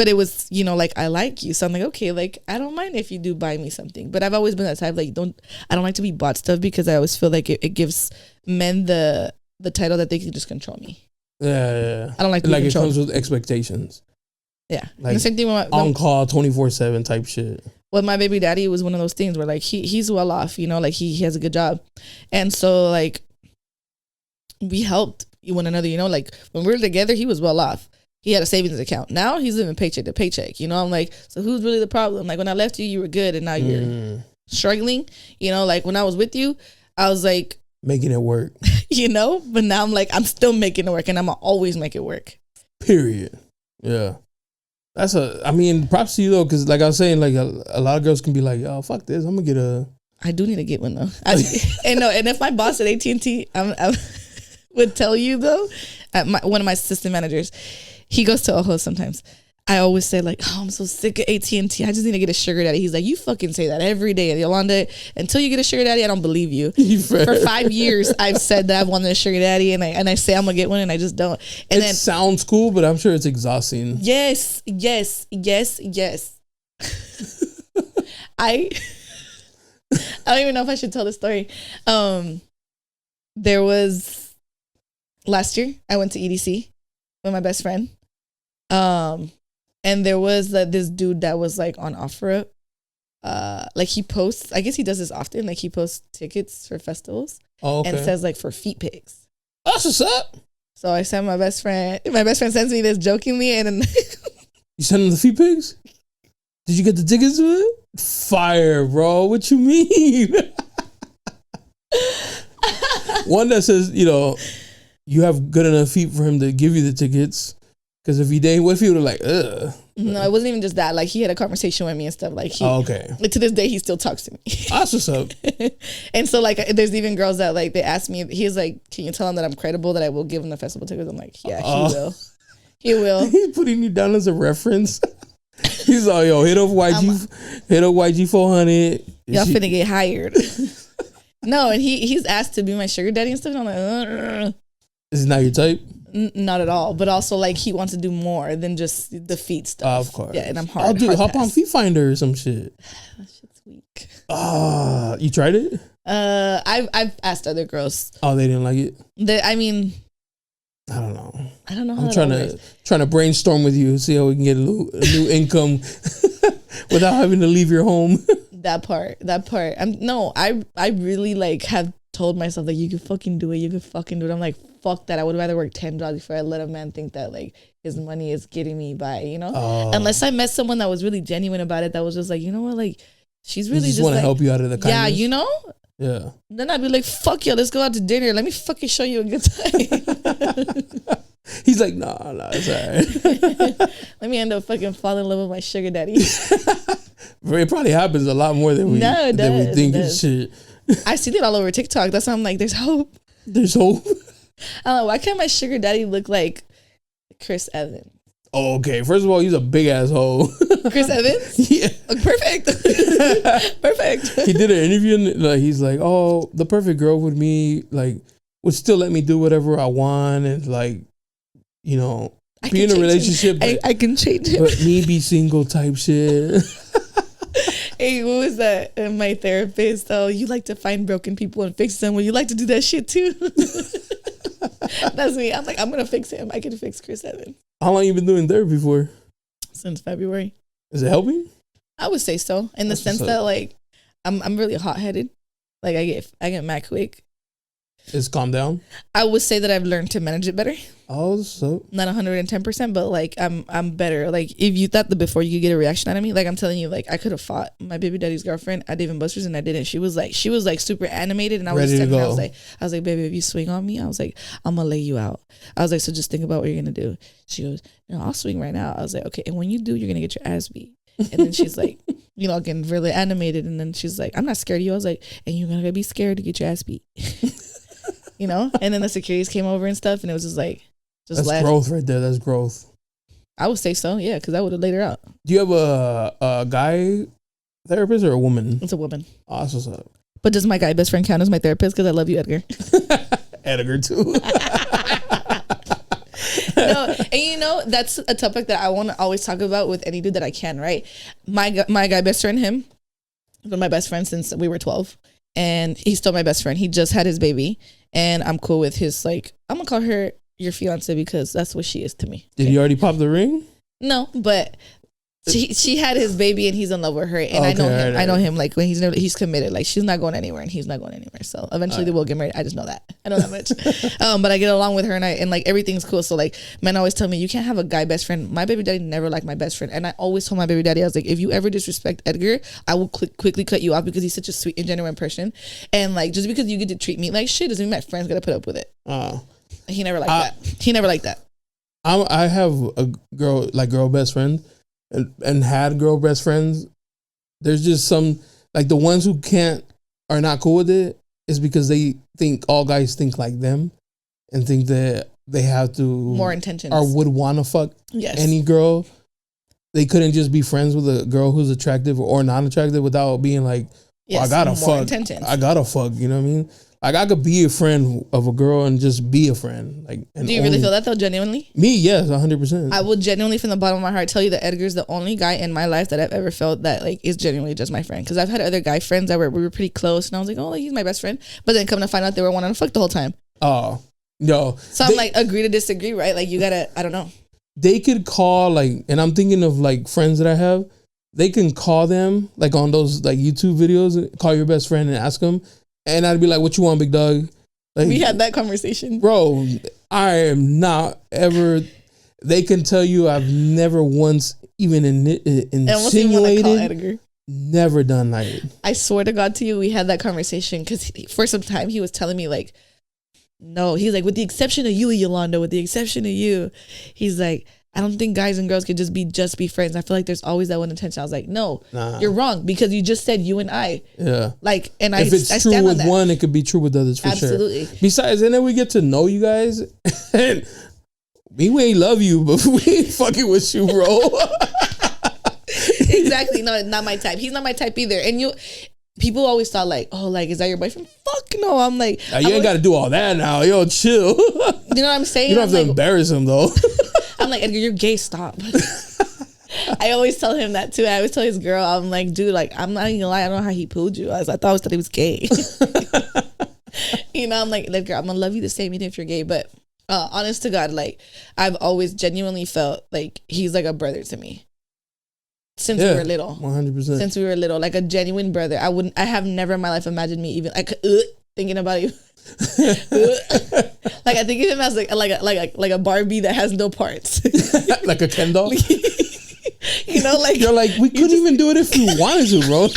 it was, like, I like you. So I'm like, okay, like, I don't mind if you do buy me something. But I've always been that type, like, I don't like to be bought stuff because I always feel like it gives men the title that they can just control me. Yeah. I don't like to be controlled. It comes with expectations. Yeah. Like, and the same thing with on call 24/7 type shit. With my baby daddy, it was one of those things where, like, he's well off, like, he has a good job. And so, like, we helped one another, like, when we were together, he was well off. He had a savings account. Now he's living paycheck to paycheck. I'm like, so who's really the problem? Like, when I left you, you were good, and now you're struggling. Like, when I was with you, I was like making it work. But now I'm like, I'm still making it work, and I'm gonna always make it work. Period. Yeah. Props to you though, because like I was saying, like a lot of girls can be like, oh, fuck this, I'm gonna get a. I do need to get one though. And if my boss at AT&T, I would tell you though, one of my assistant managers. He goes to Ohos sometimes. I always say, like, oh, I'm so sick of AT&T. I just need to get a sugar daddy. He's like, you fucking say that every day. And Yolanda, until you get a sugar daddy, I don't believe you. For 5 years, I've said that I've wanted a sugar daddy, and I say I'm going to get one, and I just don't. And it sounds cool, but I'm sure it's exhausting. Yes. I don't even know if I should tell the story. There was, last year, I went to EDC with my best friend. And there was this dude that was like on OfferUp. Like he posts, I guess he does this often. Like he posts tickets for festivals and says like for feet pics. That's what's up. So I sent my best friend. My best friend sends me this jokingly, and then you sent him the feet pics? Did you get the tickets to it? Fire, bro. What you mean? One that says, you have good enough feet for him to give you the tickets. Because if he didn't, what if he would have like, ugh? No, it wasn't even just that. Like, he had a conversation with me and stuff. Like, like, to this day, he still talks to me. That's what's up. And so, like, there's even girls that, like, they ask me, he's like, can you tell him that I'm credible, that I will give him the festival tickets? I'm like, yeah, he will. He will. He's putting you down as a reference. He's like, yo, hit up YG 400. Y'all finna get hired. No, and he's asked to be my sugar daddy and stuff. And I'm like, Is it not your type? Not at all, but also like he wants to do more than just the feet stuff. Of course, yeah, and I'm hard. Hop on Feet Finder or some shit. That shit's weak. You tried it? I've asked other girls. Oh, they didn't like it. I don't know. I don't know. How I'm trying to brainstorm with you, see how we can get a new income without having to leave your home. That part. I really like have told myself like, you can fucking do it. I'm like, fuck that. I would rather work 10 jobs before I let a man think that like his money is getting me by, Unless I met someone that was really genuine about it, that was just like, you know what, like She's really just want to help you out of the kindness. Yeah, you know? Yeah. Then I'd be like, fuck you, let's go out to dinner. Let me fucking show you a good time. He's like, no, it's all right. Let me end up fucking falling in love with my sugar daddy. It probably happens a lot more than we think and shit. I see that all over TikTok. That's why I'm like, there's hope. There's hope. I don't know, why can't my sugar daddy look like Chris Evans? Oh, okay. First of all, he's a big asshole. Chris Evans? Yeah. Oh, perfect. Perfect. He did an interview and like he's like, oh, the perfect girl with me, like, would still let me do whatever I want and like, you know, be in a relationship. I can change him. But me be single type shit. Hey, what was that? My therapist, oh, you like to find broken people and fix them. Well, you like to do that shit too. That's me. I'm like, I'm going to fix him. I can fix Chris Evans. How long you been doing therapy for? Since February. Is it helping? I would say so. In the sense that like, I'm really hot-headed. Like I get mad quick. It's calmed down? I would say that I've learned to manage it better. Oh, so not 110%, but like I'm better. Like if you thought that before you could get a reaction out of me, like I'm telling you, like I could have fought my baby daddy's girlfriend at Dave & Buster's and I didn't. She was like super animated and I was just telling her, I was like, baby, if you swing on me, I was like, I'm gonna lay you out. I was like, so just think about what you're gonna do. She goes, no, I'll swing right now. I was like, okay, and when you do, you're gonna get your ass beat. And then she's like, you know, getting really animated, and then she's like, I'm not scared of you. I was like, and you're gonna be scared to get your ass beat. You know, and then the securities came over and stuff, and it was just like, that's growth right there. That's growth. I would say so, yeah, because I would have laid her out. Do you have a guy therapist or a woman? It's a woman. Oh, that's what's up. But does my guy best friend count as my therapist? Because I love you, Edgar. Edgar too. No, and you know that's a topic that I want to always talk about with any dude that I can. Right, my guy best friend, him, been my best friend since we were 12, and he's still my best friend. He just had his baby. And I'm cool with his, like, I'm going to call her your fiance because that's what she is to me. Did he already pop the ring? No, but she had his baby and he's in love with her. And okay, I know him, like, when he's committed. Like, she's not going anywhere and he's not going anywhere. So eventually they will get married. I just know that. I know that much. But I get along with her and like, everything's cool. So, like, men always tell me, you can't have a guy best friend. My baby daddy never liked my best friend. And I always told my baby daddy, I was like, if you ever disrespect Edgar, I will quickly cut you off because he's such a sweet and genuine person. And, like, just because you get to treat me like shit doesn't mean my friends got to put up with it. He never liked that. He never liked that. I have a girl best friend. And had girl best friends, there's just some, like the ones who are not cool with it is because they think all guys think like them and think that they have to more intentions or would want to fuck any girl. They couldn't just be friends with a girl who's attractive or non-attractive without being like, I gotta fuck. Intentions. I gotta fuck. You know what I mean? Like I could be a friend of a girl and just be a friend. Like, do you really feel that though? Genuinely? Me, yes, 100%. I will genuinely, from the bottom of my heart, tell you that Edgar's the only guy in my life that I've ever felt that like is genuinely just my friend. Because I've had other guy friends that we were pretty close, and I was like, oh, like, he's my best friend. But then come to find out they were wanting to fuck the whole time. Oh, no. So I'm like, agree to disagree, right? Like you gotta, I don't know. They could call like, and I'm thinking of like friends that I have. They can call them like on those like YouTube videos, call your best friend and ask them, and I'd be like, "What you want, big dog?" Like, we had that conversation, bro. I am not ever. They can tell you I've never once even insinuated. Never done that. I swear to God to you, we had that conversation because for some time he was telling me like, no, he's like, with the exception of you, Yolanda, with the exception of you, he's like, I don't think guys and girls could just be friends. I feel like there's always that one intention. I was like, no, you're wrong because you just said you and I. Yeah. Like, and if it's true with one, it could be true with others for Absolutely. Sure. Besides, and then we get to know you guys. And we ain't love you, but we ain't fucking with you, bro. Exactly. No, not my type. He's not my type either. And people always thought like, oh, like, is that your boyfriend? Fuck no. I'm like, you ain't got to do all that now. Yo, chill. You know what I'm saying? You don't have to embarrass him though. I'm like, Edgar, you're gay, stop. I always tell him that too. I always tell his girl, I'm like, dude, like, I'm not even gonna lie, I don't know how he pulled you. I thought he was gay. You know, I'm like, Edgar, I'm gonna love you the same even if you're gay. But honest to God, like, I've always genuinely felt like he's like a brother to me. Since we were little. 100%. Since we were little, like a genuine brother. I have never in my life imagined me even like thinking about you. Like I think of him as like a Barbie that has no parts. Like a Ken doll. You know, like you're like, we couldn't even do it if we wanted to, bro.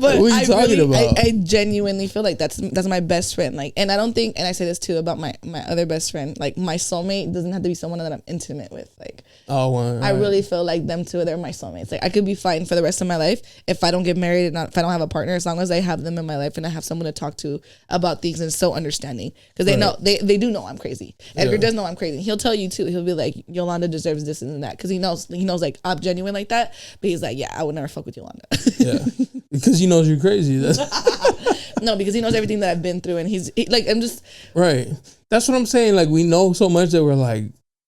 But what are you talking about? I genuinely feel like that's my best friend. Like, and I don't think, and I say this too about my other best friend. Like, my soulmate doesn't have to be someone that I'm intimate with. Like, I really feel like them two, they're my soulmates. Like, I could be fine for the rest of my life if I don't get married and if I don't have a partner, as long as I have them in my life and I have someone to talk to about things and so understanding, because they know they do know I'm crazy. Edgar does know I'm crazy. He'll tell you too. He'll be like, Yolanda deserves this and that, because he knows like I'm genuine like that. But he's like, yeah, I would never fuck with Yolanda. Yeah, because he knows you're crazy. No, because he knows everything that I've been through, and like, I'm just right. That's what I'm saying. Like, we know so much that we're like,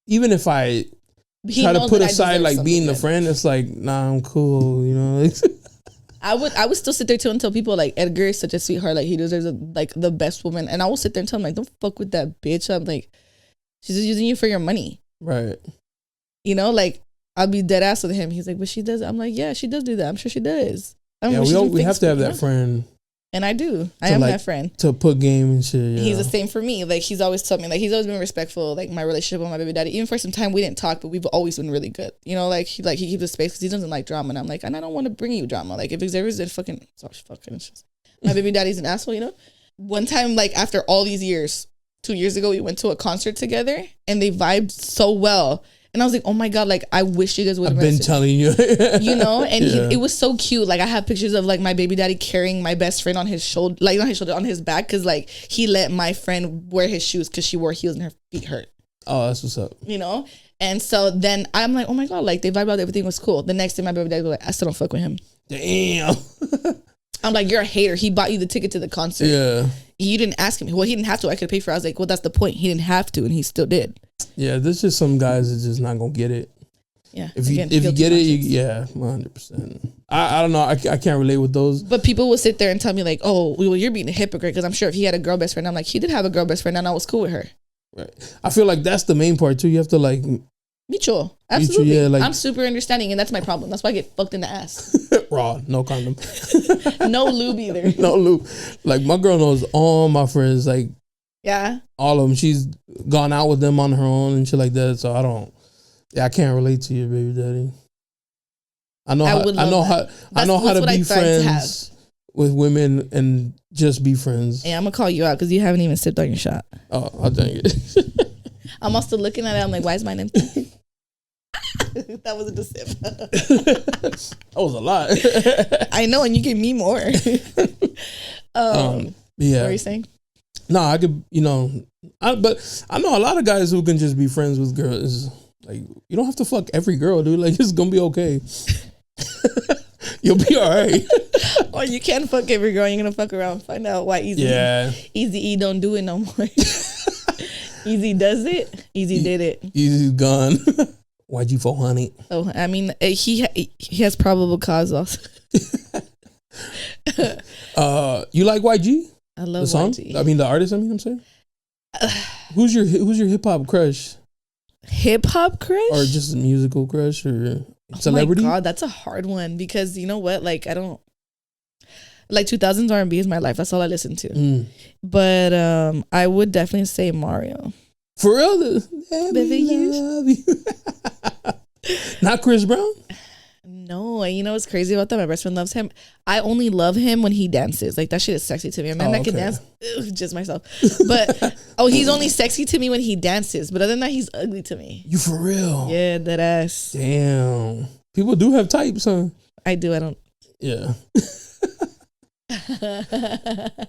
even if I try to put aside like being the friend, it's like, nah, I'm cool. You know. I would still sit there too and tell people like, Edgar is such a sweetheart. Like, he deserves like the best woman, and I will sit there and tell him like, don't fuck with that bitch. I'm like, she's just using you for your money. Right. You know, like, I'll be dead ass with him. He's like, but she does. I'm like, yeah, she does do that. I'm sure she does. We have to have that friend. And I do. I am that friend. To put game and shit. He's the same for me. Like, he's always told me, like, he's always been respectful. Like, my relationship with my baby daddy, even for some time we didn't talk, but we've always been really good. You know, like, he keeps the space because he doesn't like drama. And I'm like, and I don't want to bring you drama. Like, if Xavier's a fucking, my baby daddy's an asshole, you know? One time, like, after all these years, 2 years ago, we went to a concert together and they vibed so well. And I was like, oh my God, like, I wish you guys would have been telling you. You know? And it was so cute. Like, I have pictures of, like, my baby daddy carrying my best friend on his shoulder, like, not his shoulder, on his back, because, like, he let my friend wear his shoes because she wore heels and her feet hurt. Oh, that's what's up. You know? And so then I'm like, oh my God, like, they vibed out, everything was cool. The next day, my baby daddy was like, I still don't fuck with him. Damn. I'm like, you're a hater. He bought you the ticket to the concert. Yeah. You didn't ask him. Well, he didn't have to. I could pay for it. I was like, well, that's the point. He didn't have to, and he still did. Yeah, there's just some guys that's just not gonna get it. Yeah. If you get it, yeah, 100%. I don't know. I can't relate with those. But people will sit there and tell me like, oh, well, you're being a hypocrite, because I'm sure if he had a girl best friend, I'm like, he did have a girl best friend and I was cool with her. Right. I feel like that's the main part too. You have to like mutual. Absolutely. Yeah, like, I'm super understanding, and that's my problem. That's why I get fucked in the ass. Raw, no condom. No lube either. No lube. Like, my girl knows all my friends, like, yeah, all of them. She's gone out with them on her own and shit like that. So I can't relate to you, baby daddy. I know how to be friends with women and just be friends. Yeah, I'm gonna call you out because you haven't even sipped on your shot. Oh, I'll dang it. I'm also looking at it. I'm like, why is mine empty? That wasn't a sip. That was a lot. I know, and you give me more. Yeah. What are you saying? No, I could, but I know a lot of guys who can just be friends with girls. Like, you don't have to fuck every girl, dude. Like, it's gonna be okay. You'll be all right. Or you can fuck every girl. You're gonna fuck around, find out why Easy E don't do it no more. Easy does it. Easy did it. Easy's gone. YG 400. Oh, I mean, he has probable cause also. You like YG? I love the song? YG. I mean, the artist. I'm saying. Who's your hip hop crush? Hip hop crush, or just a musical crush, or celebrity? Oh my God, that's a hard one, because you know what? Like, I don't like 2000s R&B is my life. That's all I listen to. But I would definitely say Mario. For real? Not Chris Brown? No, you know what's crazy about that? My best friend loves him. I only love him when he dances. Like, that shit is sexy to me. A man that can dance, just myself. But he's only sexy to me when he dances. But other than that, he's ugly to me. You for real? Yeah, that ass. Damn. People do have types, huh? I do. I don't. Yeah.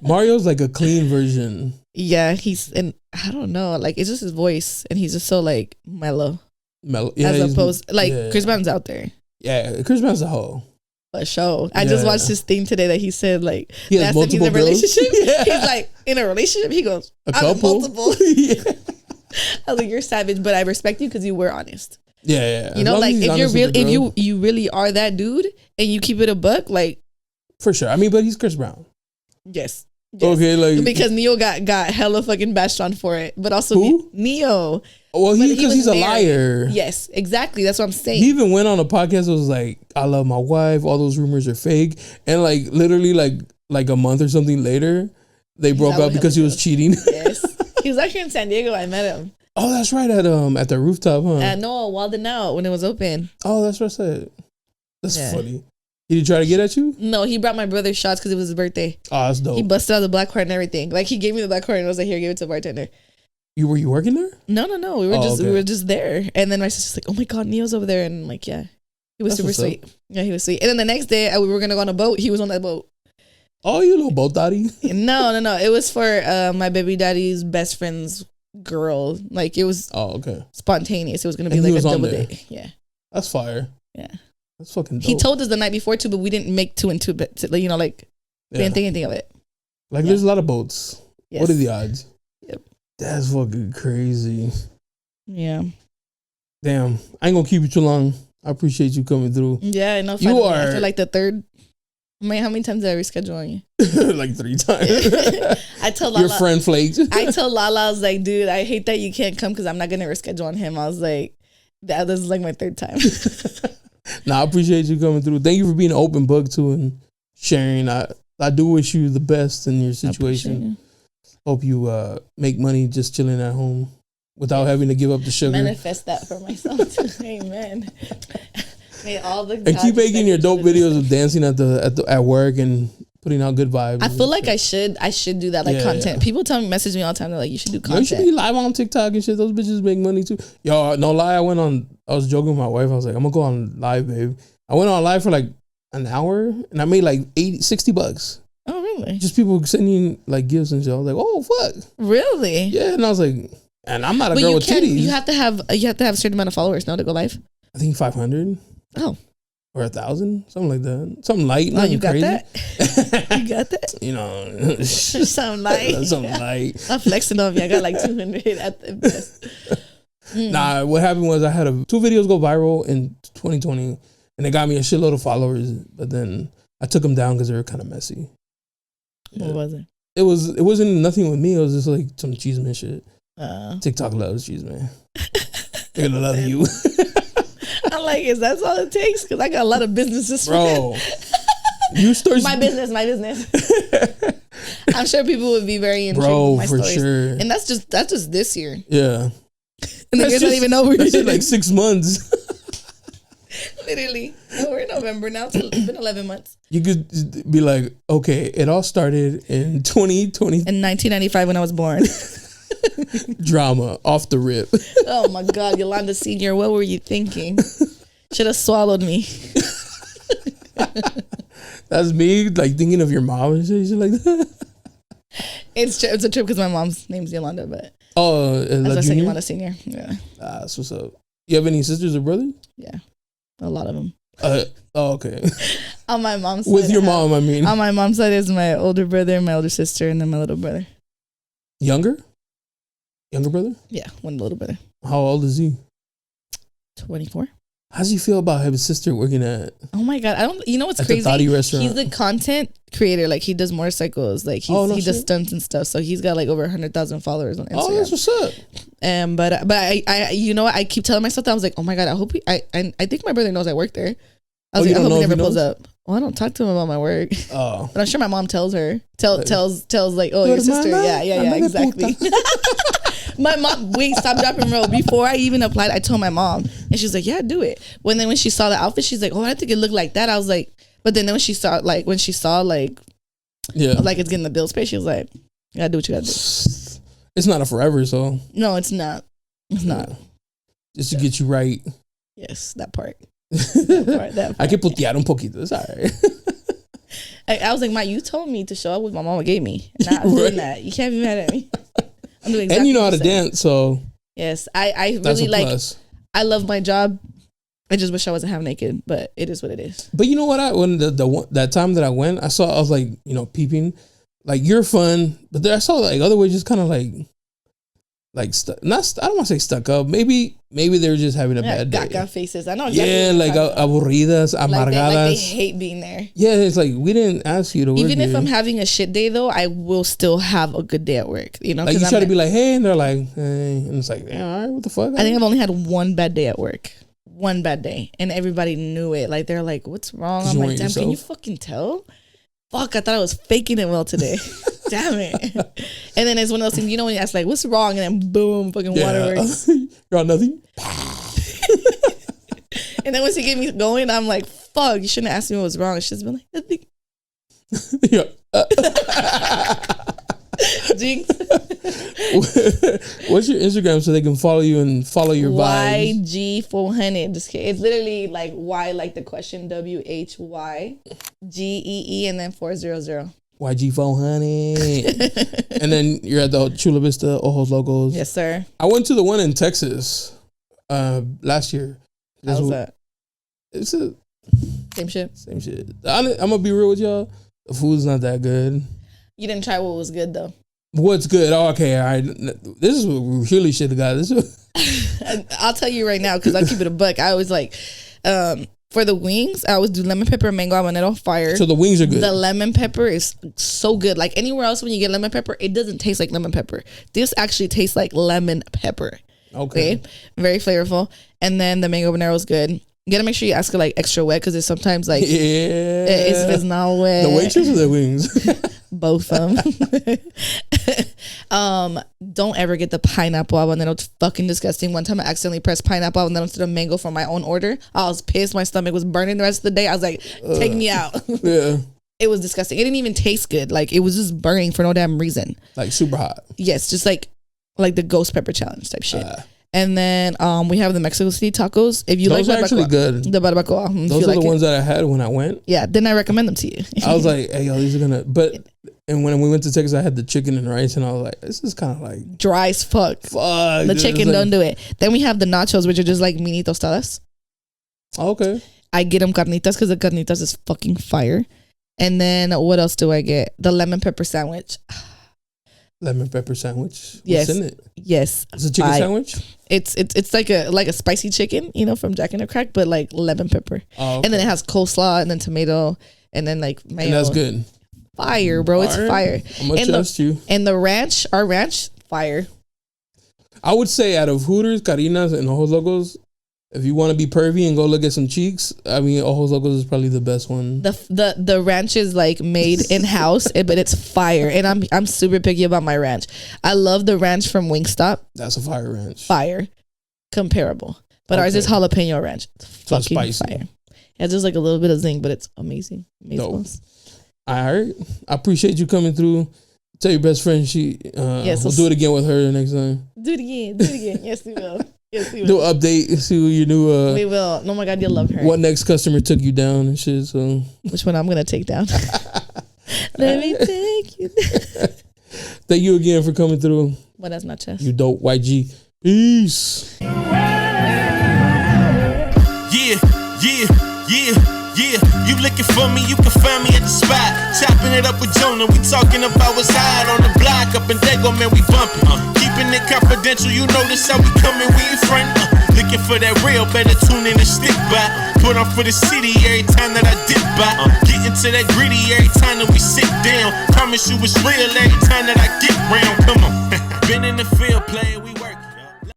Mario's like a clean version. Yeah, and I don't know. Like, it's just his voice, and he's just so like mellow. Yeah, as opposed Chris Brown's out there. Yeah, Chris Brown's a hoe. A show. I just watched this thing today that he said like he has multiple he's in a relationship. Yeah. He's like in a relationship. He goes, a couple. Multiple. Yeah. I was like, you're savage, but I respect you because you were honest. Yeah. You know, like if you're real, if you really are that dude and you keep it a buck, like for sure. I mean, but he's Chris Brown. Yes. Okay, like because Neo got hella fucking bashed on for it, but also Neo. Well, because he's a liar. Yes, exactly. That's what I'm saying. He even went on a podcast that was like, I love my wife. All those rumors are fake. And like literally like a month or something later, they broke up because he was cheating. Yes. He was actually in San Diego. I met him. Oh, that's right. At the rooftop, huh? No, Walden Out when it was open. Oh, that's what I said. That's funny. Did he try to get at you? No, he brought my brother shots because it was his birthday. Oh, that's dope. He busted out the black card and everything. Like he gave me the black card and I was like, "Here, give it to the bartender." Were you working there? No. We were just there. And then my sister's like, "Oh my God, Neo's over there." And I'm like, yeah, he was super sweet. Yeah, he was sweet. And then the next day we were gonna go on a boat. He was on that boat. Oh, you little boat daddy. No. It was for my baby daddy's best friend's girl. Like it was. Oh, okay. Spontaneous. It was gonna be like a double date. Yeah. That's fire. Yeah. That's fucking dope. He told us the night before too, but we didn't make two and two. But we didn't think anything of it. Like there's a lot of boats. Yes. What are the odds? Yep. That's fucking crazy. Yeah. Damn. I ain't gonna keep you too long. I appreciate you coming through. Yeah, I know. You are after like the third. Man, how many times did I reschedule on you? Like 3 times. I told Lala. Your friend flaked. I told Lala, I was like, dude, I hate that you can't come because I'm not gonna reschedule on him. I was like, this is like my 3rd time. Nah, I appreciate you coming through. Thank you for being an open book too and sharing. I do wish you the best in your situation. Hope you make money just chilling at home without having to give up the sugar. Manifest that for myself too. Amen. May all the and keep making your dope videos of dancing at work and putting out good vibes. I feel like I should do that, like content. People message me all the time. They're like, you should do content. You should be live on TikTok and shit. Those bitches make money too. Yo, no lie. I was joking with my wife. I was like, I'm gonna go on live, babe. I went on live for like an hour and I made like $60. Oh, really? Just people sending like gifts and shit. I was like, oh fuck. Really? Yeah, and I was like, and I'm not a girl with titties. You have to have a certain amount of followers now to go live. I think 500. Oh. Or 1,000, something like that. Something light. Oh, you got crazy. That? You got that? You know, something light. Something light. I'm flexing on you. I got like 200 at the best. Nah, what happened was I had 2 videos go viral in 2020, and they got me a shitload of followers. But then I took them down because they were kind of messy. Yeah. What was it? It wasn't nothing with me. It was just like some chisme shit. TikTok loves chisme. They're gonna love you. I'm like, is that all it takes? Because I got a lot of businesses. Bro, you start my business. I'm sure people would be very intrigued with my stories. Sure. And that's just this year. Yeah. And the year's not even over. That's like 6 months. Literally. No, we're in November now. It's been 11 months. You could be like, okay, it all started in 2020. In 1995 when I was born. Drama off the rip. Oh my God, Yolanda Senior, what were you thinking? Should have swallowed me. That's me, like thinking of your mom and shit like that. It's a trip because my mom's name's Yolanda, but I said Yolanda Senior. Yeah, that's what's up. You have any sisters or brothers? Yeah, a lot of them. Okay. On my mom's side, with your mom, I mean. On my mom's side is my older brother, my older sister, and then my little brother. Younger brother? Yeah, one little brother. How old is he? 24. How does he feel about having his sister working at? Oh my God, you know what's at crazy? The Thotty restaurant. He's the content creator. Like he does motorcycles. Like he does stunts and stuff. So he's got like over 100,000 followers on Instagram. Oh, that's what's up. But I you know what? I keep telling myself that I was like, oh my God, I hope I think my brother knows I work there. I was like, I hope he never pulls up. Well, I don't talk to him about my work. Oh. But I'm sure my mom tells her. Tells like, oh, your sister. Yeah, exactly. My mom, stop, drop, and roll. Before I even applied, I told my mom. And she was like, yeah, do it. When she saw the outfit, she's like, oh, I think it looked like that. I was like, but then when she saw like it's getting the bills paid, she was like, you gotta do what you gotta do. It's not a forever, so. No, it's not. It's not. Just to get you right. Yes, that part. That part. I can putear un poquito. It's all right. I was like, Ma, you told me to show up what my mama gave me. And I'm doing that. You can't be mad at me. I'm doing exactly and you know how to dance, so. Yes, I really like. Plus. I love my job. I just wish I wasn't half naked, but it is what it is. But you know what? When that time that I went, I was like, peeping, like you're fun, but then I saw like other ways, just kind of like I don't want to say stuck up. Maybe they were just having a bad day. Gaga faces. I know. Exactly like aburridas, amargadas. Like they hate being there. Yeah, it's like we didn't ask you to work. Even if I'm having a shit day though, I will still have a good day at work. Like you try to be like, hey, and they're like, hey, and it's like, yeah, all right, what the fuck? I think I've only had one bad day at work. One bad day, and everybody knew it. Like they're like, "What's wrong?" I'm like, "Damn, can you fucking tell?" Fuck, I thought I was faking it well today. Damn it! And then it's one of those things, when you ask like, "What's wrong?" and then boom, fucking waterworks. You're on nothing. And then once you get me going, I'm like, fuck, you shouldn't have asked me what was wrong. She's been like, I think. Yeah. Jinx. What's your Instagram so they can follow you and follow your vibes? YG400. Just kidding. It's literally like Y, like the question, WHYGEE, and then 400. YG400. And then you're at the Chula Vista Ojos Locos. Yes, sir. I went to the one in Texas last year. How was that? It's a Same shit. I'm gonna be real with y'all. The food's not that good. You didn't try what was good though. What's good? Oh, okay, all right. This is what we really should have got. This is I'll tell you right now because I'll keep it a buck. I was like, for the wings, I always do lemon pepper and mango habanero fire. So the wings are good. The lemon pepper is so good. Like anywhere else when you get lemon pepper, it doesn't taste like lemon pepper. This actually tastes like lemon pepper. Okay. Very flavorful. And then the mango habanero is good. You gotta make sure you ask it like extra wet because it's sometimes like if it's not wet. The waitress or the wings? Both of them. Don't ever get the pineapple habanero. It's fucking disgusting. One time I accidentally pressed pineapple habanero instead of mango for my own order. I was pissed. My stomach was burning the rest of the day. I was like, take me out. Yeah. It was disgusting. It didn't even taste good. Like it was just burning for no damn reason. Like super hot. Yes, just like the ghost pepper challenge type shit. And then we have the Mexico City tacos. If you those like are actually good. The barbacoa. Those are the ones that I had when I went. Yeah, then I recommend them to you. I was like, hey, yo, these are gonna. And when we went to Texas, I had the chicken and rice, and I was like, this is kind of like dry as fuck. Fuck. The chicken don't do it. Then we have the nachos, which are just like mini tostadas. Okay. I get them carnitas because the carnitas is fucking fire. And then what else do I get? The lemon pepper sandwich. Lemon pepper sandwich. Yes. What's in it? Yes. It's a chicken sandwich? It's like a spicy chicken, from Jack in the Crack, but like lemon pepper. Oh, okay. And then it has coleslaw and then tomato and then like mayo. And that's good. Fire, bro. It's fire. I'm gonna trust you. And the ranch, our ranch, fire. I would say out of Hooters, Carinas, and Ojos Locos, if you want to be pervy and go look at some cheeks, I mean, Ojos Locos is probably the best one. The ranch is like made in house, but it's fire, and I'm super picky about my ranch. I love the ranch from Wingstop. That's a fire ranch. Fire, comparable, but ours is jalapeno ranch. It's fucking spicy. Fire. It's just like a little bit of zing, but it's amazing. All right, I appreciate you coming through. Tell your best friend we'll do it again with her next time. Do it again. Yes, we will. Do an update, see who your new we will. Oh my god, you'll love her. What next customer took you down and shit, so which one I'm gonna take down? Let me take you down. Thank you again for coming through. Well, that's not chess. You dope YG. Peace. Yeah, you looking for me, you can find me at the spot. Chopping it up with Jonah, we talking about what's hot on the block. Up in Dago, man, we bumping. Keeping it confidential, you notice how we coming, we in front. Looking for that real, better tune in and stick by. Put on for the city every time that I dip by. Getting to that gritty every time that we sit down. Promise you it's real every time that I get round. Come on. Been in the field playing with